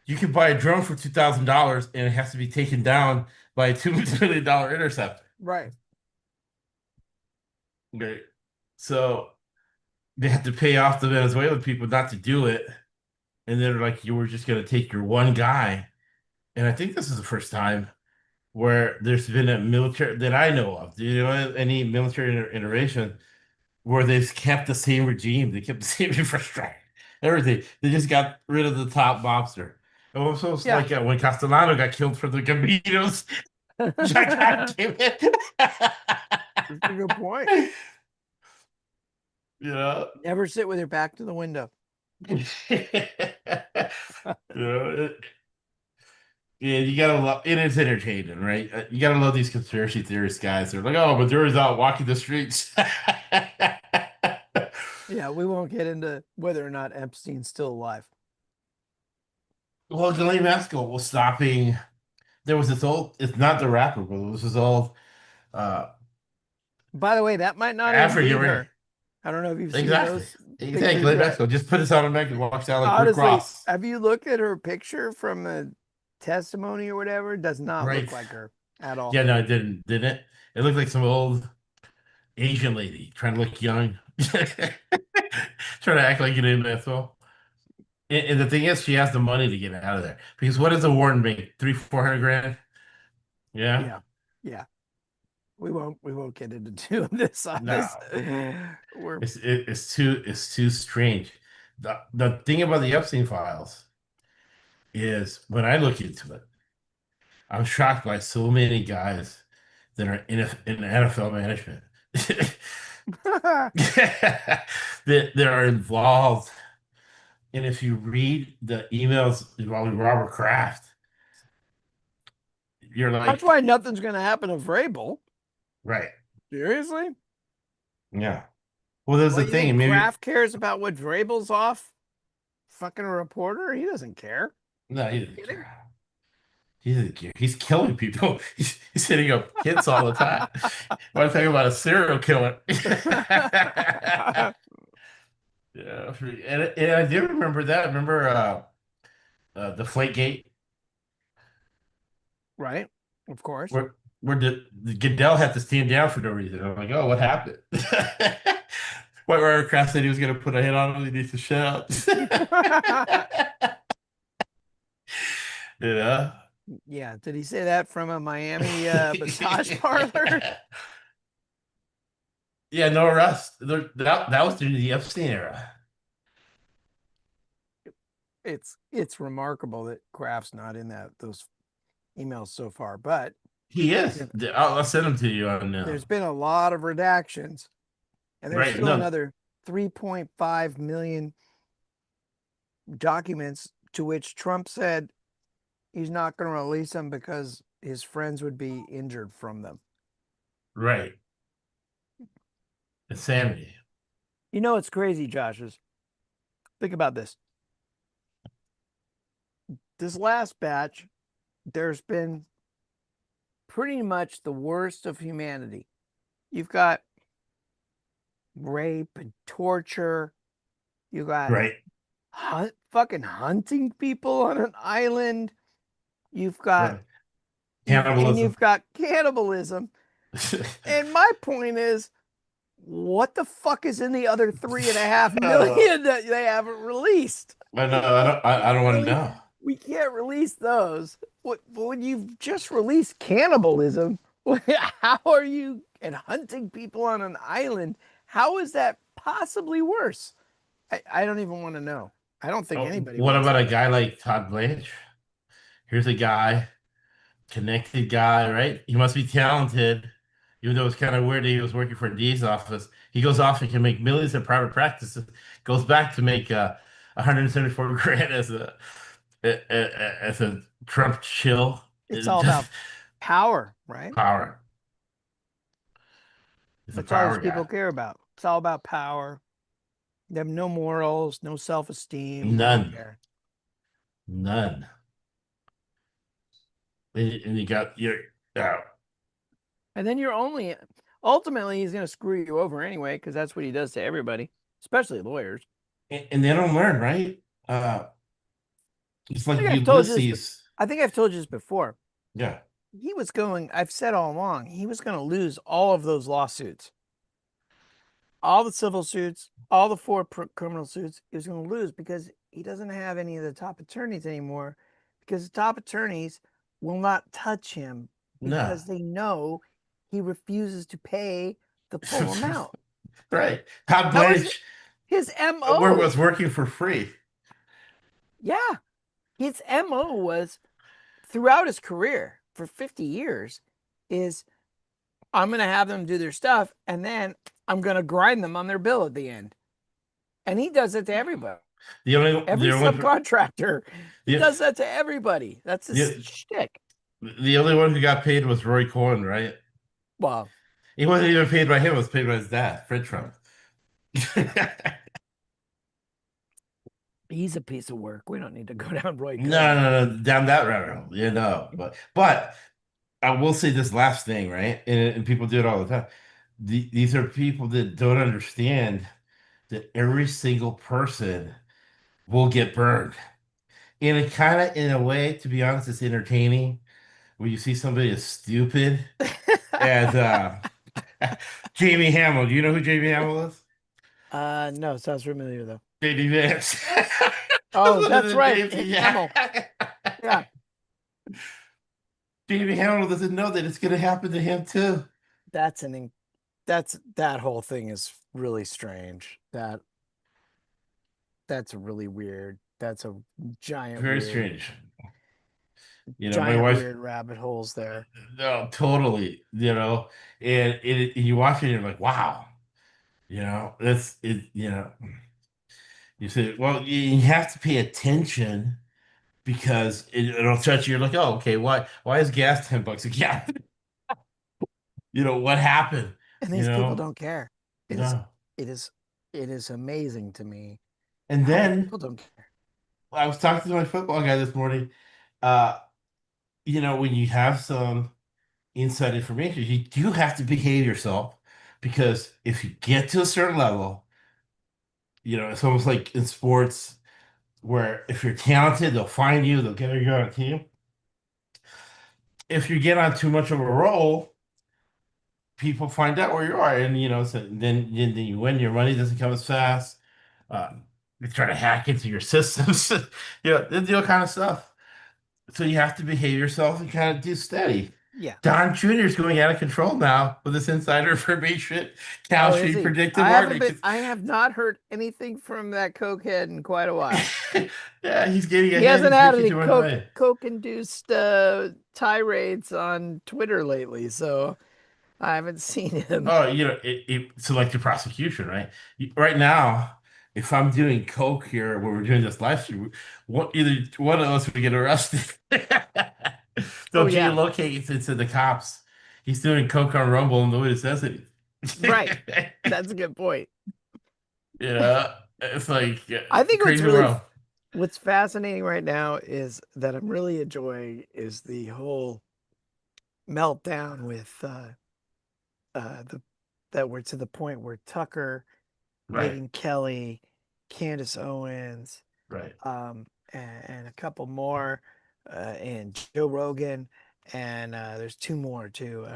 You can buy a drone for $2,000 and it has to be taken down by a $2 million interceptor. Right. Okay. So they have to pay off the Venezuelan people not to do it. And they're like, you were just going to take your one guy. And I think this is the first time where there's been a military that I know of. Do you know any military intervention where they've kept the same regime? They kept the same infrastructure, everything. They just got rid of the top mobster. It was almost Yeah. like when Castellano got killed for the Gaminos. Jack came in. That's a good point. Never sit with your back to the window. Yeah, you gotta love it. Is entertaining, right? You gotta love these conspiracy theorist guys. They're like, oh, Madura's out walking the streets. Yeah, we won't get into whether or not Epstein's still alive. Well, Ghislaine Maxwell was stopping there was this old. It's not the rapper, but it was this old uh, By the way, that might not even be African. her. I don't know if you've seen Exactly. those Exactly. pictures Glenn yet. Maxwell. Just put this on a neck and walks down like Rick Honestly, Ross. have you looked at her picture from the testimony or whatever? It does not Right. look like her at all. Yeah, no, it didn't it? It looked like some old Asian lady trying to look young. Trying to act like an asshole. And the thing is, she has the money to get out of there. Because what does a warden make? 300-400 grand? Yeah. Yeah. Yeah. We won't get into doing this on No. this. We're It's too strange. The thing about the Epstein files is when I look into it, I'm shocked by so many guys that are in NFL management that are involved. And if you read the emails involving Robert Kraft, you're like, that's why nothing's gonna happen to Vrabel. right. Seriously? Yeah. Well, there's What, the you thing. think Maybe Kraft cares about what Vrabel's off? Fucking a reporter? He doesn't care. no, he doesn't Kidding? care. He doesn't care. He's killing people. He's hitting up kids all the time. Want to talk about a serial killer? Yeah, and I do remember that. Remember the Deflategate, Right? Of course. where the Goodell had to stand down for no reason. I'm like, oh, what happened? White Robert Kraft said he was going to put a hit on him. He needs to shut up. Yeah. Yeah. Did he say that from a Miami massage parlor? Yeah, no arrest. That was during the Epstein era. It's remarkable that Kraft's not in those emails so far, but He is. I'll send him to you on there's been a lot of redactions, and there's Right, still no. another 3.5 million documents to which Trump said he's not going to release them because his friends would be injured from them. Right. Insanity. You know, it's crazy, Josh. Think about this. This last batch, there's been pretty much the worst of humanity. You've got rape and torture. You got Right. fucking hunting people on an island. You've got Right. Cannibalism. and you've got cannibalism. And my point is, what the fuck is in the other 3.5 million that they haven't released? I know. I don't want to know. We can't release those. When you've just released cannibalism, how are you and hunting people on an island? How is that possibly worse? I don't even want to know. I don't think anybody. What about a guy like Todd Blanche? Here's a guy, connected guy, right? He must be talented, even though it's kind of weird that he was working for D's office. He goes off and can make millions in private practices. Goes back to make 174 grand as a Trump chill. It's all about power, right? Power. He's a That's all power these people guy. care about. It's all about power. They have no morals, no self-esteem. None. None. And you got your And then ultimately he's going to screw you over anyway, because that's what he does to everybody, especially lawyers. and they don't learn, right? It's like Ulysses. I think I've told you this before. Yeah. I've said all along, he was going to lose all of those lawsuits. All the civil suits, all the 4 criminal suits, he was going to lose because he doesn't have any of the top attorneys anymore, because the top attorneys will not touch him because they know he refuses to pay the full amount. Right. Todd Blanche, his MO was working for free. Yeah. His MO was throughout his career for 50 years is I'm going to have them do their stuff and then I'm going to grind them on their bill at the end. And he does it to everybody. Every subcontractor. He does that to everybody. That's his shtick. The only one who got paid was Roy Cohn, right? Well, he wasn't even paid by him. It was paid by his dad, Fred Trump. He's a piece of work. We don't need to go down Roy No, Cohn. no, no, down that rabbit hole. But I will say this last thing, right? And people do it all the time. These are people that don't understand that every single person will get burned. And it kind of, in a way, to be honest, it's entertaining when you see somebody as stupid as Jamie Hamill. Do you know who Jamie Hamill is? No, sounds familiar though. JD Vance. Oh, Those are that's the right. names. Hamill. Yeah, Jamie Hamill doesn't know that it's going to happen to him too. that's that whole thing is really strange. That's really weird. That's a giant Very weird, strange. My wife. weird rabbit holes there. No, totally. And you watch it, and you're like, wow. That's it. You say, well, you have to pay attention because it'll touch you. You're like, oh, okay. Why is gas $10 a gallon? What happened? And You these people know, don't care. It is no. it is it is amazing to me And how these then people don't care. I was talking to my football guy this morning. Uh, when you have some inside information, you do have to behave yourself because if you get to a certain level, it's almost like in sports where if you're talented, they'll find you, they'll get you on a team. If you get on too much of a roll, people find out where you are, and so then you win. Your money doesn't come as fast. Uh, they try to hack into your systems. They do all kind of stuff. So you have to behave yourself and kind of do steady. Yeah. Don Jr. is going out of control now with this insider information. Cal Oh, is Street he? predictive market. I have not heard anything from that cokehead in quite a while. Yeah, he's getting He ahead. hasn't He's had making any too much money. coke induced tirades on Twitter lately, so I haven't seen him. Oh, selective prosecution, right? Right now, if I'm doing coke here, when we're doing this live stream, either one of us would get arrested. Oh They'll yeah, geolocate it to the cops. He's doing coke on Rumble, and nobody says anything. right. That's a good point. It's like I think crazy world. what's fascinating right now is that I'm really enjoying is the whole meltdown with the that we're to the point where Tucker, Right, Megan Kelly, Candace Owens, right. and a couple more, and Joe Rogan, and there's two more too,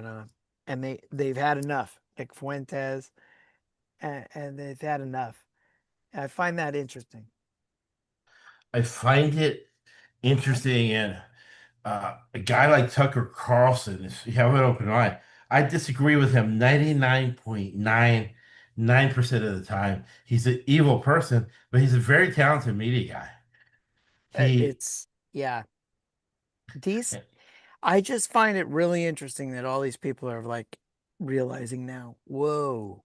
and they've had enough. Nick Fuentes, and they've had enough. And I find that interesting. I find it interesting, and a guy like Tucker Carlson, if you have an open mind, I disagree with him 99.99% of the time. He's an evil person, but he's a very talented media guy. He, It's yeah. These I just find it really interesting that all these people are like realizing now, whoa,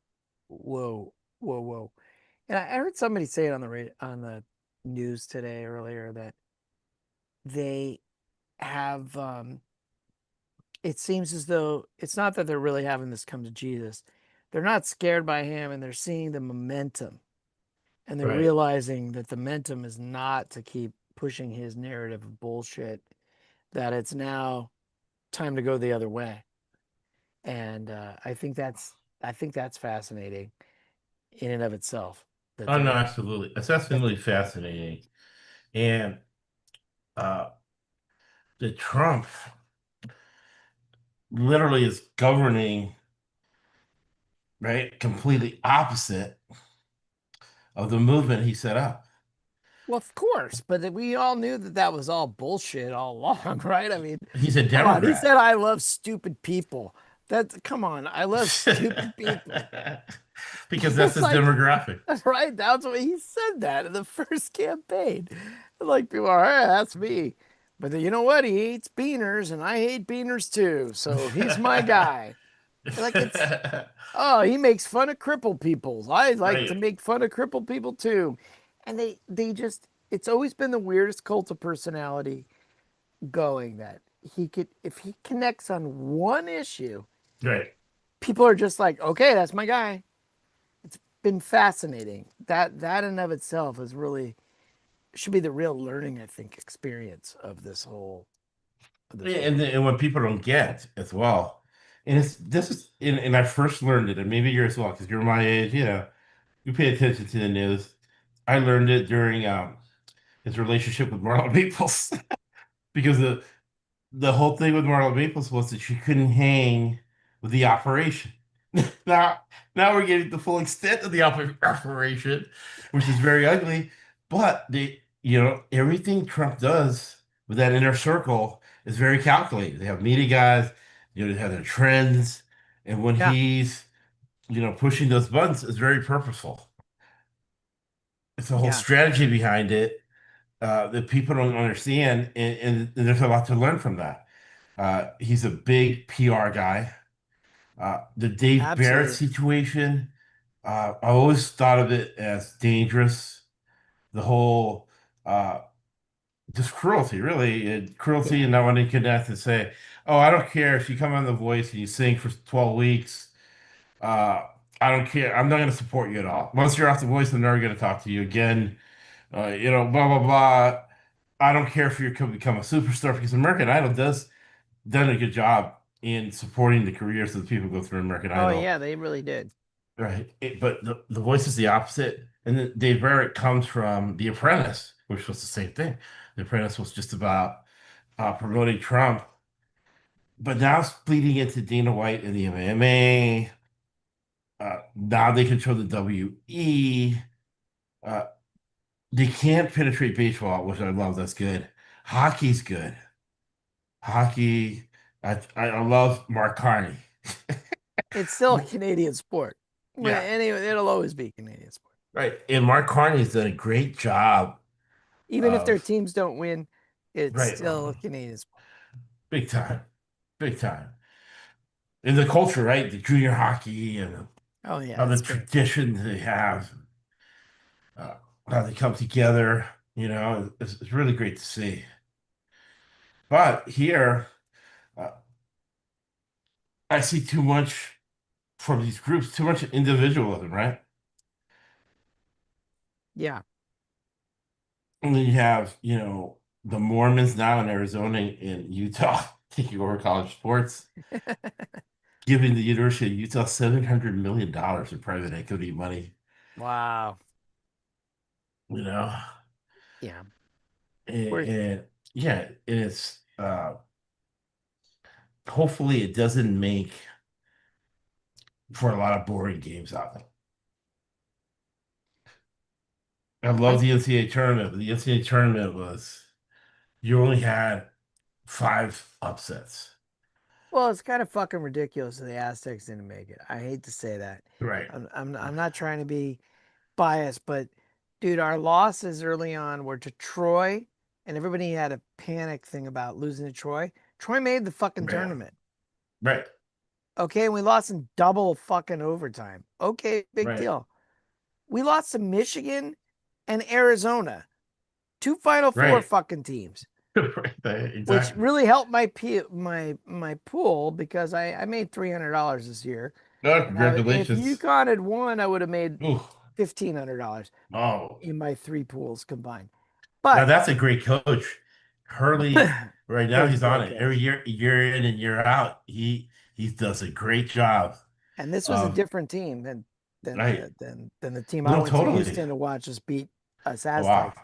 whoa, whoa, whoa. And I heard somebody say it on on the news today earlier that they have it seems as though it's not that they're really having this come to Jesus. They're not scared by him and they're seeing the momentum and they're right. realizing that the momentum is not to keep pushing his narrative of bullshit, that it's now time to go the other way. And I think that's fascinating in and of itself. That Oh, no, they're absolutely. That's that absolutely fascinating. And uh, the Trump literally is governing, right, completely opposite of the movement he set up. well, of course, but we all knew that that was all bullshit all along, right? I mean, He's a come on, he Democrat. said, "I love stupid people." Come on, I love stupid people. Because that's It's his like, demographic. right? That's what he said that in the first campaign. Like people are, hey, that's me. But then, you know what? He hates beaners, and I hate beaners too. So he's my guy. Like oh, he makes fun of crippled people. I like to Right, make fun of crippled people too. And they just it's always been the weirdest cult of personality going that he could if he connects on one issue, right. people are just like, okay, that's my guy. It's been fascinating. That in of itself is really should be the real learning, I think, experience of this whole. Yeah, and when people don't get as well, and and I first learned it, and maybe you're as well, because you're my age, you pay attention to the news. I learned it during his relationship with Marlon Maples, because the whole thing with Marla Maples was that she couldn't hang with the operation. Now, now we're getting the full extent of the operation, which is very ugly. But everything Trump does with that inner circle is very calculated. They have media guys, they have their trends, and when Yeah, he's pushing those buttons, it's very purposeful. It's a whole yeah, strategy behind it that people don't understand, and there's a lot to learn from that. He's a big PR guy. The Dave Barrett absolutely. situation, I always thought of it as dangerous. The whole just cruelty, really, cruelty, Yeah. and not wanting to connect and say, "Oh, I don't care if you come on The Voice and you sing for 12 weeks. Uh, I don't care. I'm not going to support you at all. Once you're off The Voice, I'm never going to talk to you again. Blah blah blah. I don't care if you become a superstar because American Idol does done a good job in supporting the careers of the people who go through American Oh Idol. yeah, they really did. Right. But the voice is the opposite. And then Dave Barrett comes from The Apprentice, which was the same thing. The Apprentice was just about promoting Trump. But now it's bleeding into Dana White and the MMA. Now they control the WE. Uh, they can't penetrate baseball, which I love. That's good. Hockey's good. Hockey, I love Mark Carney. It's still a Canadian sport. Well, Yeah, anyway, it'll always be a Canadian sport. right. And Mark Carney's done a great job Even if their of teams don't win, it's right, still a Canadian sport. big time, big time. In the culture, right? The junior hockey and Oh yeah, other it's big. traditions they have, how they come together. It's really great to see. But here, uh, I see too much from these groups, too much individualism, right? Yeah. And then you have, the Mormons now in Arizona and Utah taking over college sports, giving the University of Utah $700 million in private equity money, Wow. you know, Yeah. and, We're and yeah, and it's hopefully it doesn't make for a lot of boring games out there. I love I'm the NCAA tournament, but the NCAA tournament was you only had 5 upsets. well, it's kind of fucking ridiculous that the Aztecs didn't make it. I hate to say that. Right, I'm not trying to be biased, but dude, our losses early on were to Troy, and everybody had a panic thing about losing to Troy. Troy made the fucking right, tournament. right, Okay, and we lost in double fucking overtime. Okay, big right, deal. We lost to Michigan and Arizona, two Final Four right, fucking teams, right, which exactly. really helped my pool because I made $300 this year. Oh, And if congratulations. UConn had won, I would have made Ooh, $1,500 oh, in my three pools combined. now But that's a great coach. Hurley, right now Hurley's a he's on great it every coach. year in and year out. He does a great job And this was a of different team right. than the team I No, went to totally. Houston to watch us beat us Wow. Aztecs.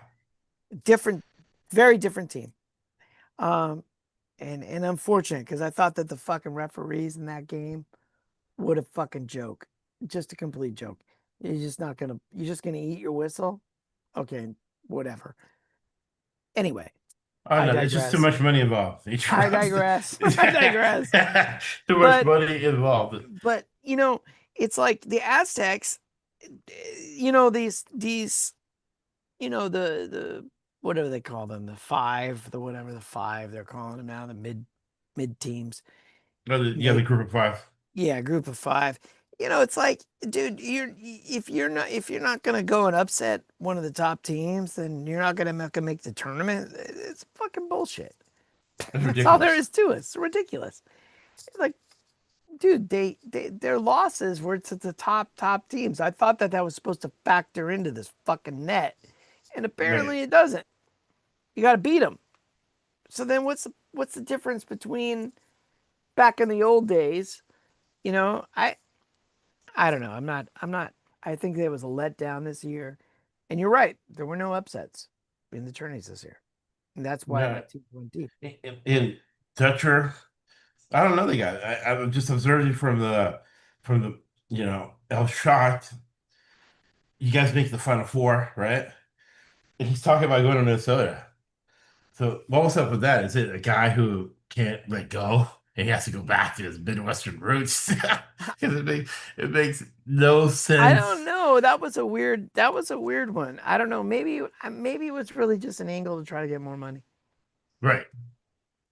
Different, very different team. Um, and unfortunate because I thought that the fucking referees in that game would have fucking joke, just a complete joke. You're just gonna eat your whistle. Okay, whatever. Anyway, Oh I no, there's just too digress. much money involved. They I trust digress. I digress. too much But money involved. it's like the Aztecs. These the whatever they call them, the five, the whatever the five they're calling them now, the mid teams. Yeah, the They group of five. Yeah, group of five. It's like, dude, if you're not gonna go and upset one of the top teams, then you're not gonna make the tournament. It's fucking bullshit. It's That's all there ridiculous. is to it. It's ridiculous. It's like, dude, their losses were to the top teams. I thought that was supposed to factor into this fucking net, and apparently it doesn't. You got to beat them. So then what's the difference between back in the old days? You know, I don't know. I'm not. I think there was a letdown this year, and you're right. There were no upsets in the tourneys this year, and that's why No, my team went deep. in Dutcher, I don't know the guy. I'm just observing from the El Shot. You guys make the Final Four, right? And he's talking about going to Minnesota. So what was up with that? Is it a guy who can't let go and he has to go back to his Midwestern roots? Because it makes no I don't sense. know. That was a weird one. I don't know. Maybe it was really just an angle to try to get more money. Right.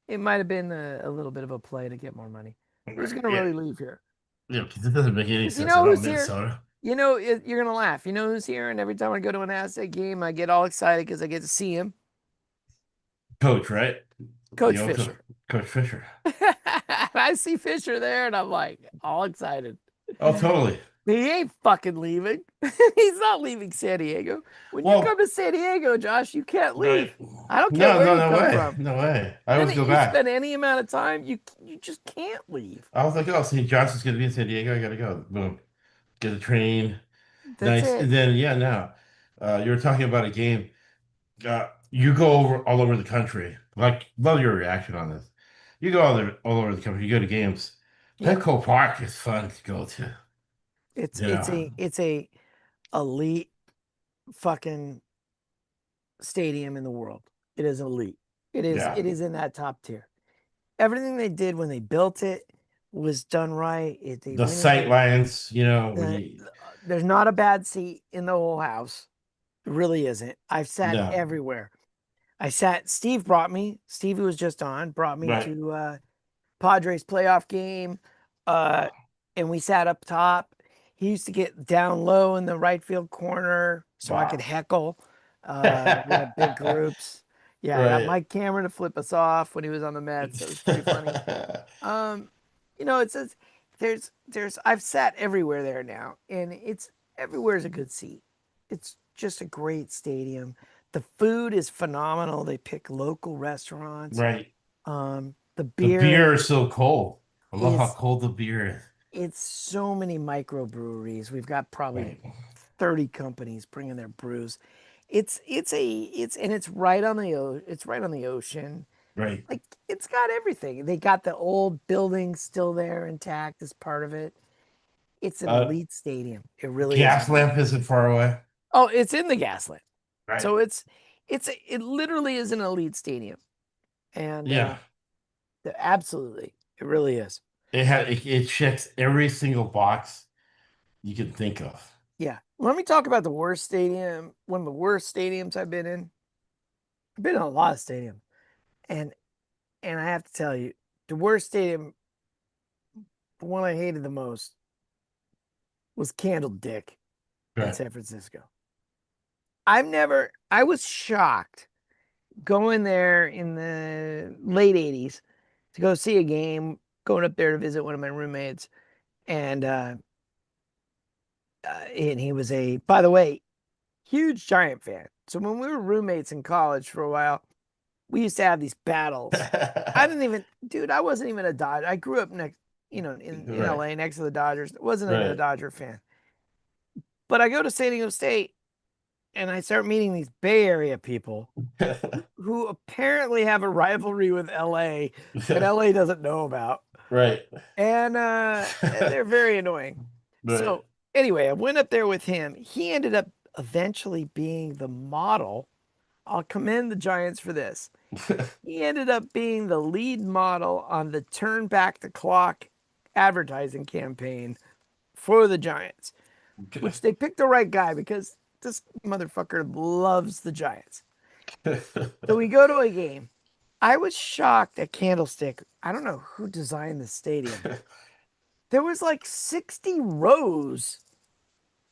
It might have been a little bit of a play to get more money. Who's going to Yeah. really leave here? Yeah, because it doesn't make any 'Cause you sense know at all, who's here? Minnesota. You know, you're going to laugh. You know who's here? And every time I go to an asset game, I get all excited because I get to see him. Coach, right? Coach The old Fisher. Coach Fisher. I see Fisher there and I'm like all excited. Oh, totally. He ain't fucking leaving. He's not leaving San Diego. When you Well, come to San Diego, Josh, you can't leave. right. I don't care No, where no, you no come way. from. No way. I The always minute go you back. spend any amount of time, you just can't leave. I was like, oh, St. Johnson's gonna be in San Diego. I gotta go. Boom. Get a train. That's Nice. it. And then yeah, now you were talking about a game. You go over all over the country. Like, love your reaction on this. You go all over the country. You go to games. Yeah. Petco Park is fun to go to. It's You know. it's a elite fucking stadium in the world. It is elite. Yeah. It is in that top tier. Everything they did when they built it was done right. They The went into sight lines, when the, you there's not a bad seat in the whole house. It really isn't. I've sat no. everywhere. Steve who was just on, brought me Right. to Padres playoff game. And we sat up top. He used to get down low in the right field corner so I could Wow. heckle. We had big groups. Yeah, I got Right. Mike Cameron to flip us off when he was on the Mets. It was pretty funny. It says I've sat everywhere there now, and everywhere is a good seat. It's just a great stadium. The food is phenomenal. They pick local restaurants. Right. The The beer beer is so cold. I love how is cold the beer is. it's so many microbreweries. We've got probably Right. 30 companies bringing their brews. It's right on the ocean. Right. Like it's got everything. They got the old building still there intact as part of it. It's an Uh, elite stadium. It really is. gas lamp isn't far away. Oh, it's in the Gaslamp. Right. So it literally is an elite stadium. And Yeah. absolutely, it really is. It checks every single box you can think of. Yeah. Let me talk about the worst stadium. One of the worst stadiums I've been in. I've been in a lot of stadiums. And I have to tell you, the worst stadium, the one I hated the most, was Candle Dick in Right. San Francisco. I was shocked going there in the late 80s to go see a game, going up there to visit one of my roommates. And he was by the way, huge Giant fan. So when we were roommates in college for a while, we used to have these battles. I wasn't even a Dodger. I grew up in Right. LA next to the Dodgers. Wasn't even a Right. Dodger fan. But I go to San Diego State and I start meeting these Bay Area people who apparently have a rivalry with LA that LA doesn't know about. Right. And they're very annoying. Right. So anyway, I went up there with him. He ended up eventually being the model. I'll commend the Giants for this. He ended up being the lead model on the Turn Back the Clock advertising campaign for the Giants, which they picked the right guy because this motherfucker loves the Giants. So we go to a game. I was shocked at Candlestick. I don't know who designed the stadium. There was like 60 rows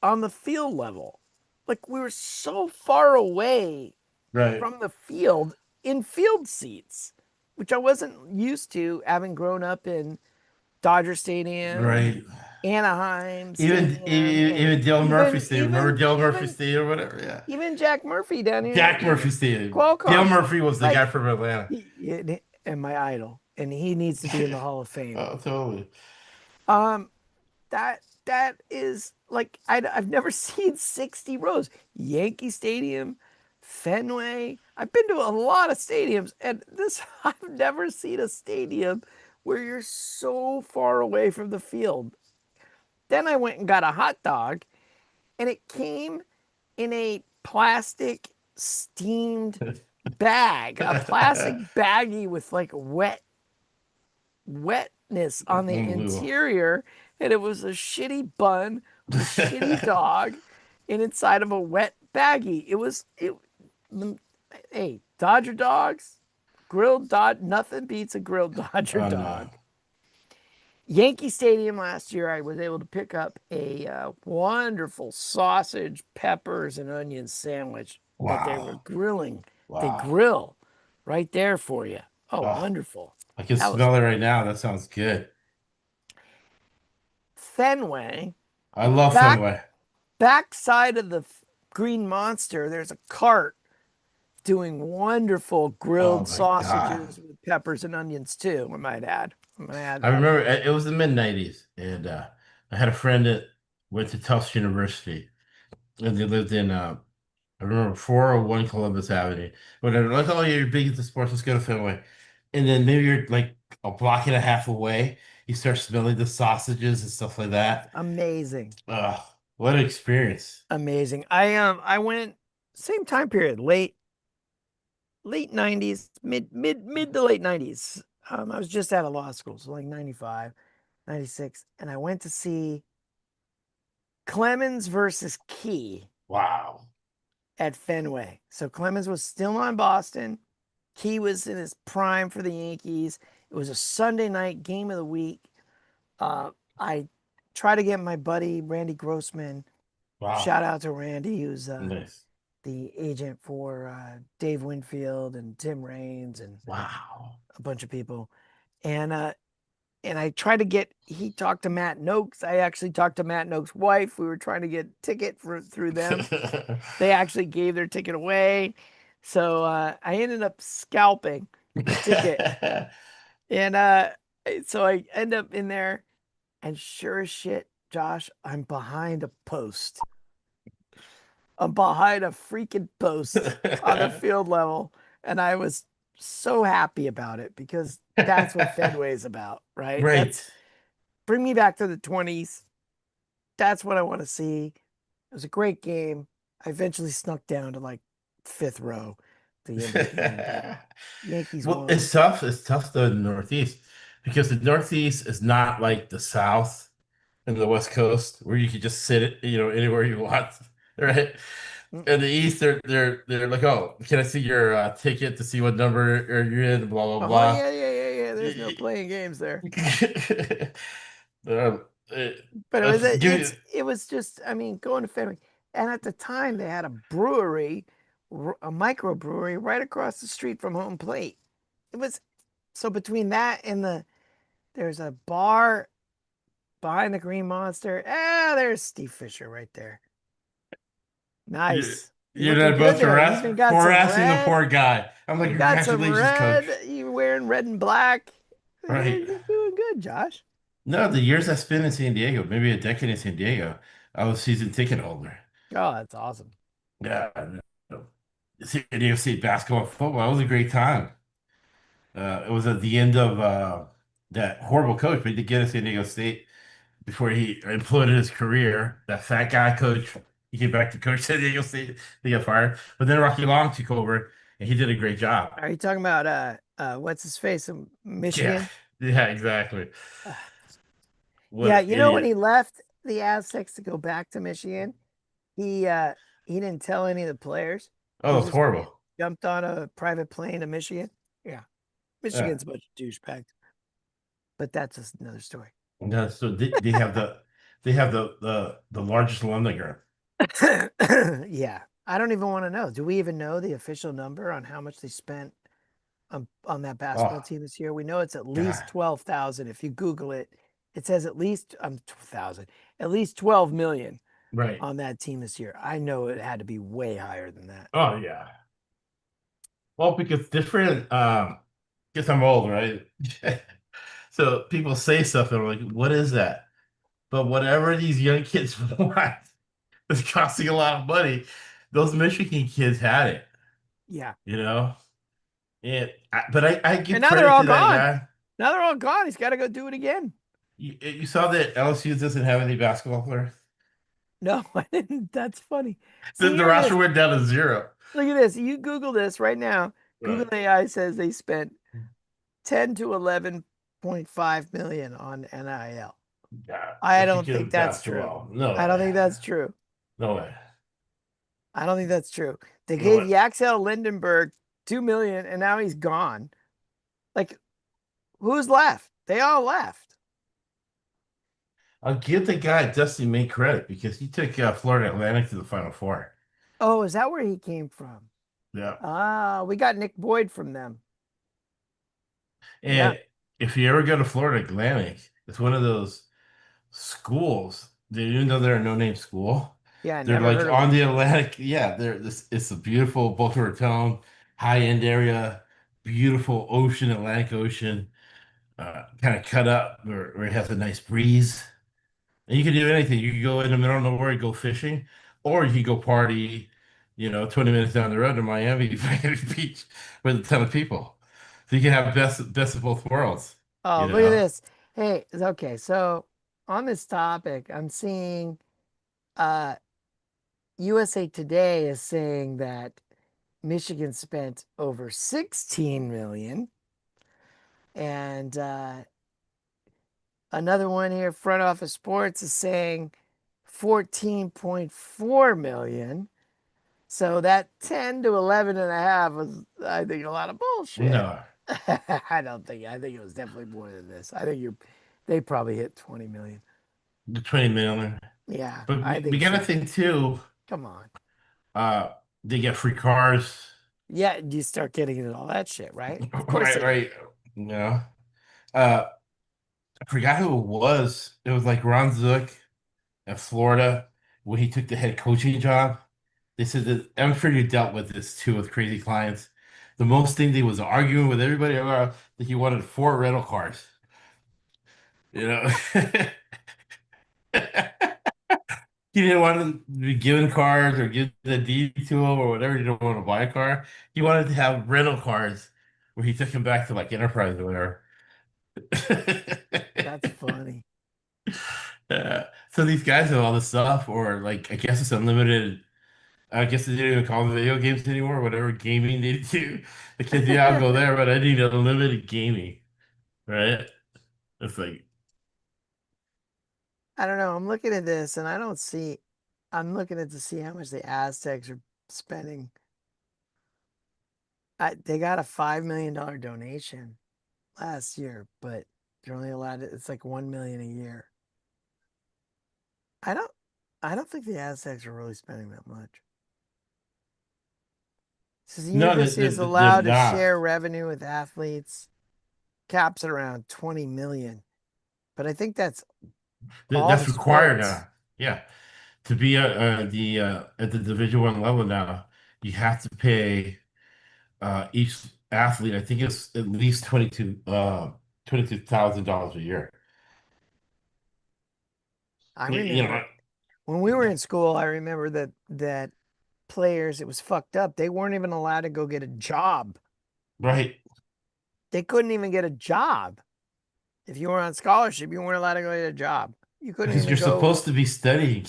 on the field level. Like we were so far away Right. from the field in field seats, which I wasn't used to having grown up in Dodger Stadium, Right. Anaheim Even Stadium, and even Dale Murphy Stadium. Remember Dale Murphy even Stadium or whatever? Yeah. even Jack Murphy down here, Jack Murphy Stadium. Dale Qualcomm, Murphy was the guy like from Atlanta. and my idol, and he needs to be in the Hall of Fame. Oh, totally. Um, that is like I've never seen 60 rows. Yankee Stadium, Fenway. I've been to a lot of stadiums, and this I've never seen a stadium where you're so far away from the field. Then I went and got a hot dog, and it came in a plastic steamed bag, a plastic baggie with like wetness on the Unbelievable. interior, and it was a shitty bun with a shitty dog and inside of a wet baggie. Hey, Dodger dogs, grilled Dodge, nothing beats a grilled Dodger Oh, dog. no. Yankee Stadium last year, I was able to pick up a wonderful sausage, peppers, and onion sandwich that they were Wow. grilling. They Wow. grill right there for you. Oh, Oh, wonderful. I can That was smell it right now. That sounds good. Fenway. I love Back Fenway. backside of the Green Monster, there's a cart doing wonderful Oh grilled my God. sausages with peppers and onions too. I might add. I'm gonna add I that. remember it was the mid-90s, and I had a friend that went to Tufts University, and they lived in I remember 401 Columbus Avenue. When they're like, oh, yeah, you're big into sports, let's go to Fenway. And then maybe you're like a block and a half away, you start smelling the sausages and stuff like that. Amazing. What an experience. Amazing. I went same time period, late 90s, mid to late 90s. I was just out of law school, so like 95, 96, and I went to see Clemens versus Key Wow. at Fenway. So Clemens was still on Boston. Key was in his prime for the Yankees. It was a Sunday night game of the week. I tried to get my buddy Randy Grossman. Wow. Shout out to Randy, who's Nice. the agent for Dave Winfield and Tim Raines and Wow. a bunch of people. And I tried to get. He talked to Matt Noakes. I actually talked to Matt Noakes' wife. We were trying to get ticket through them. They actually gave their ticket away, so I ended up scalping the ticket, and so I end up in there, and sure as shit, Josh, I'm behind a post. I'm behind a freaking post on the field level, and I was so happy about it because that's what Fenway's about, right? Right. Bring me back to the 20s. That's what I want to see. It was a great game. I eventually snuck down to like fifth row at the end of the game, but Yankees Well, won. it's tough. It's tough though in the Northeast because the Northeast is not like the South and the West Coast where you can just sit it, anywhere you want, right? Mm. In the East, they're like, oh, can I see your ticket to see what number you're in? Blah blah Oh blah. yeah. There's no playing games there. Um, it- But it was let's give it was just, I mean, going to Fenway. And at the time they had a brewery, a microbrewery right across the street from home plate. It was so between that and there's a bar behind the Green Monster. There's Steve Fisher right there. you. Nice. You're You're looking not good both there. You even got some harassing the red. poor guy. I'm like, You got some congratulations, coach. red. You wearing red and black. Right. You're doing good, Josh. No, the years I spent in San Diego, maybe a decade in San Diego, I was season ticket holder. Oh, that's awesome. Yeah. San Diego State basketball, football. It was a great time. It was at the end of that horrible coach, but he did get us San Diego State before he imploded his career. That fat guy coach, he came back to coach San Diego State. He got fired. But then Rocky Long took over and he did a great job. Are you talking about what's his face in Yeah. Michigan? Yeah, exactly. What Yeah, an you know when he idiot. left the Aztecs to go back to Michigan, he didn't tell any of the players. Oh, He that's just horrible. jumped on a private plane to Michigan. Yeah. Yeah. Michigan's a bunch of douchebags. But that's just another story. No, so they have the largest alumni grant. Yeah. I don't even want to know. Do we even know the official number on how much they spent on that basketball Oh team this year? We know it's at least God. 12,000. If you Google it, It says at least 1,000, at least 12 million Right. on that team this year. I know it had to be way higher than that. Oh yeah. Well, because different guess I'm old, right? So people say stuff and I'm like, what is that? But whatever these young kids want is costing a lot of money. Those Michigan kids had it, Yeah. you know? But I give And now they're credit all to that gone. guy. Now they're all gone. He's got to go do it again. You saw that LSU doesn't have any basketball players. No, I didn't. That's funny. The, See, the here it roster is. went down to zero. Look at this. You Google this right now. Google Right. AI says they spent 10 to 11.5 million on NIL. Yeah, I it's don't because think of that's true. basketball. No I don't way. think that's true. No way. I don't think that's true. They No gave way. Yaxel Lindenberg 2 million and now he's gone. Like, who's left? They all left. I'll give the guy Dusty May credit because he took Florida Atlantic to the Final Four. Oh, is that where he came from? Yeah. Ah, we got Nick Boyd from them. And if you ever go to Florida Atlantic, it's one of those schools. Even though they're a no-name school, Yeah, I they're never like heard of on them. the Atlantic. Yeah, they're this. It's a beautiful Boca Raton, high-end area, beautiful ocean, Atlantic Ocean, kind of cut up where it has a nice breeze. And you can do anything. You can go in the middle of nowhere, go fishing, or you can go party, 20 minutes down the road to Miami, Miami Beach with a ton of people. So you can have best of both worlds, Oh, you look at know? this. Hey, okay, so on this topic, I'm seeing uh USA Today is saying that Michigan spent over 16 million. And another one here, Front Office Sports, is saying 14.4 million. So that 10 to 11 and a half was, I think, a lot of bullshit. No, I think it was definitely more than this. They probably hit 20 million. the 20 million. Yeah, But I we think got to so. think too, Come on. uh, they get free cars, Yeah, you start getting into all that shit, right? Of course right, they do. right. You know, uh, I forgot who it was. It was like Ron Zook at Florida when he took the head coaching job. They said that I'm sure you dealt with this too with crazy clients. The most thing they was arguing with everybody about that he wanted 4 rental cars. You know, he didn't want to be given cars or give the deed to him or whatever. He didn't want to buy a car. He wanted to have rental cars where he took him back to like Enterprise or whatever. That's funny. So these guys have all this stuff, or like I guess it's unlimited. I guess they didn't even call them video games anymore. Whatever gaming they do, the kids, yeah, I'll go there, but I need unlimited gaming, right? It's like, I don't know. I'm looking at this and I'm looking at to see how much the Aztecs are spending. They got a $5 million donation last year, but they're only allowed it's like 1 million a year. I don't think the Aztecs are really spending that much. It says the no, university is they're allowed to not. share revenue with athletes, caps at around 20 million. But I think that's all the That's required sports. now. Yeah, to be at the Division 1 level now, you have to pay each athlete. I think it's at least $22,000 a year. I You know, remember when we were in school, I remember that players, it was fucked up. They weren't even allowed to go get a job. right? They couldn't even get a job. If you were on scholarship, you weren't allowed to go get a job. You couldn't Because even you're go. supposed to be studying.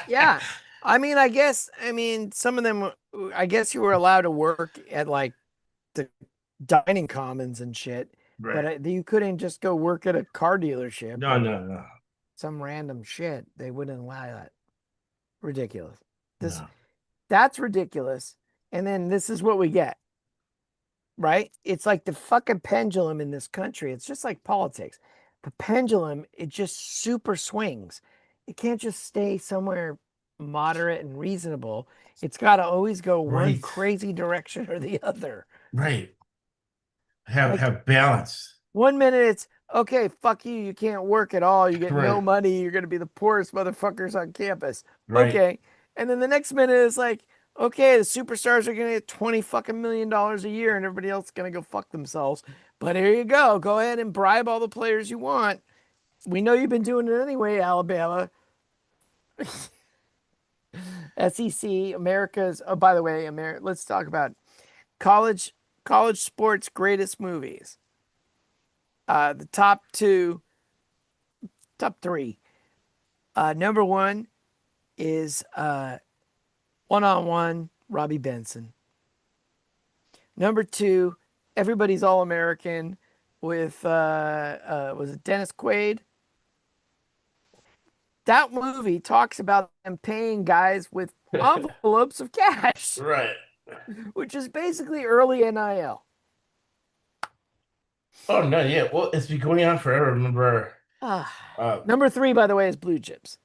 Yeah. I mean, some of them, I guess you were allowed to work at like the dining commons and shit, Right. but you couldn't just go work at a car dealership No, or no, no, some random shit. They wouldn't allow that. Ridiculous. no. That's ridiculous. And then this is what we get. Right? It's like the fucking pendulum in this country. It's just like politics. The pendulum, it just super swings. It can't just stay somewhere moderate and reasonable. It's got to always go one Right, crazy direction or the other. right. Like Have balance. 1 minute it's, okay, fuck you. You can't work at all. You get no Right. money. You're going to be the poorest motherfuckers on campus. Right. Okay. And then the next minute is like, okay, the superstars are going to get 20 fucking million dollars a year and everybody else is going to go fuck themselves. But here you go. Go ahead and bribe all the players you want. We know you've been doing it anyway, Alabama. SEC, America's, oh, by the way, let's talk about college sports greatest movies. The top three. Number one is One on One, Robbie Benson. Number two, Everybody's All American with was it Dennis Quaid? That movie talks about them paying guys with envelopes of cash, Right. which is basically early NIL. Oh no, yeah. Well, it's been going on forever. Remember, uh, Number three, by the way, is Blue Chips.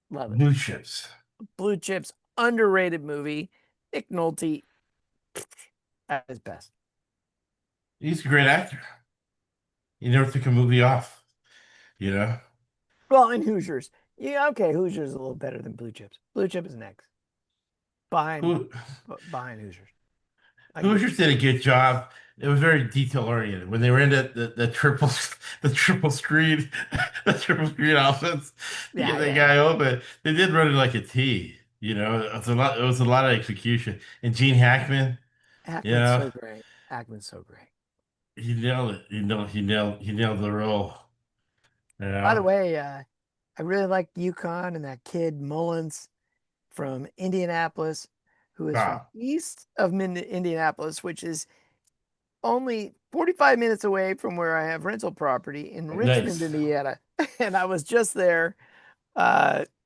Love it. Blue Chips. Blue Chips, underrated movie. Nick Nolte at his best. He's a great actor. He never took a movie off. You know. Well, and Hoosiers. Yeah, okay, Hoosiers is a little better than Blue Chips. Blue Chip is next. Behind Who Hoosiers. Hoosiers did a good job. It was very detail oriented. When they were in the triple the triple screen the triple screen offense to Yeah, get that yeah. guy open, they did run it like a T. You know, it was a lot. It was a lot of execution. And Gene Hackman, you Hackman's know, so great. Hackman's so great. he nailed it. He nailed the role. You By the know, way, I really like UConn and that kid Mullins from Indianapolis, who is from wow, east of Indianapolis, which is only 45 minutes away from where I have rental property in Richmond, nice. Indiana. And I was just there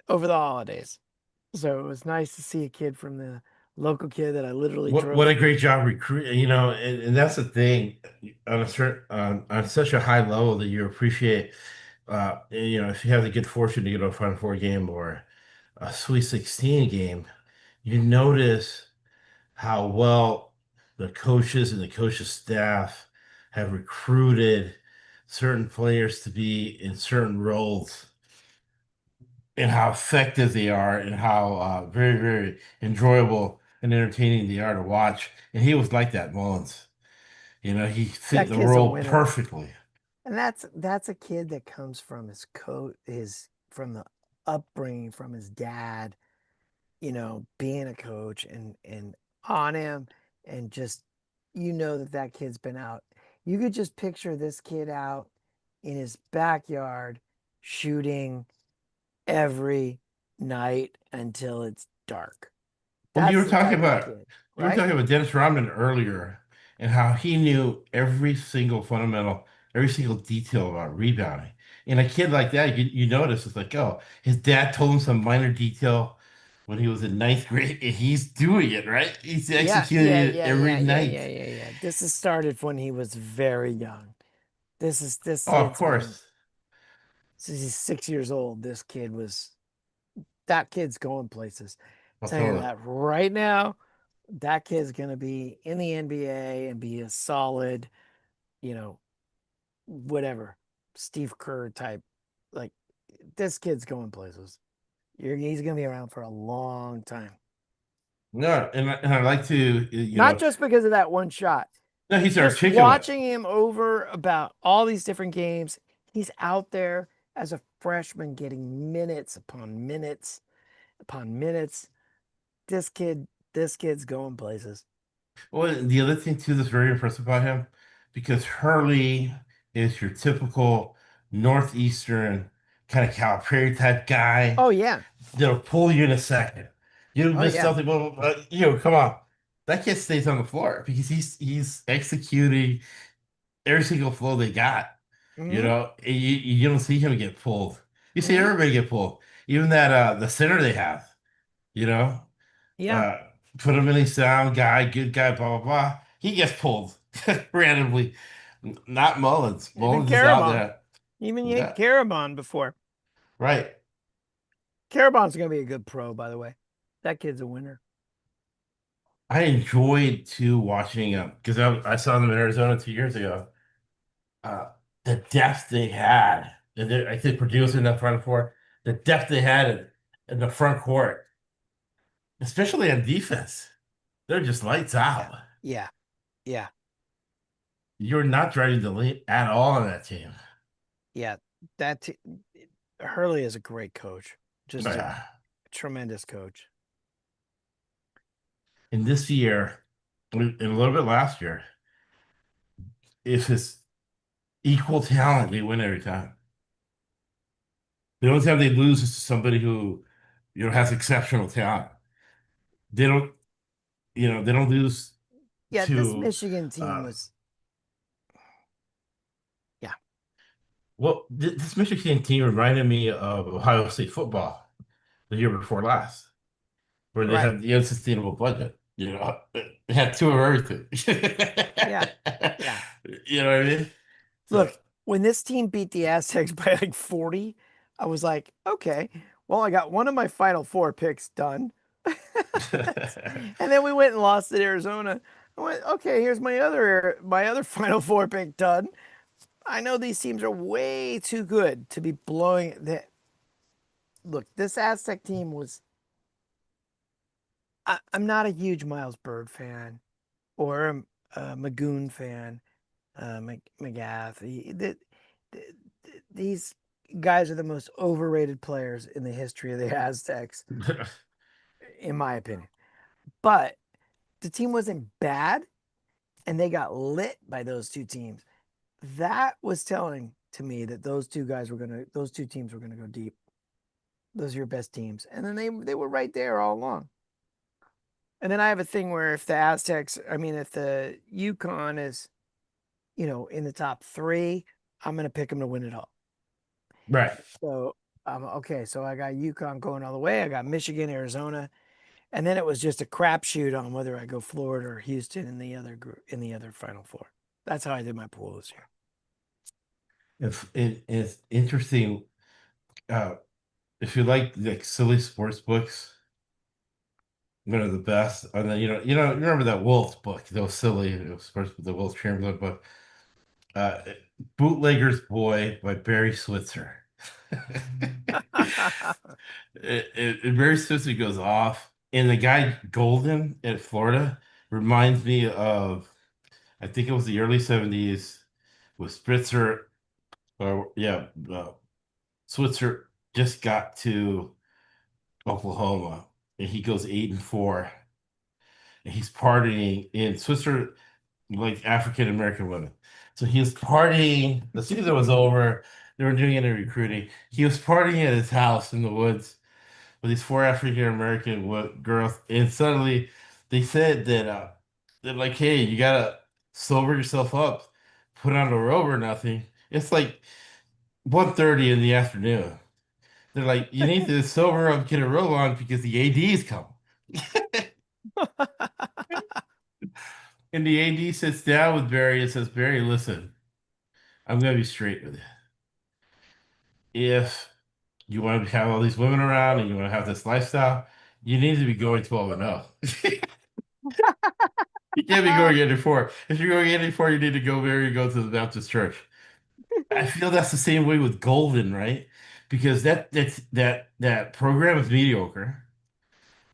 over the holidays. So it was nice to see a kid from the local kid that I literally drove What a through. great job recruiting. You know, and that's the thing on a certain on such a high level that you appreciate. You know, if you have the good fortune to get to a Final Four game or a Sweet 16 game, you notice how well the coaches and the coaches staff have recruited certain players to be in certain roles and how effective they are and how very, very enjoyable and entertaining they are to watch. And he was like that, Mullins. You know, he fit That the kid's a role winner. perfectly. And that's a kid that comes from his from the upbringing from his dad, being a coach and on him and just that kid's been out. You could just picture this kid out in his backyard shooting every night until it's dark. Well, That's the type of kid, you were right? talking about Dennis Rodman earlier and how he knew every single fundamental, every single detail about rebounding. And a kid like that, you notice it's like, oh, his dad told him some minor detail when he was in ninth grade, and he's doing it, right? He's Yeah, executing yeah, it yeah, every yeah, yeah, night. yeah, yeah, yeah. This has started when he was very young. This Oh, of kid's been course. since he's 6 years old. That kid's going places. I'll Telling you tell it. that right now, that kid's gonna be in the NBA and be a solid, you know, whatever, Steve Kerr type. Like this kid's going places. He's gonna be around for a long time. No, and I like to, Not just because of that one shot. no, he's Just articulate. watching him over about all these different games. He's out there as a freshman getting minutes upon minutes upon minutes. This kid's going places. Well, the other thing too that's very impressive about him, because Hurley is your typical northeastern kind of Calipari type guy Oh yeah. that'll pull you in a second. You Oh miss yeah. something, blah, blah, blah. Come on. That kid stays on the floor because he's executing every single flow they got. Hmm. And you don't see him get pulled. You see Hmm. everybody get pulled. Even that the center they have, you know. Yeah. uh, Put him in a sound guy, good guy, blah blah blah. He gets pulled randomly. Not Mullins. Even Mullins is out Carabon. there. Even Yeah, yanked Carabon before. right. Carabon's gonna be a good pro, by the way. That kid's a winner. I enjoyed too watching him because I saw them in Arizona 2 years ago. uh, the depth they had, and I think producing that front four, the depth they had in the front court, especially on defense, they're just lights Yeah. out. Yeah. Yeah. You're not driving the lead at all on that team. Yeah. Hurley is a great coach. Just a Yeah. tremendous coach. In this year, and a little bit last year, if it's equal talent, they win every time. The only time they lose is to somebody who, has exceptional talent. They don't, they don't lose Yeah, this to, Michigan team uh, was yeah. well, this Michigan team reminded me of Ohio State football the year before last, where they Right. had the unsustainable budget. They had two of everything. Yeah. Yeah. You know what I mean? So, Look, when this team beat the Aztecs by like 40, I was like, okay, well, I got one of my final four picks done. And then we went and lost at Arizona. I went, okay, here's my other final four pick done. I know these teams are way too good to be blowing that. Look, this Aztec team was I'm not a huge Miles Bird fan or a Magoon fan, McGath. These guys are the most overrated players in the history of the Aztecs, in my opinion. But the team wasn't bad, and they got lit by those two teams. That was telling to me that those two teams were gonna go deep. Those are your best teams, and then they were right there all along. And then I have a thing where if the Yukon is, in the top three, I'm gonna pick them to win it all. right. So okay, so I got Yukon going all the way. I got Michigan, Arizona, and then it was just a crapshoot on whether I go Florida or Houston in the other group in the other Final Four. That's how I did my pool this year. It's interesting. Uh, if you like silly sports books, one of the best. And then you remember that Wolf book, those silly sports, the Wolf Chamberlain book, uh, Bootlegger's Boy by Barry Switzer. Barry Switzer goes off, and the guy Golden at Florida reminds me of, I think it was the early '70s with Spritzer, or yeah, Switzer just got to Oklahoma, and he goes 8-4, and he's partying in Switzer like African American women. So he was partying. The season was over. They were doing any recruiting. He was partying at his house in the woods with these four African American girls, and suddenly they said that they're like, "Hey, you gotta sober yourself up, put on a robe or nothing." It's like 1:30 in the afternoon. They're like, "You need to sober up, get a robe on because the AD's come." And the AD sits down with Barry and says, "Barry, listen, I'm gonna be straight with you. If you want to have all these women around and you want to have this lifestyle, you need to be going 12-0. You can't be going 8-4. If you're going 8-4, you need to go to the Baptist church." I feel that's the same way with Golden, right? Because that program is mediocre.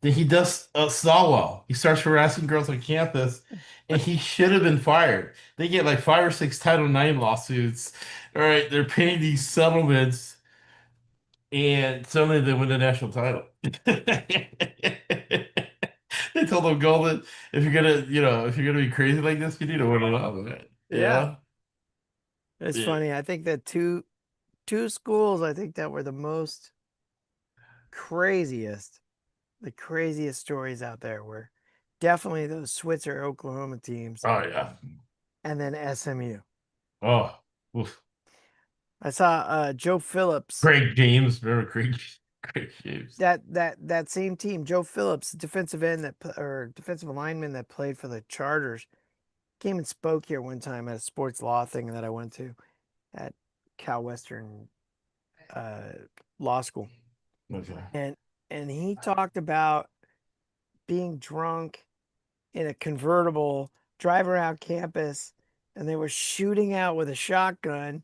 Then he does Sawwell. He starts harassing girls on campus, and he should have been fired. They get like 5 or 6 Title IX lawsuits. All right, they're paying these settlements, and suddenly they win the national title. They told him, Golden, if you're gonna be crazy like this, you need to win it all, man. Yeah, Yeah. it's Yeah. funny. I think that two schools I think that were craziest, the craziest stories out there were definitely those Switzer Oklahoma teams, Oh yeah. and then SMU. Oh, oof. I saw Joe Phillips, Craig James. Remember Craig James? that same team, Joe Phillips, defensive end or defensive lineman that played for the Chargers, came and spoke here one time at a sports law thing that I went to at Cal Western Law School, Okay. and he talked about being drunk in a convertible, driving around campus, and they were shooting out with a shotgun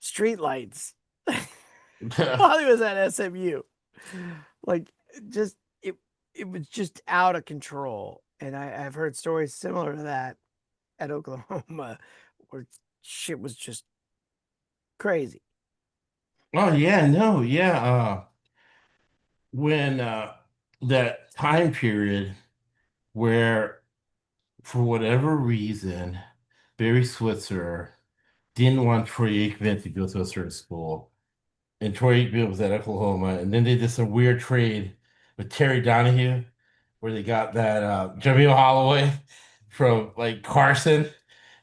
streetlights while he was at SMU. Like, just it was just out of control. And I've heard stories similar to that at Oklahoma, where shit was just crazy. Oh yeah, no, yeah. When that time period where, for whatever reason, Barry Switzer didn't want Troy Aikman to go to a certain school, and Troy Aikman was at Oklahoma, and then they did some weird trade with Terry Donahue, where they got that Jameel Holloway from like Carson,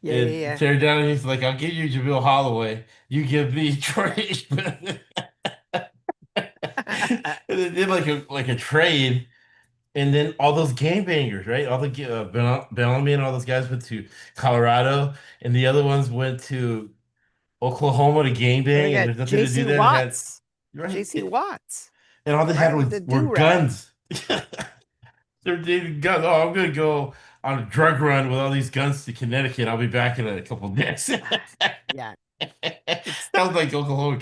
Yeah, and yeah, Terry Donahue's like, "I'll give you Jameel Holloway, you give me Troy Aikman." yeah. And they did like a trade, and then all those game bangers, right? All the Bellamy and all those guys went to Colorado, and the other ones went to Oklahoma to game Well, they bang, and got there's nothing to do JC there. They had Watts. right, JC Watts, and all they had right? With the were do rag. guns. They're dating guns. Oh, I'm gonna go on a drug run with all these guns to Connecticut. I'll be back in a couple of days. Yeah. It's Sounds like Oklahoma.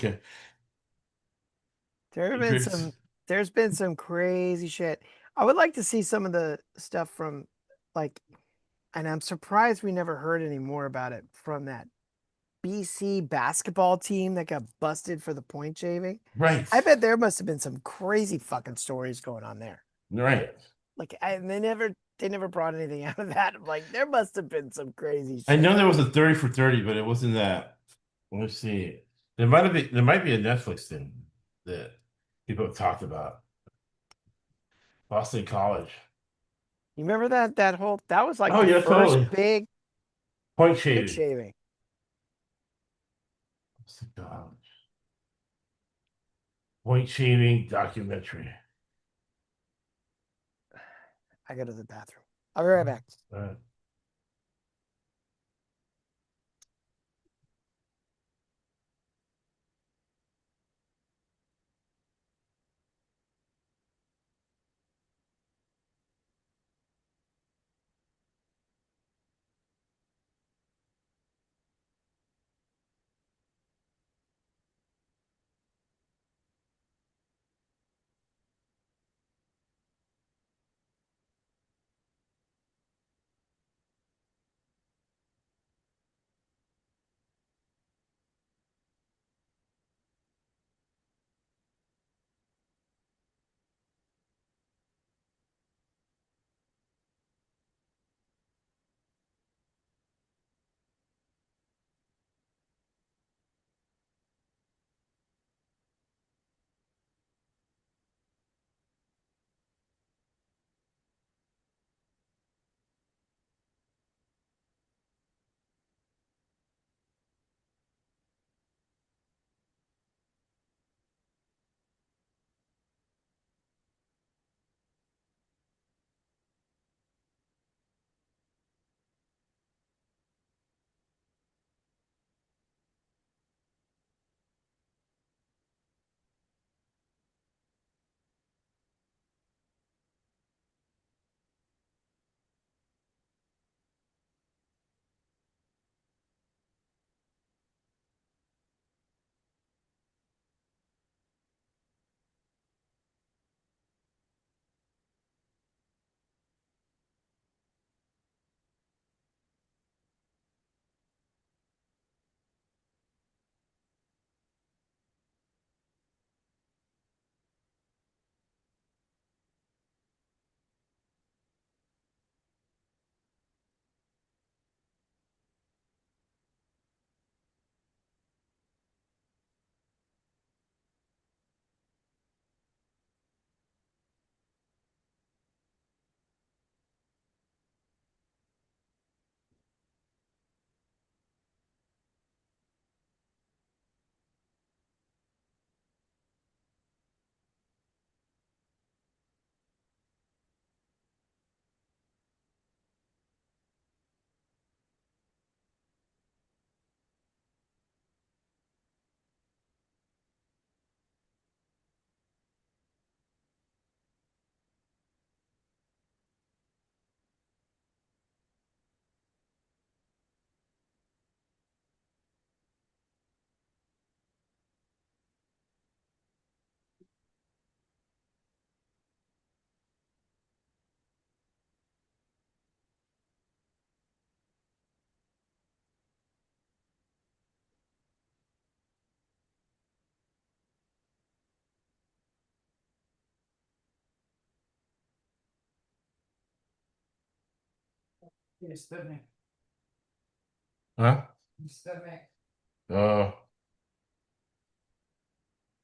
there have been some there's been some crazy shit. I would like to see some of the stuff from like, and I'm surprised we never heard any more about it from that BC basketball team that got busted for the point shaving. Right, I bet there must have been some crazy fucking stories going on there. right. Like, and they never brought anything out of that. I'm like, there must have been some crazy I shit. know there was a 30 for 30, but it wasn't that. Let's see. There might be a Netflix thing that people have talked about. Boston College. You remember that was like Oh the yeah, first totally. big Point point shaving. shaving. Boston College. Point shaving documentary. I go to the bathroom. I'll be right back. Uh, Huh? Uh,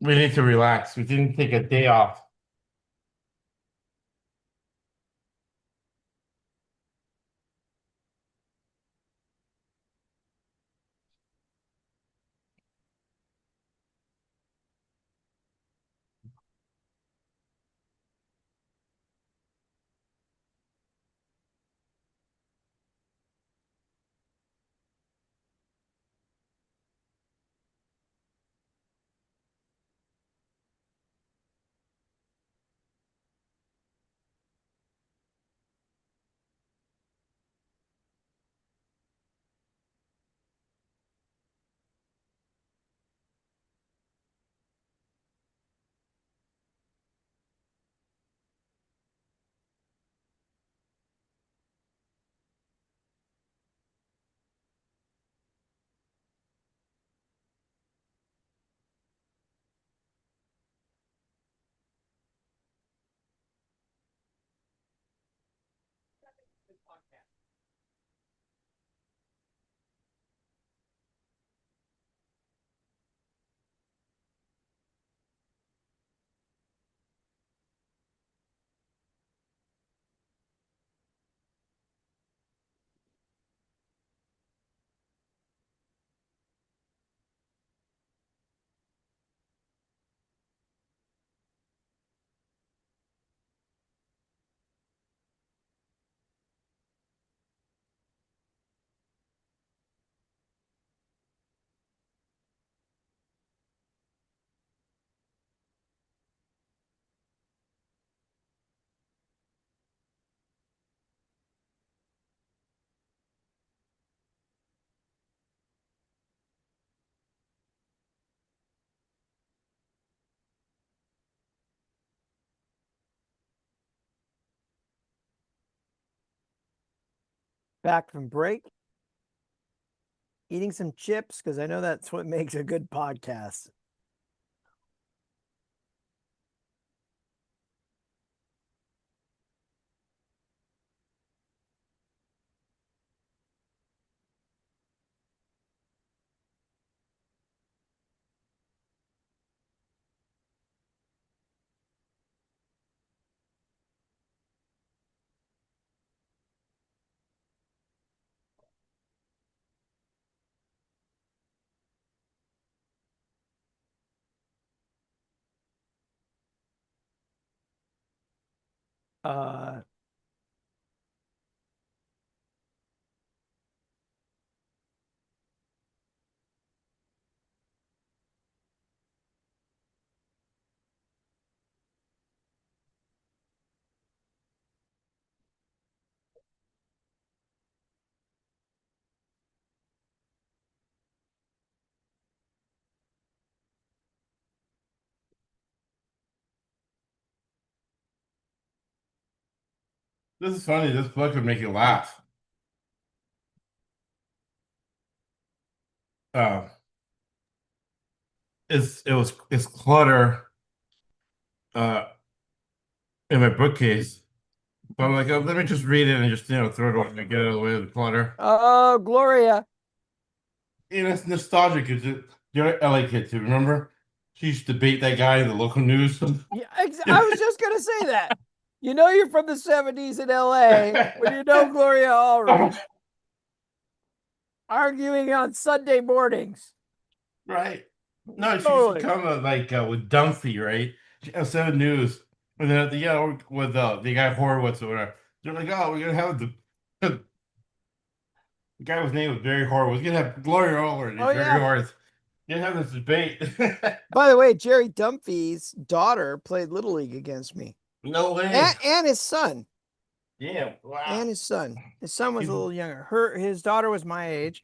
we need to relax. We didn't take a day off. Back from break, eating some chips because I know that's what makes a good podcast. Uh, This is funny. This book would make you laugh. Uh, it's clutter in my bookcase. But I'm like, oh, let me just read it and just throw it away and get out of the way of the clutter. oh, Gloria. And it's nostalgic because you're an LA kid too. Remember, she used to debate that guy in the local news. Yeah, I was just gonna say that. You know you're from the 70s in LA when you know Gloria Allred arguing on Sunday mornings. Right. No, she used to Totally. come with Dunphy, right? 7 News, and then with the guy Horowitz or whatever. They're like, oh, we're gonna have the guy whose name was Barry Horowitz. We're gonna have Gloria Allred Oh, and Barry yeah. Horowitz. We're gonna have this debate. By the way, Jerry Dunphy's daughter played Little League against me. No way. And his son. Yeah. Wow. And his son. His son was He's- a little younger. His daughter was my age.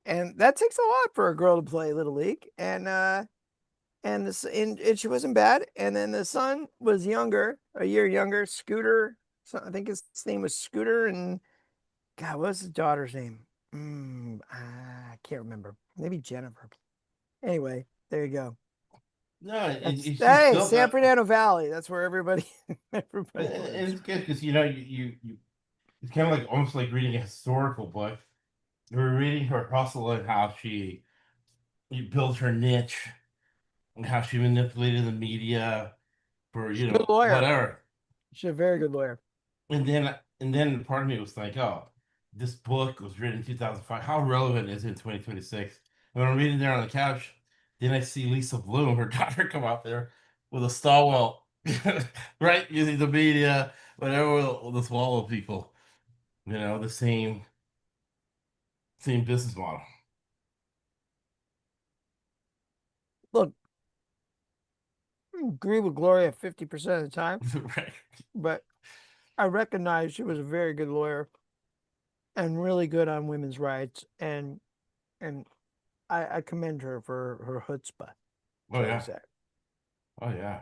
And that takes a lot for a girl to play Little League. And she wasn't bad. And then the son was younger, a year younger, Scooter. So I think his name was Scooter. And God, what was his daughter's name? I can't remember. Maybe Jennifer. Anyway, there you go. No, Hey, still San Fernando Valley. That's where everybody. it's good because you it's kind of like almost like reading a historical book. We're reading her hustle and how she built her niche and how she manipulated the media for She's a good lawyer. whatever. She's a very good lawyer. And then part of me was like, oh, this book was written in 2005. How relevant is it in 2026? And when I'm reading there on the couch, then I see Lisa Bloom, her daughter, come out there with a Stallwell, right? Using the media, whatever, will the swallow people. The same business model. Look, I agree with Gloria 50% of the time, Right. but I recognize she was a very good lawyer and really good on women's rights, and I commend her for her chutzpah. Oh shall we yeah. say. Oh yeah.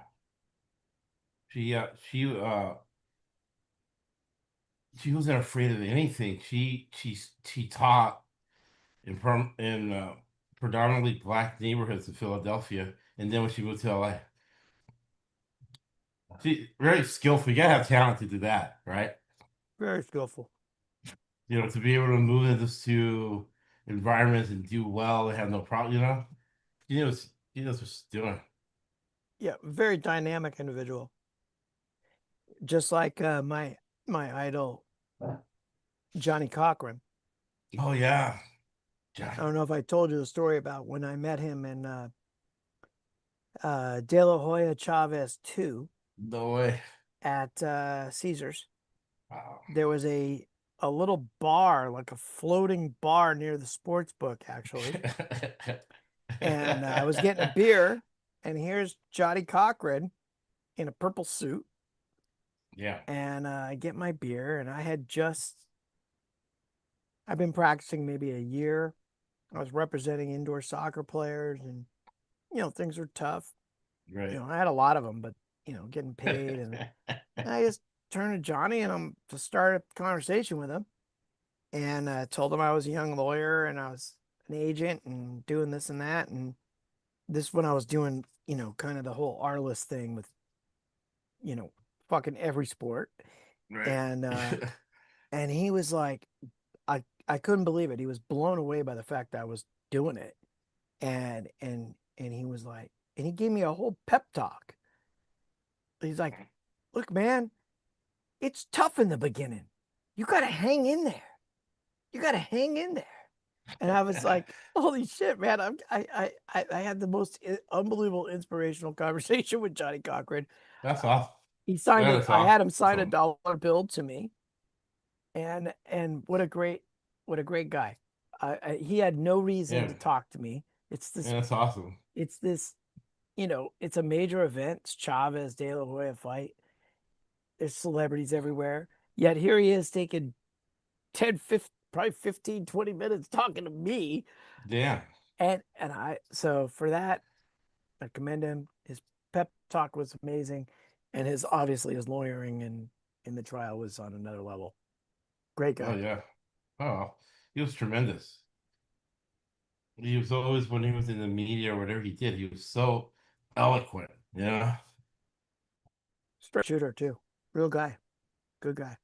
She wasn't afraid of anything. She taught in predominantly black neighborhoods in Philadelphia, and then when she moved to LA, she very skillful. You gotta have talent to do that, right? Very skillful. To be able to move into those two environments and do well and have no problem. She knows what she's doing. Yeah, very dynamic individual. Just like my idol, Johnny Cochran. Oh yeah, I don't know if I told you the story about when I met him in De La Hoya Chavez 2 no way. at Caesars. Wow. There was a little bar, like a floating bar near the sports book, actually. And I was getting a beer, and here's Johnny Cochran in a purple suit. Yeah. And I get my beer, and I've been practicing maybe a year. I was representing indoor soccer players, and things are tough. Right. I had a lot of them, but getting paid, and I just turned to Johnny and I'm to start a conversation with him, and told him I was a young lawyer and I was an agent and doing this and that, and this when I was doing kind of the whole Arliss thing with fucking every sport, Right. and he was like, I couldn't believe it. He was blown away by the fact that I was doing it, and he was like, and he gave me a whole pep talk. He's like, look, man, it's tough in the beginning. You got to hang in there. You got to hang in there. And I was like, holy shit, man. I had the most unbelievable inspirational conversation with Johnny Cochran. That's awesome. He signed it. That's I had him sign a awesome. dollar bill to me. And what a great guy. He had no reason Yeah. to talk to me. It's this, Yeah, that's awesome. it's this, it's a major event. It's Chavez De La Hoya fight. There's celebrities everywhere. Yet here he is taking 10, 15, probably 15, 20 minutes talking to me. Yeah. And so for that, I commend him. His pep talk was amazing. And obviously his lawyering in the trial was on another level. Great guy. Oh yeah. Oh, he was tremendous. He was always, when he was in the media or whatever he did, he was so eloquent. Straight shooter too. Real guy. Good guy.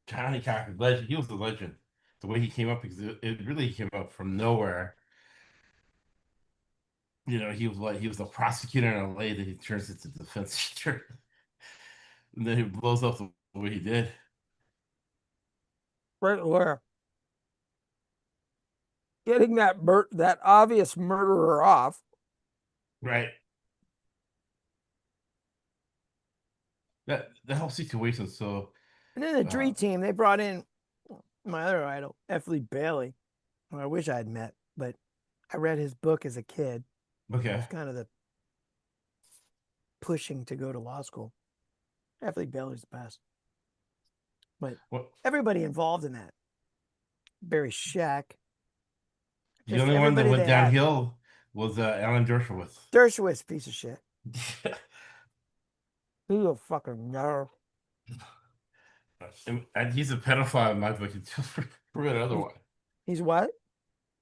Johnny Cochran, legend. He was a legend. The way he came up, because it really came up from nowhere. He was a prosecutor in LA, that he turns into defense attorney, and then he blows up the way he did. Great lawyer. Getting that obvious murderer off. Right. That whole situation. So, And then the Dream Team, they brought in my other idol, F. Lee Bailey, who I wish I had met, but I read his book as a kid. It okay. was kind of the pushing to go to law school. F. Lee Bailey's the best. But everybody involved in that. Barry Scheck. The only one that went downhill was Alan Dershowitz. Dershowitz, piece of shit. He's a fucking nerve. And he's a pedophile in my book until proven otherwise. He's what?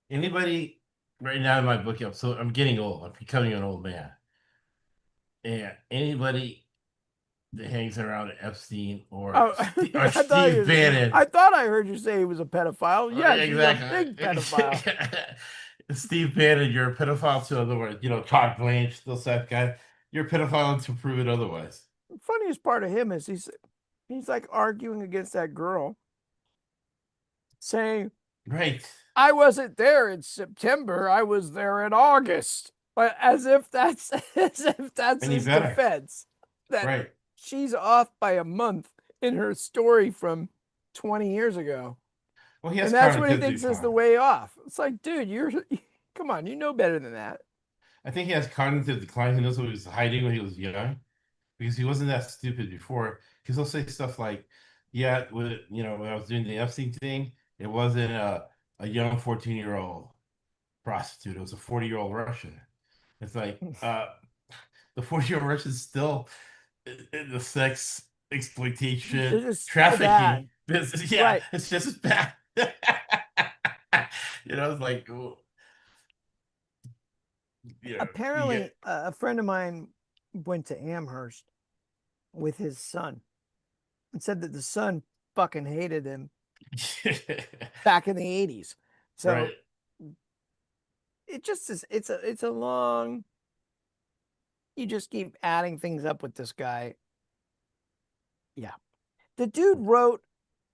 Anybody right now in my book, so I'm getting old. I'm becoming an old man. And anybody that hangs around Epstein or Oh, or Steve Bannon. I thought I heard you say he was a pedophile. Yes, he's a Exactly. big pedophile. Steve Bannon, you're a pedophile to otherwise, Todd Blanche, those that guy. You're a pedophile to prove it otherwise. The funniest part of him is he's like arguing against that girl, saying, Right. I wasn't there in September, I was there in August. But as if that's Any his better. defense. That Right. she's off by a month in her story from 20 years ago. Well, he has And that's what he cognitive thinks is the decline. way off. It's like, dude, come on, you know better than that. I think he has cognitive decline. He knows what he was hiding when he was young because he wasn't that stupid before. Because he'll say stuff like, yeah, when I was doing the Epstein thing, it wasn't a young 14-year-old prostitute. It was a 40-year-old Russian. It's like, the 40-year-old Russian is still in the sex exploitation, It is still trafficking bad. business. Yeah, Right. it's just as bad. It's like, Apparently, a friend of mine went to Amherst with his son and said that the son fucking hated him back in the 80s. So right. it just is, it's a long, you just keep adding things up with this guy. Yeah. The dude wrote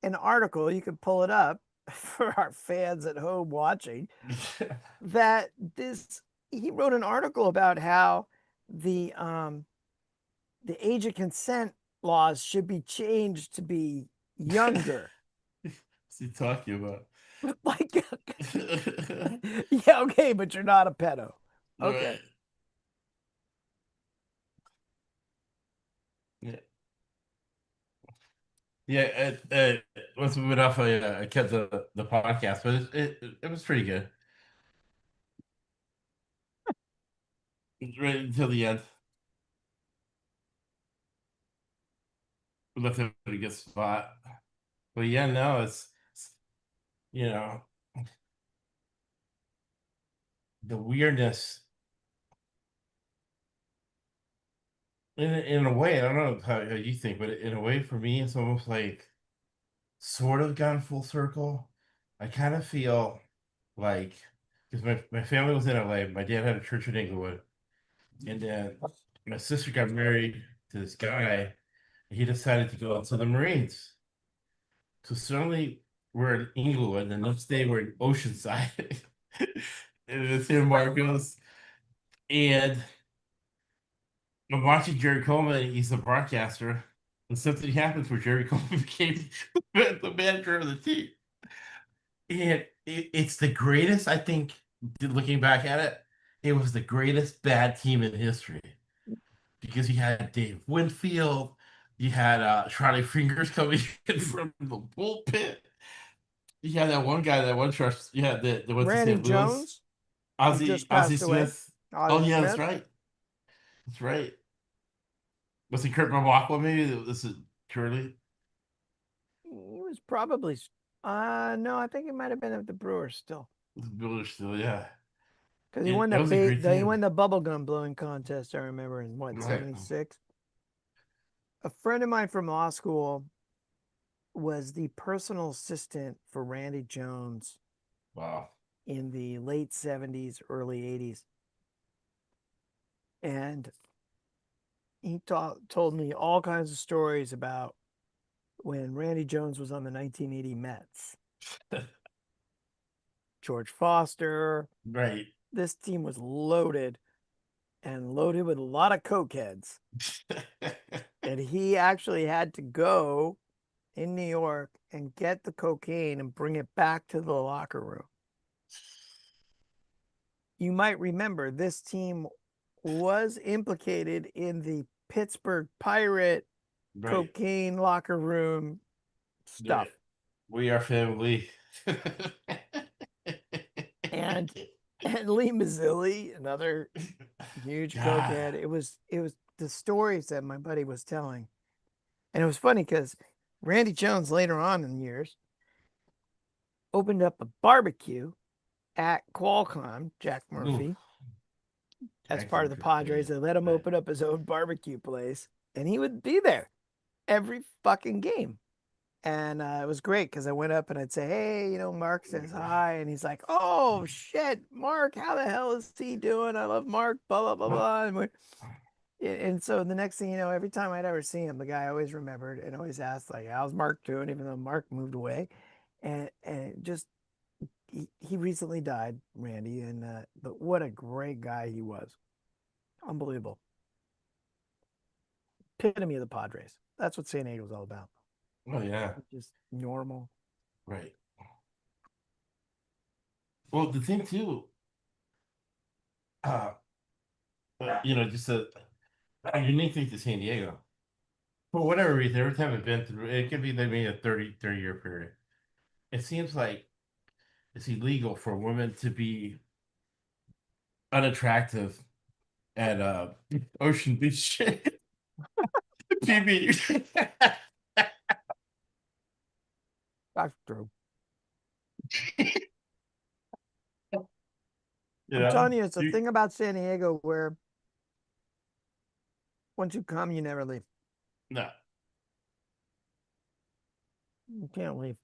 an article, you can pull it up for our fans at home watching, that he wrote an article about how the age of consent laws should be changed to be younger. What's he talking about? Like, yeah, okay, but you're not a pedo. Okay. Right. Yeah. Yeah, once we went off, I kept the podcast, but it was pretty good. Right until the end. We left it at a good spot. But yeah, no, it's you know, the weirdness in a way, I don't know how you think, but in a way for me, it's almost like sort of gone full circle. I kind of feel like because my family was in LA, my dad had a church in Inglewood, and then my sister got married to this guy, and he decided to go into the Marines. So suddenly we're in Inglewood, and the next day we're in Oceanside, and it's in Marcos, and I'm watching Jerry Coleman. He's the broadcaster, and something happens where Jerry Coleman became the manager of the team. And it's the greatest, I think, looking back at it, it was the greatest bad team in history because you had Dave Winfield, you had Charlie Fingers coming in from the bullpen. You had that one guy, that one trust. You had the went to Randy St. Louis, Jones, who just Ozzie passed away. Smith. Oh Ozzie yeah, that's Smith. right. That's right. Was it Kurt Mawakwa? Maybe this is Curly. He was probably, no, I think he might have been at the Brewers still. Builder still, yeah. Because he It, won it was a great he team. won the bubblegum blowing contest, I remember, in what, Right. 76? A friend of mine from law school was the personal assistant for Randy Jones Wow. in the late 70s, early 80s. And he told me all kinds of stories about when Randy Jones was on the 1980 Mets. George Foster. Right. This team was loaded and loaded with a lot of cokeheads. And he actually had to go in New York and get the cocaine and bring it back to the locker room. You might remember this team was implicated in the Pittsburgh Pirate Right. cocaine locker room stuff. We are family. And Lee Mazzilli, another huge God. cokehead. It was the stories that my buddy was telling. And it was funny because Randy Jones later on in years opened up a barbecue at Qualcomm, Jack Murphy. Ooh. As Jack part of the Murphy, Padres. yeah. They let him Right. open up his own barbecue place. and he would be there every fucking game. And it was great because I went up and I'd say, "Hey, Mark says hi," and he's like, "Oh shit, Mark, how the hell is he doing? I love Mark." Blah blah blah blah. And so the next thing you know, every time I'd ever see him, the guy always remembered and always asked, like, "How's Mark doing?" Even though Mark moved away, and it just he recently died, Randy, and but what a great guy he was, unbelievable, epitome of the Padres. That's what San Diego's all about. Oh yeah, Just normal. right. Well, the thing too, uh, just a unique thing to San Diego. For whatever reason, every time I've been through, it could be maybe a 30-year period. It seems like it's illegal for women to be unattractive at Ocean Beach PB. That's true. You I'm know, telling you, it's a thing about San Diego where once you come, you never leave. no, You can't leave.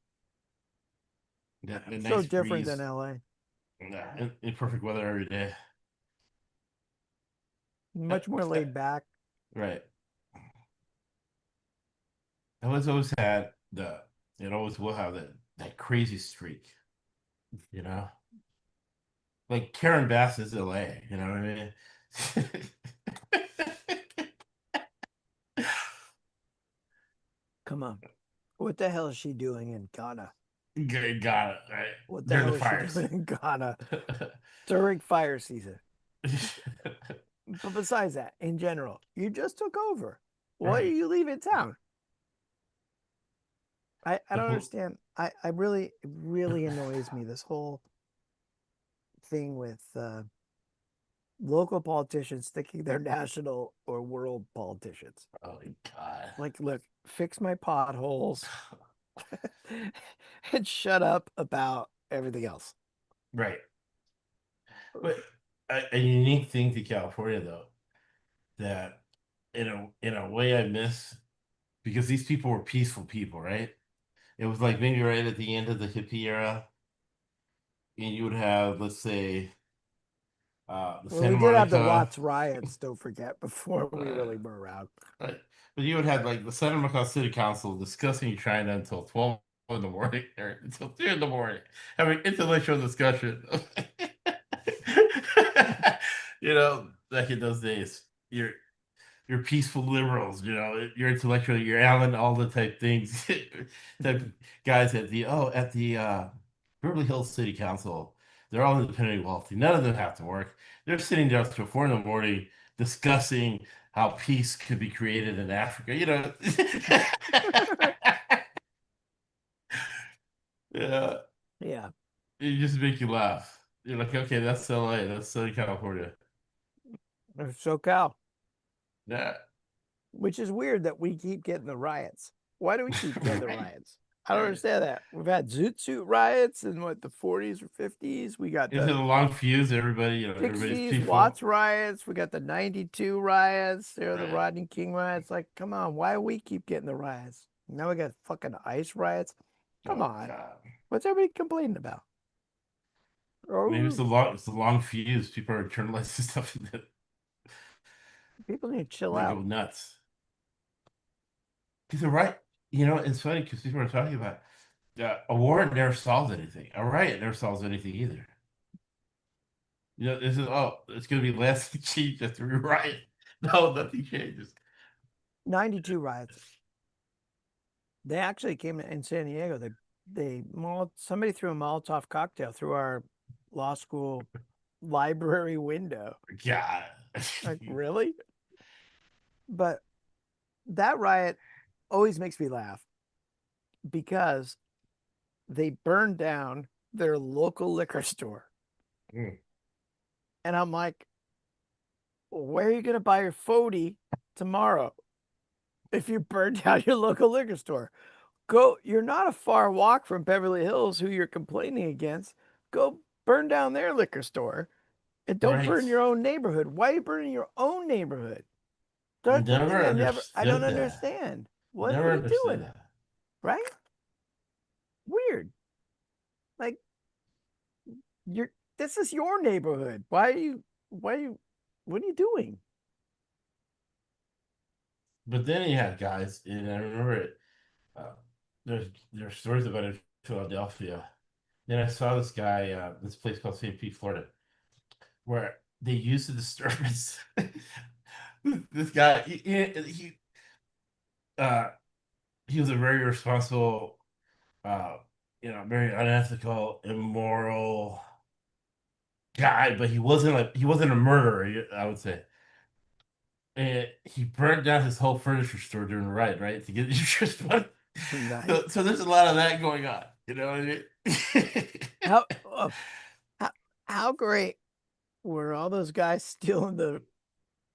yeah, a So nice different breeze. than LA. Yeah, in perfect weather every day. Much more laid back. Right. I was always had it always will have that crazy streak, you know? Like Karen Bass is LA, you know what I mean? Come on. What the hell is she doing in Ghana? Got it, right? What the During hell the is she fires. doing in Ghana during fire season? But besides that, in general, you just took over. Why are Right. you leaving town? I The don't whole- understand. I really, it really annoys me, this whole thing with local politicians thinking they're national or world politicians. Oh my God. Like, look, fix my potholes and shut up about everything else. Right. But a unique thing to California though, that in a way I miss because these people were peaceful people, right? It was like maybe right at the end of the hippie era, and you would have, let's say, the Well, we Santa did have the Monica, Watts riots, don't forget, before we really were around. right? But you would have like the Santa Monica City Council discussing China until 12 in the morning or until 2 in the morning, having intellectual discussion. Back in those days, you're peaceful liberals, you're intellectual, you're Alan Alda type things, type guys at the Beverly Hills City Council. They're all independently wealthy. None of them have to work. They're sitting down till 4 in the morning discussing how peace could be created in Africa. Yeah, Yeah. it just make you laugh. You're like, okay, that's LA, that's Southern California. SoCal, Yeah. which is weird that we keep getting the riots. Why do we keep getting the Right. riots? I don't understand that. We've had Zoot Suit riots in the 40s or 50s. We got Is it a the long fuse? Everybody's 60s peaceful. Watts riots. We got the 92 riots. There are the Right. Rodney King riots. Like, come on, why do we keep getting the riots? Now we got fucking ICE riots. Come Oh, on. God. What's everybody complaining about? Maybe Oh, it's the long fuse. People are internalizing stuff and people need to chill they out. go nuts. Because it's funny because people are talking about a war never solves anything. A riot never solves anything either. This is it's gonna be less cheap after we riot. No, nothing changes. 92 riots. They actually came in San Diego. Somebody threw a Molotov cocktail through our law school library window. God. Like, really? But that riot always makes me laugh because they burned down their local liquor store. Mm. And I'm like, where are you going to buy your 40 tomorrow if you burn down your local liquor store? You're not a far walk from Beverly Hills, who you're complaining against. Go burn down their liquor store and don't Right. burn your own neighborhood. Why are you burning your own neighborhood? That's the Never thing I don't understood that. understand. What Never are you understood doing? that. Right? Weird. Like you're this is your neighborhood. Why are you what are you doing? But then he had guys, and I remember it. Uh, there's stories about it in Philadelphia. Then I saw this guy, this place called St. Pete, Florida, where they used the disturbance. This guy, uh, he was a very responsible, uh, very unethical, immoral guy, but he wasn't a murderer, I would say. And he burned down his whole furniture store during the riot, right? To get interest money. Nice. So there's a lot of that going on. You know what I mean? How how, how great were all those guys stealing the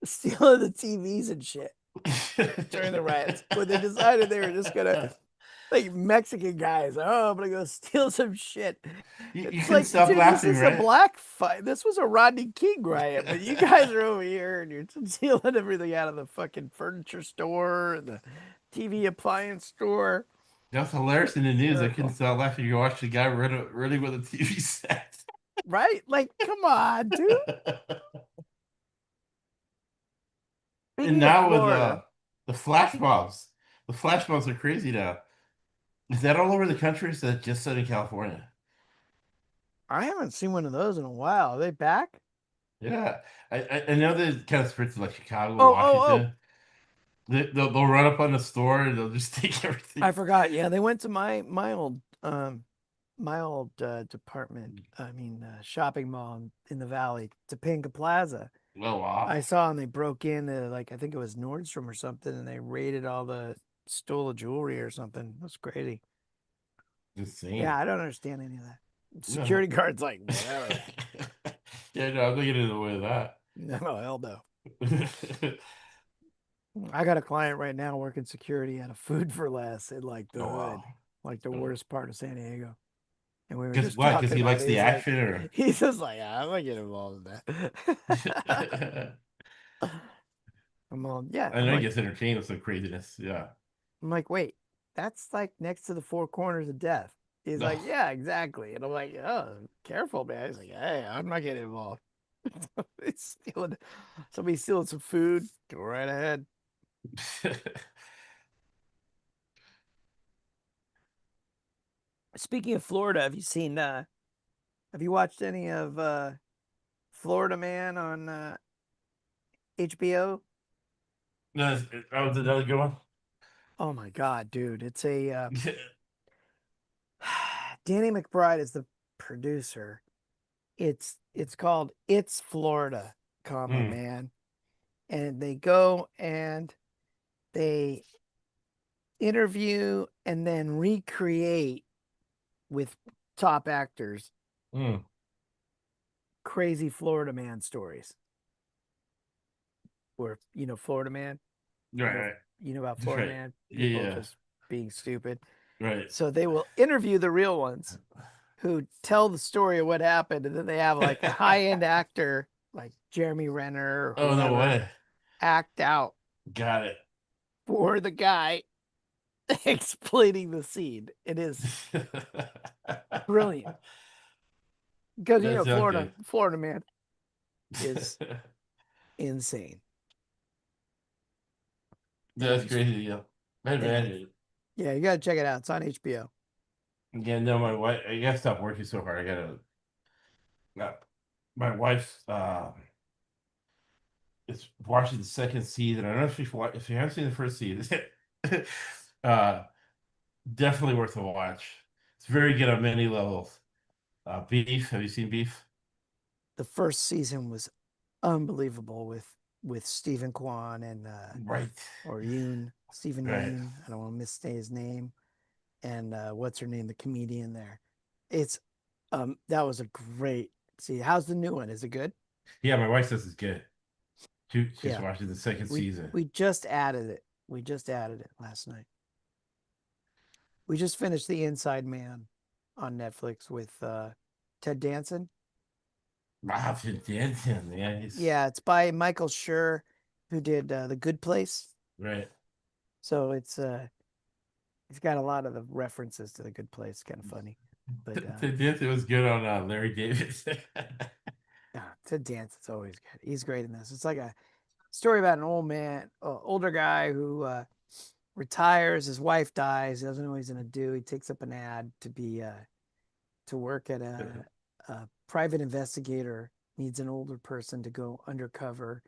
TVs and shit during the riots when they decided they were just gonna like Mexican guys. Oh, I'm gonna go steal some shit. You It's couldn't like, stop dude, laughing, this is a right? black fight. This was a Rodney King riot, but you guys are over here and you're stealing everything out of the fucking furniture store and the TV appliance store. That's hilarious in the news. I couldn't Hysterical. stop laughing. You watch the guy running with a TV set. Right? Like, come on, dude. And Speaking of now with Florida, the flash mobs are crazy now. Is that all over the country? Or is that just Southern California? I haven't seen one of those in a while. Are they back? Yeah, I know they kind of spread to like Chicago, Oh. Washington. They'll run up on the store and they'll just take everything. I forgot. Yeah, they went to my old department. I mean, shopping mall in the valley, Topanga Plaza. Oh wow, I saw and they broke in like I think it was Nordstrom or something, and they raided all the stole the jewelry or something. That's crazy. insane. Yeah, I don't understand any of that. No. Security guards like whatever. Yeah, no, I'm not getting in the way of that. No, hell no. I got a client right now working security at a Food for Less in like the Oh hood, wow. like the worst part of San Diego. And we were Because just why? Because talking he about likes it. the action, or He's just like, I'm not getting involved in that. I'm all, yeah. I know he gets entertained with some craziness. Yeah. I'm like, wait, that's like next to the four corners of death. He's like, No. yeah, exactly. And I'm like, oh, careful, man. He's like, hey, I'm not getting involved. He's somebody's stealing some food. Go right ahead. Speaking of Florida, have you watched any of Florida Man on HBO? No, that was another good one. Oh my God, dude. It's a Danny McBride is the producer. It's called It's Florida, comma, Mm, man. And they go and they interview and then recreate with top actors mm. crazy Florida Man stories. Where, Florida Man, Right. about That's Florida right. Man, people Yeah. just being stupid. Right. So they will interview the real ones who tell the story of what happened, and then they have like a high-end actor like Jeremy Renner or Oh no whoever way. act out Got it. for the guy explaining the scene. It is brilliant because That sounds good. Florida Man is insane. Yeah, That's crazy. Yeah. I imagine. yeah, you gotta check it out. It's on HBO. Again, no, my wife. I gotta stop working so hard. I gotta. My wife is watching the second season. I don't know if you haven't seen the first season. uh, Definitely worth a watch. It's very good on many levels. Beef. Have you seen Beef? The first season was unbelievable with Stephen Kwan and Right. or Yoon, Stephen Right. Yoon. I don't want to missay his name. And what's her name, the comedian there. It's that was a great see. How's the new one? Is it good? Yeah, my wife says it's good. She's Yeah. watching the second We season. we just added it. We just added it last night. We just finished The Inside Man on Netflix with Ted Danson. Wow, dancing, man. Yeah, it's by Michael Schur. who did The Good Place. Right. So it's got a lot of the references to The Good Place. Kind of funny, but It was good on Larry David. Ted Danson, it's always good. He's great in this. It's like a story about an old man, older guy who retires. His wife dies. He doesn't know what he's gonna do. He takes up an ad to work at a private investigator. Needs an older person to go undercover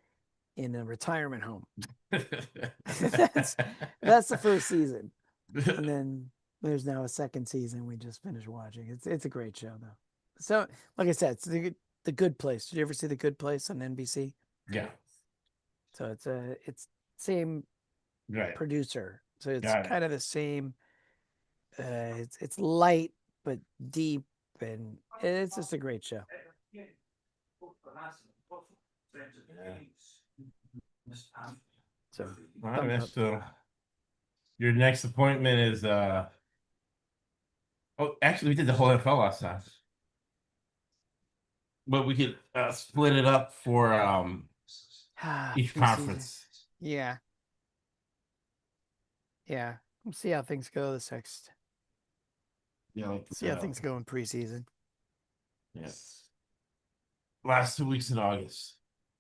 in a retirement home. That's the first season, and then there's now a second season we just finished watching. It's a great show though. So like I said, it's the Good Place. Did you ever see The Good Place on NBC? Yeah. So it's same Right. producer. So it's Got it. kind of the same. It's light but deep, and it's just a great show. So All thumbs right, up. so your next appointment is oh, actually we did the whole NFL last time. But we could split it up for each Preseason. conference. Yeah. We'll see how things go this next. Yeah, like, See how things go in preseason. Yes. Last 2 weeks in August.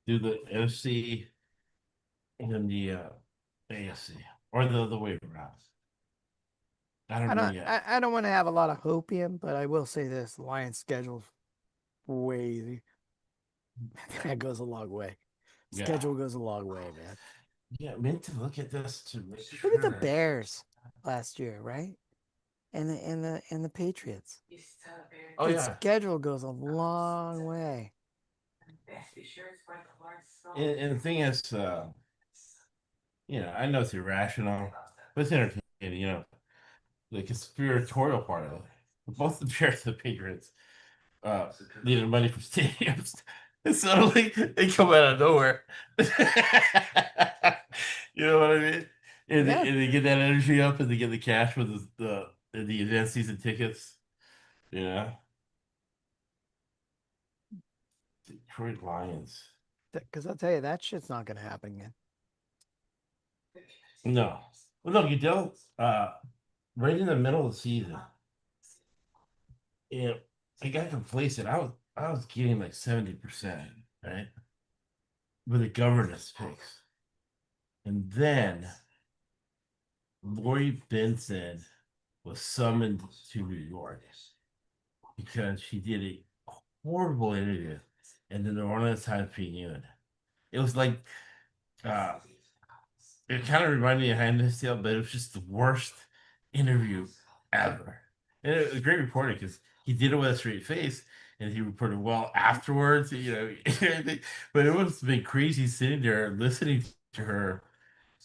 Do the NFC and the AFC. Or the waiver rounds. I don't know yet. I don't want to have a lot of hopium, but I will say this: the Lions' schedule's way easy. That goes a long way. Yeah. Schedule goes a long way, man. Yeah, meant to look at this to make sure. Look at the Bears last year, right? And the Patriots. Oh The yeah. schedule goes a long way. And the thing is, I know it's irrational, but it's entertaining, the conspiratorial part of it. Both the Bears and the Patriots needed money for stadiums. And suddenly they come out of nowhere. You know what I mean? And, Yeah. they get that energy up and they get the cash for the advanced season tickets. Detroit Lions. Because I'll tell you, that shit's not going to happen again. No. Well, no, Goodell, right in the middle of the season. Yeah, I got complacent. I was getting like 70%, right? With the governance picks. And then Lori Benson was summoned to New York because she did a horrible interview in the New Orleans Times Picayune. It was like it kind of reminded me of Handmaid's Tale, but it was just the worst interview ever. And it was a great reporting because he did it with a straight face and he reported well afterwards, but it was been crazy sitting there listening to her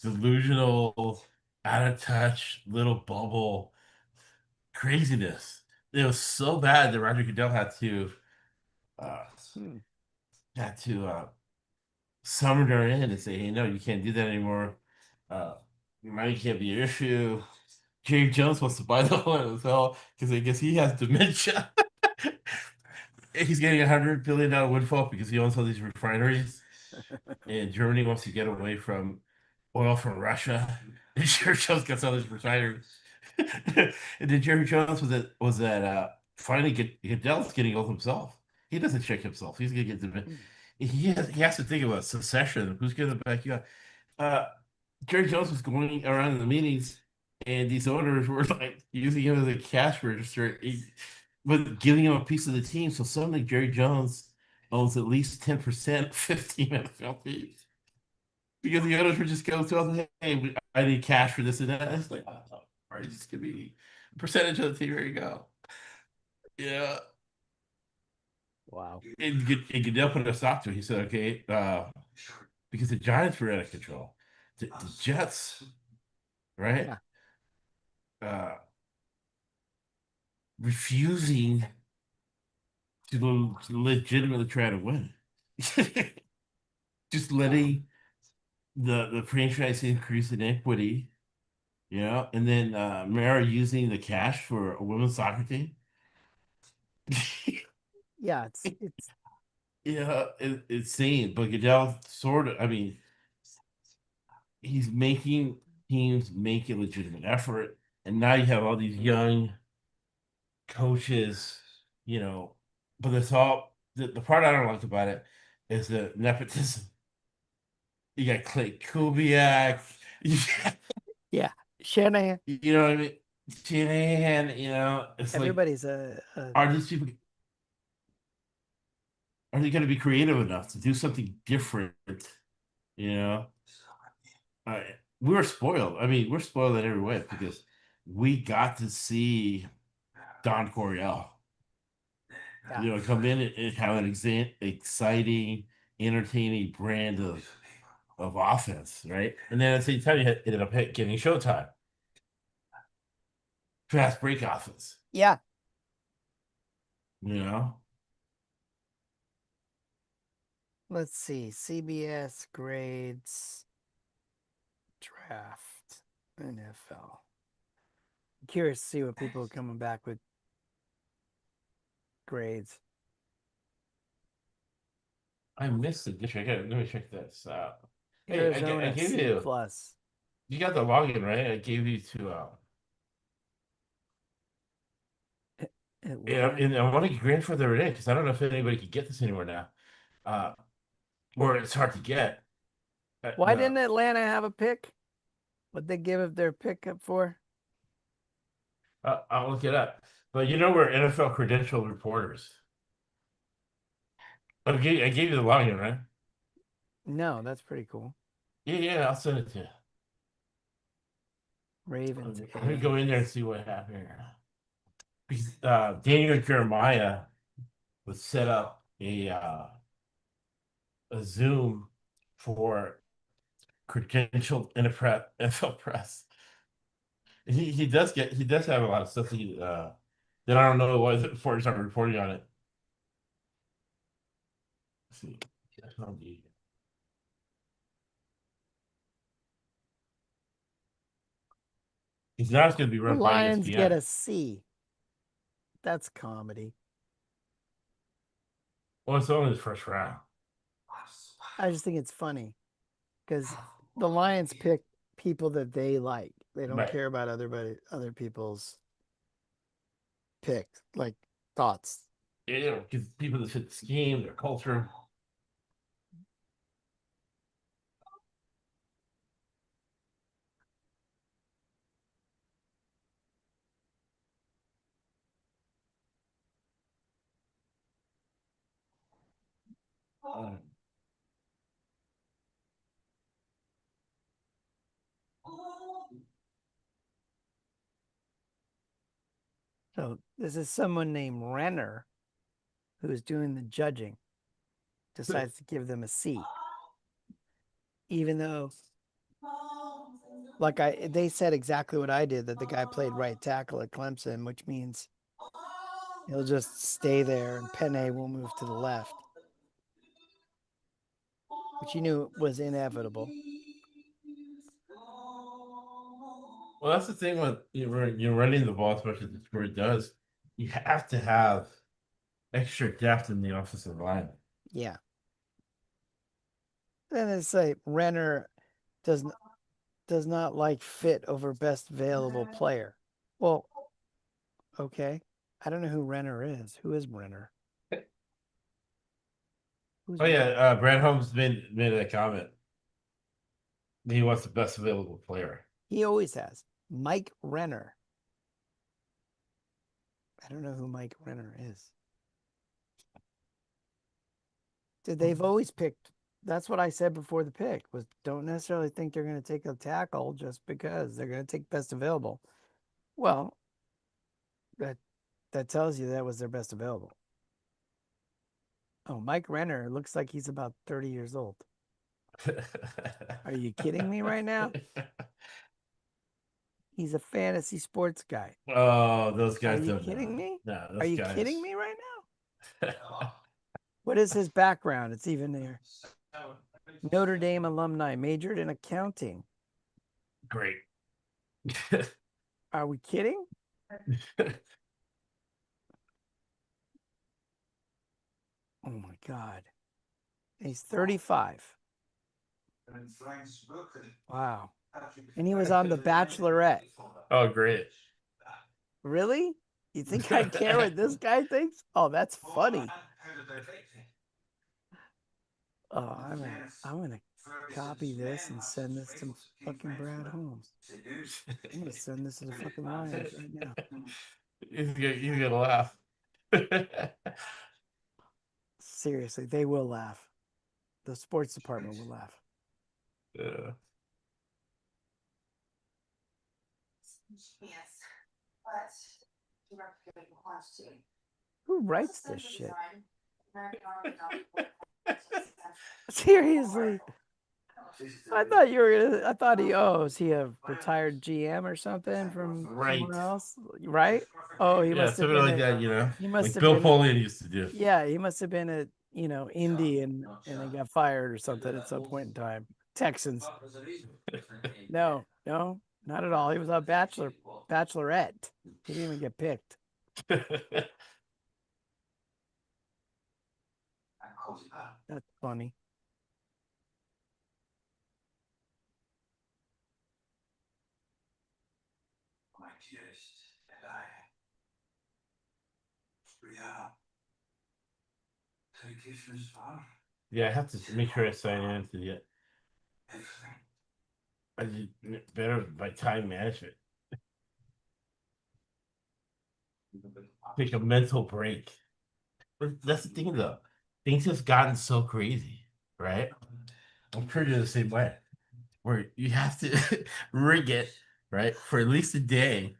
delusional, out of touch, little bubble craziness. It was so bad that Roger Goodell had to uh, summon her in and say, "Hey, no, you can't do that anymore. Money can't be an issue." Jerry Jones wants to buy the whole NFL because I guess he has dementia. He's getting $100 billion windfall because he owns all these refineries, and Germany wants to get away from oil from Russia. And Jerry Jones gets all these refineries. And then Jerry Jones was that finally Goodell's getting old himself. He doesn't check himself. He's gonna get dementia. He has to think about secession. Who's gonna back you up? Jerry Jones was going around in the meetings, and these owners were like using him as a cash register, but giving him a piece of the team. So suddenly Jerry Jones owns at least 10%, 15 NFL teams. Because the owners were just going to, hey, I need cash for this and that. It's like, oh, all right, just give me a percentage of the team. Here you go. Yeah. Wow. And Goodell put a stop to it. He said, okay, because the Giants were out of control. The Jets, right? Yeah. Refusing to legitimately try to win. Just letting the franchise increase in equity, and then Mara using the cash for a women's soccer team. Yeah, it's Yeah, it's insane. But Goodell sort of, I mean, he's making teams make a legitimate effort, and now you have all these young coaches, you know. But it's all the part I don't like about it is the nepotism. You got Clay Kubiak, Yeah. Shanahan. you know what I mean? Shanahan, you know, it's like, Everybody's a are these people, are they going to be creative enough to do something different? You know, uh, we were spoiled. I mean, we're spoiled in every way because we got to see Don Coryell, Yeah. you know, come in and have an exciting, entertaining brand of offense, right? And then at the same time, you ended up getting Showtime, fast break offense, Yeah. you know. Let's see. CBS grades draft NFL. Curious to see what people are coming back with grades. I missed the district. Let me check this out. Hey, I Arizona gave C you. plus. You got the login, right? I gave you to yeah, Atlanta. and I want to grandfather it in because I don't know if anybody can get this anywhere now. Or it's hard to get. Why didn't Atlanta have a pick? What'd they give their pick up for? I'll look it up. But you know we're NFL credentialed reporters. I gave you the login, right? No, that's pretty cool. Yeah, I'll send it to you. Ravens. Let me go in there and see what happened here. Because Daniel Jeremiah would set up a Zoom for credentialed NFL press. He does have a lot of stuff that I don't know why the reporters aren't reporting on it. Let's see. He's not going to be The run by Lions get ESPN. a C. That's comedy. Well, it's only the first round. I just think it's funny because the Lions pick people that they like. They don't Right. care about other people's picks, like thoughts. You know, because people that fit the scheme, their culture. So this is someone named Renner who is doing the judging. Decides to give them a C, even though, they said exactly what I did, that the guy played right tackle at Clemson, which means he'll just stay there and Penne will move to the left, which you knew was inevitable. Well, that's the thing when you're running the ball as much as Detroit does. You have to have extra depth in the offensive line. Yeah. Then it's like Renner does not like fit over best available player. Well, okay. I don't know who Renner is. Who is Renner? Who's Oh yeah, Renner? Brad Holmes made that comment. He wants the best available player. He always has. Mike Renner. I don't know who Mike Renner is. They've always picked. That's what I said before the pick was don't necessarily think they're going to take a tackle just because they're going to take best available. Well, that tells you that was their best available. Oh, Mike Renner looks like he's about 30 years old. Are you kidding me right now? He's a fantasy sports guy. Oh, those guys Are you don't kidding know. me? No, Are those you guys. kidding me right now? What is his background? It's even there. Notre Dame alumni, majored in accounting. Great. Are we kidding? Oh my God. He's 35. Wow. And he was on The Bachelorette. Oh, great. Really? You think I care what this guy thinks? Oh, that's funny. Oh, I'm gonna copy this and send this to fucking Brad Holmes. I'm gonna send this to the fucking Lions right now. He's gonna laugh. Seriously, they will laugh. The sports department will laugh. Yeah. Who writes this shit? Seriously. I thought you were gonna, I thought is he a retired GM or something from Right. somewhere else? Right? Oh, he Yeah, must have something been like that, he must like have Bill been Polian used to do. yeah, he must have been at, Indy and then got fired or something at some point in time. Texans. No, not at all. He was on Bachelorette. He didn't even get picked. That's funny. Yeah, I have to make sure I sign in to the. I did better by time management. Take a mental break. But that's the thing, though. Things have gotten so crazy, right? I'm sure you're the same way, where you have to rig it, right, for at least a day,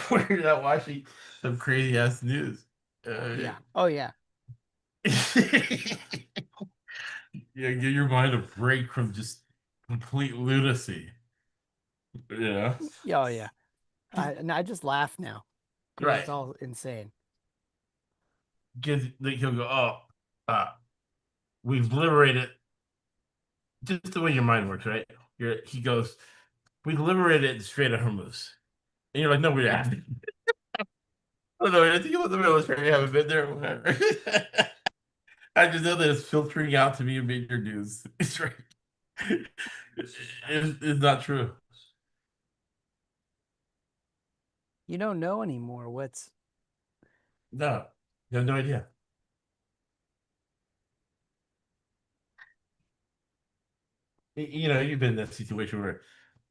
where you're not watching some crazy ass news. Yeah. Oh yeah. Yeah, give your mind a break from just complete lunacy. Yeah. Yeah. Oh yeah. I just laugh now. Right. It's all insane. Because he'll go, oh, we've liberated. Just the way your mind works, right? He goes, we liberated the Strait of Hormuz. And you're like, no, we haven't. I don't know anything about the military. We haven't been there. Whatever. I just know that it's filtering out to me in major news. It's right. It's not true. You don't know anymore what's No, you have no idea. You've been in that situation where,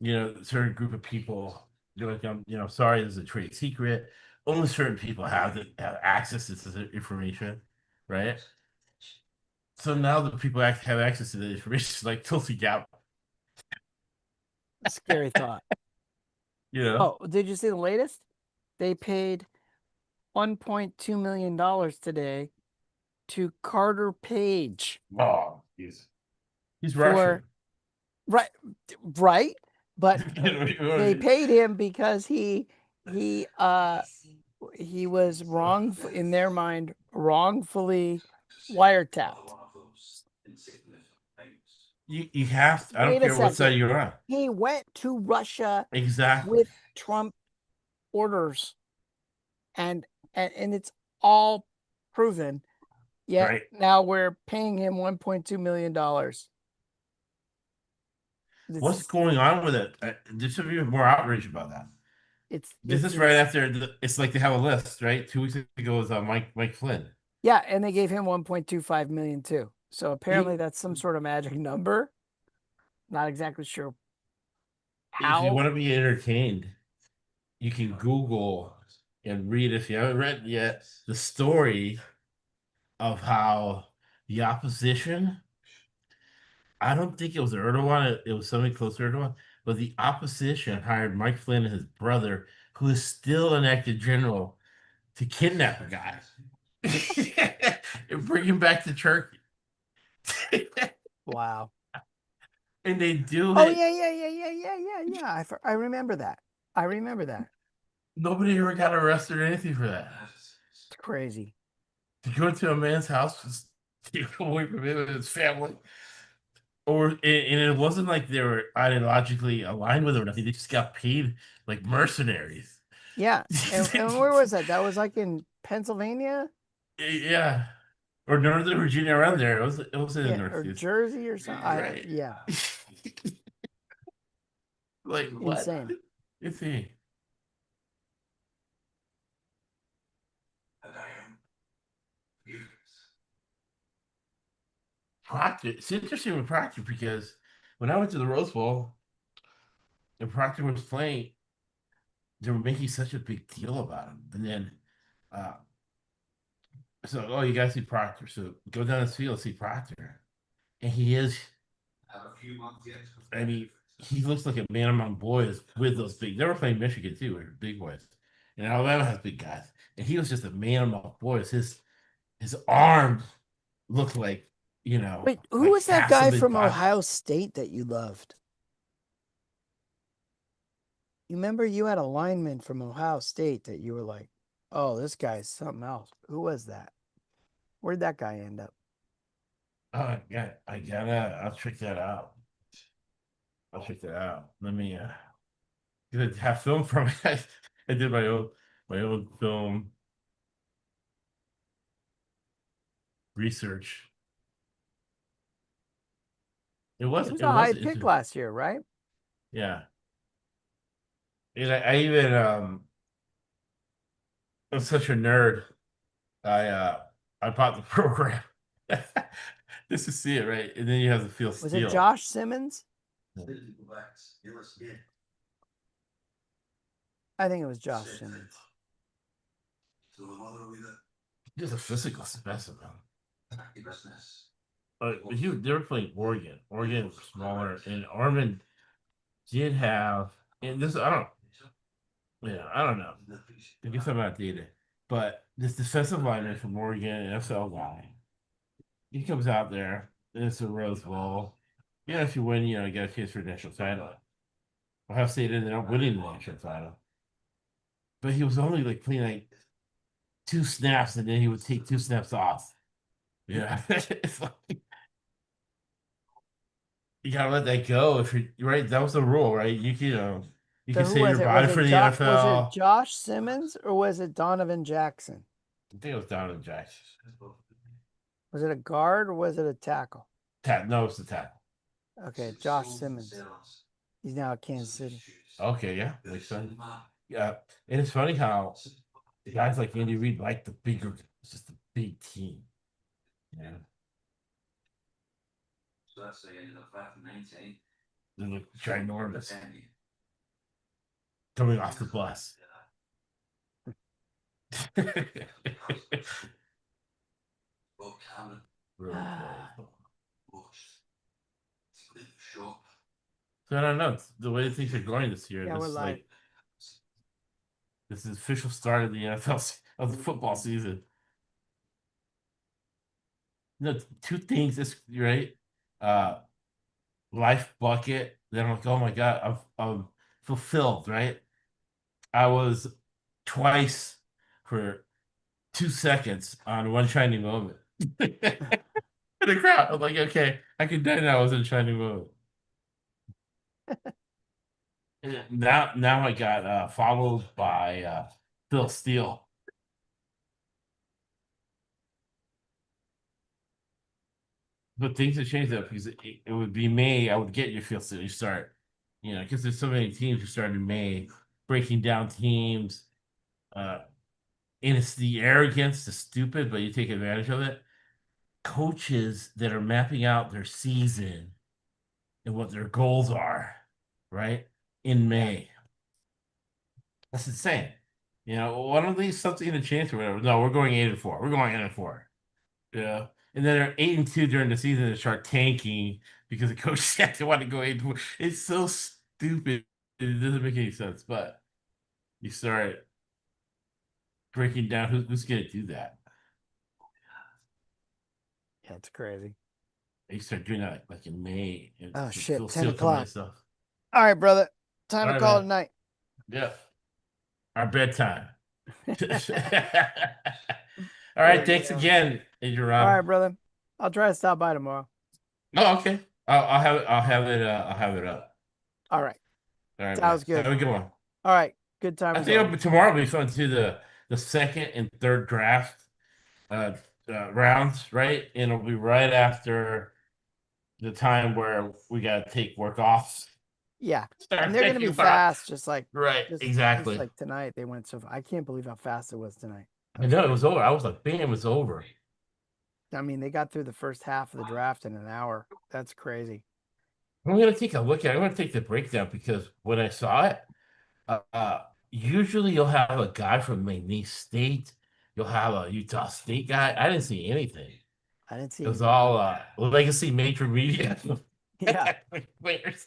a certain group of people, you're like, sorry, this is a trade secret. Only certain people have access to this information, right? So now the people have access to the information is like Tulsi Gap, a scary thought. Oh, did you see the latest? They paid $1.2 million today to Carter Page. Oh, he's Russian. Right. But they paid him because he was in their mind wrongfully wiretapped. You have to, I don't care what side you're on. He went to Russia Exactly with Trump orders, and it's all proven. Yet right. Now we're paying him $1.2 million. What's going on with it? There should be more outrage about that. This is right after it's like they have a list, right? 2 weeks ago was Mike Flynn. Yeah, and they gave him 1.25 million too. So apparently that's some sort of magic number. Not exactly sure how. If you want to be entertained, you can Google and read, if you haven't read yet, the story of how the opposition. I don't think it was Erdogan. It was something close to Erdogan. But the opposition hired Mike Flynn and his brother, who is still an active general, to kidnap a guy and bring him back to Turkey. Wow. And they do Oh, it. yeah. I remember that. Nobody ever got arrested or anything for that. It's crazy. To go into a man's house, just take away from him and his family. And it wasn't like they were ideologically aligned with him or nothing. They just got paid like mercenaries. Yeah. And where was that? That was like in Pennsylvania? Yeah. Or Northern Virginia, around there. It was in the or Northeast. Jersey or something. Right. Yeah. Like what? Insane. Is he? Proctor. It's interesting with Proctor because when I went to the Rose Bowl and Proctor was playing, they were making such a big deal about him. And then, uh, so oh, you guys see Proctor. So go down this field, see Proctor, and he is. I mean, he looks like a man among boys with those big. They were playing Michigan too, where big boys, and Alabama has big guys, and he was just a man among boys. His arms looked like Wait, who like was that half guy somebody's from body. Ohio State that you loved? You remember you had a lineman from Ohio State that you were like, oh, this guy's something else. Who was that? Where'd that guy end up? Oh, yeah, I'll check that out. I'll check that out. Let me get a have film from it. I did my own film research. It He was was it a high was pick interesting. last year, right? Yeah. And I even I'm such a nerd. I uh I bought the program just to see it, right? And then you have to feel Was it steel. Josh Simmons? I think it was Josh Simmons. Just a physical specimen. They were playing Oregon. Oregon was smaller, and Oregon did have. And this, I don't know. I guess I'm outdated, but this defensive lineman from Oregon, NFL guy, he comes out there, and it's a Rose Bowl. If you win, you get a chance for a national title. Ohio State ended up winning the national title, but he was only like playing like 2 snaps, and then he would take 2 snaps off. Yeah, it's like, you gotta let that go. If you're right, that was the rule, right? You So can who save was your it? body Was for it the Was it NFL. Josh Simmons or was it Donovan Jackson? I think it was Donovan Jackson. Was it a guard or was it a tackle? No, it's the tackle. Okay, Josh Simmons. He's now at Kansas City. Okay, yeah, makes sense. Yeah, and it's funny how guys like Andy Reid like the bigger, it's just a big team. Yeah, they look ginormous coming off the bus. Really cool. So I don't know. The way things are going this year, Yeah, this we're is live. like this is the official start of the NFL of the football season. Two things is right. Uh, Life bucket. Then I'm like, oh my god, I'm fulfilled. Right. I was twice for 2 seconds on one shiny moment. In the crowd, I'm like, okay, I can die now. I was in a shiny moment. And now I got followed by Phil Steele. But things have changed up because it would be May. I would get your Phil Steele. You start, because there's so many teams who start in May, breaking down teams. Uh, and it's the arrogance, the stupid, but you take advantage of it. Coaches that are mapping out their season and what their goals are, right? In May. That's insane. Why don't they something in a chance or whatever? No, we're going 8-4. We're going 8-4. Yeah. And then they're 8-2 during the season and start tanking because the coach said they want to go 8-4. It's so stupid. It doesn't make any sense. But you start breaking down who's gonna do that. Yeah, it's crazy. You start doing that like in May. And Oh so shit, Phil 10 Steele coming o'clock. and stuff. All right, brother. Time All to right, call man. it a night. Yeah. Our bedtime. All right. Thanks again, Adrian. All right, brother. I'll try to stop by tomorrow. Oh, okay. I'll have it. I'll have it up. All right. All right. Sounds Man. good. Have a good one. All right. Good time. I as think always. tomorrow will be fun too. The second and third draft rounds, right? And it'll be right after the time where we gotta take work off. Yeah. Start And they're going to be thinking about- fast, just like Right, just exactly. like tonight. They went so. I can't believe how fast it was tonight. I know it was over. I was like, bam, it was over. I mean, they got through the first half of the draft in an hour. That's crazy. I'm gonna take a look at it. I'm gonna take the breakdown because when I saw it, usually you'll have a guy from McNeese State, you'll have a Utah State guy. I didn't see anything. I didn't see It was anything. all legacy major media. Yeah. Players.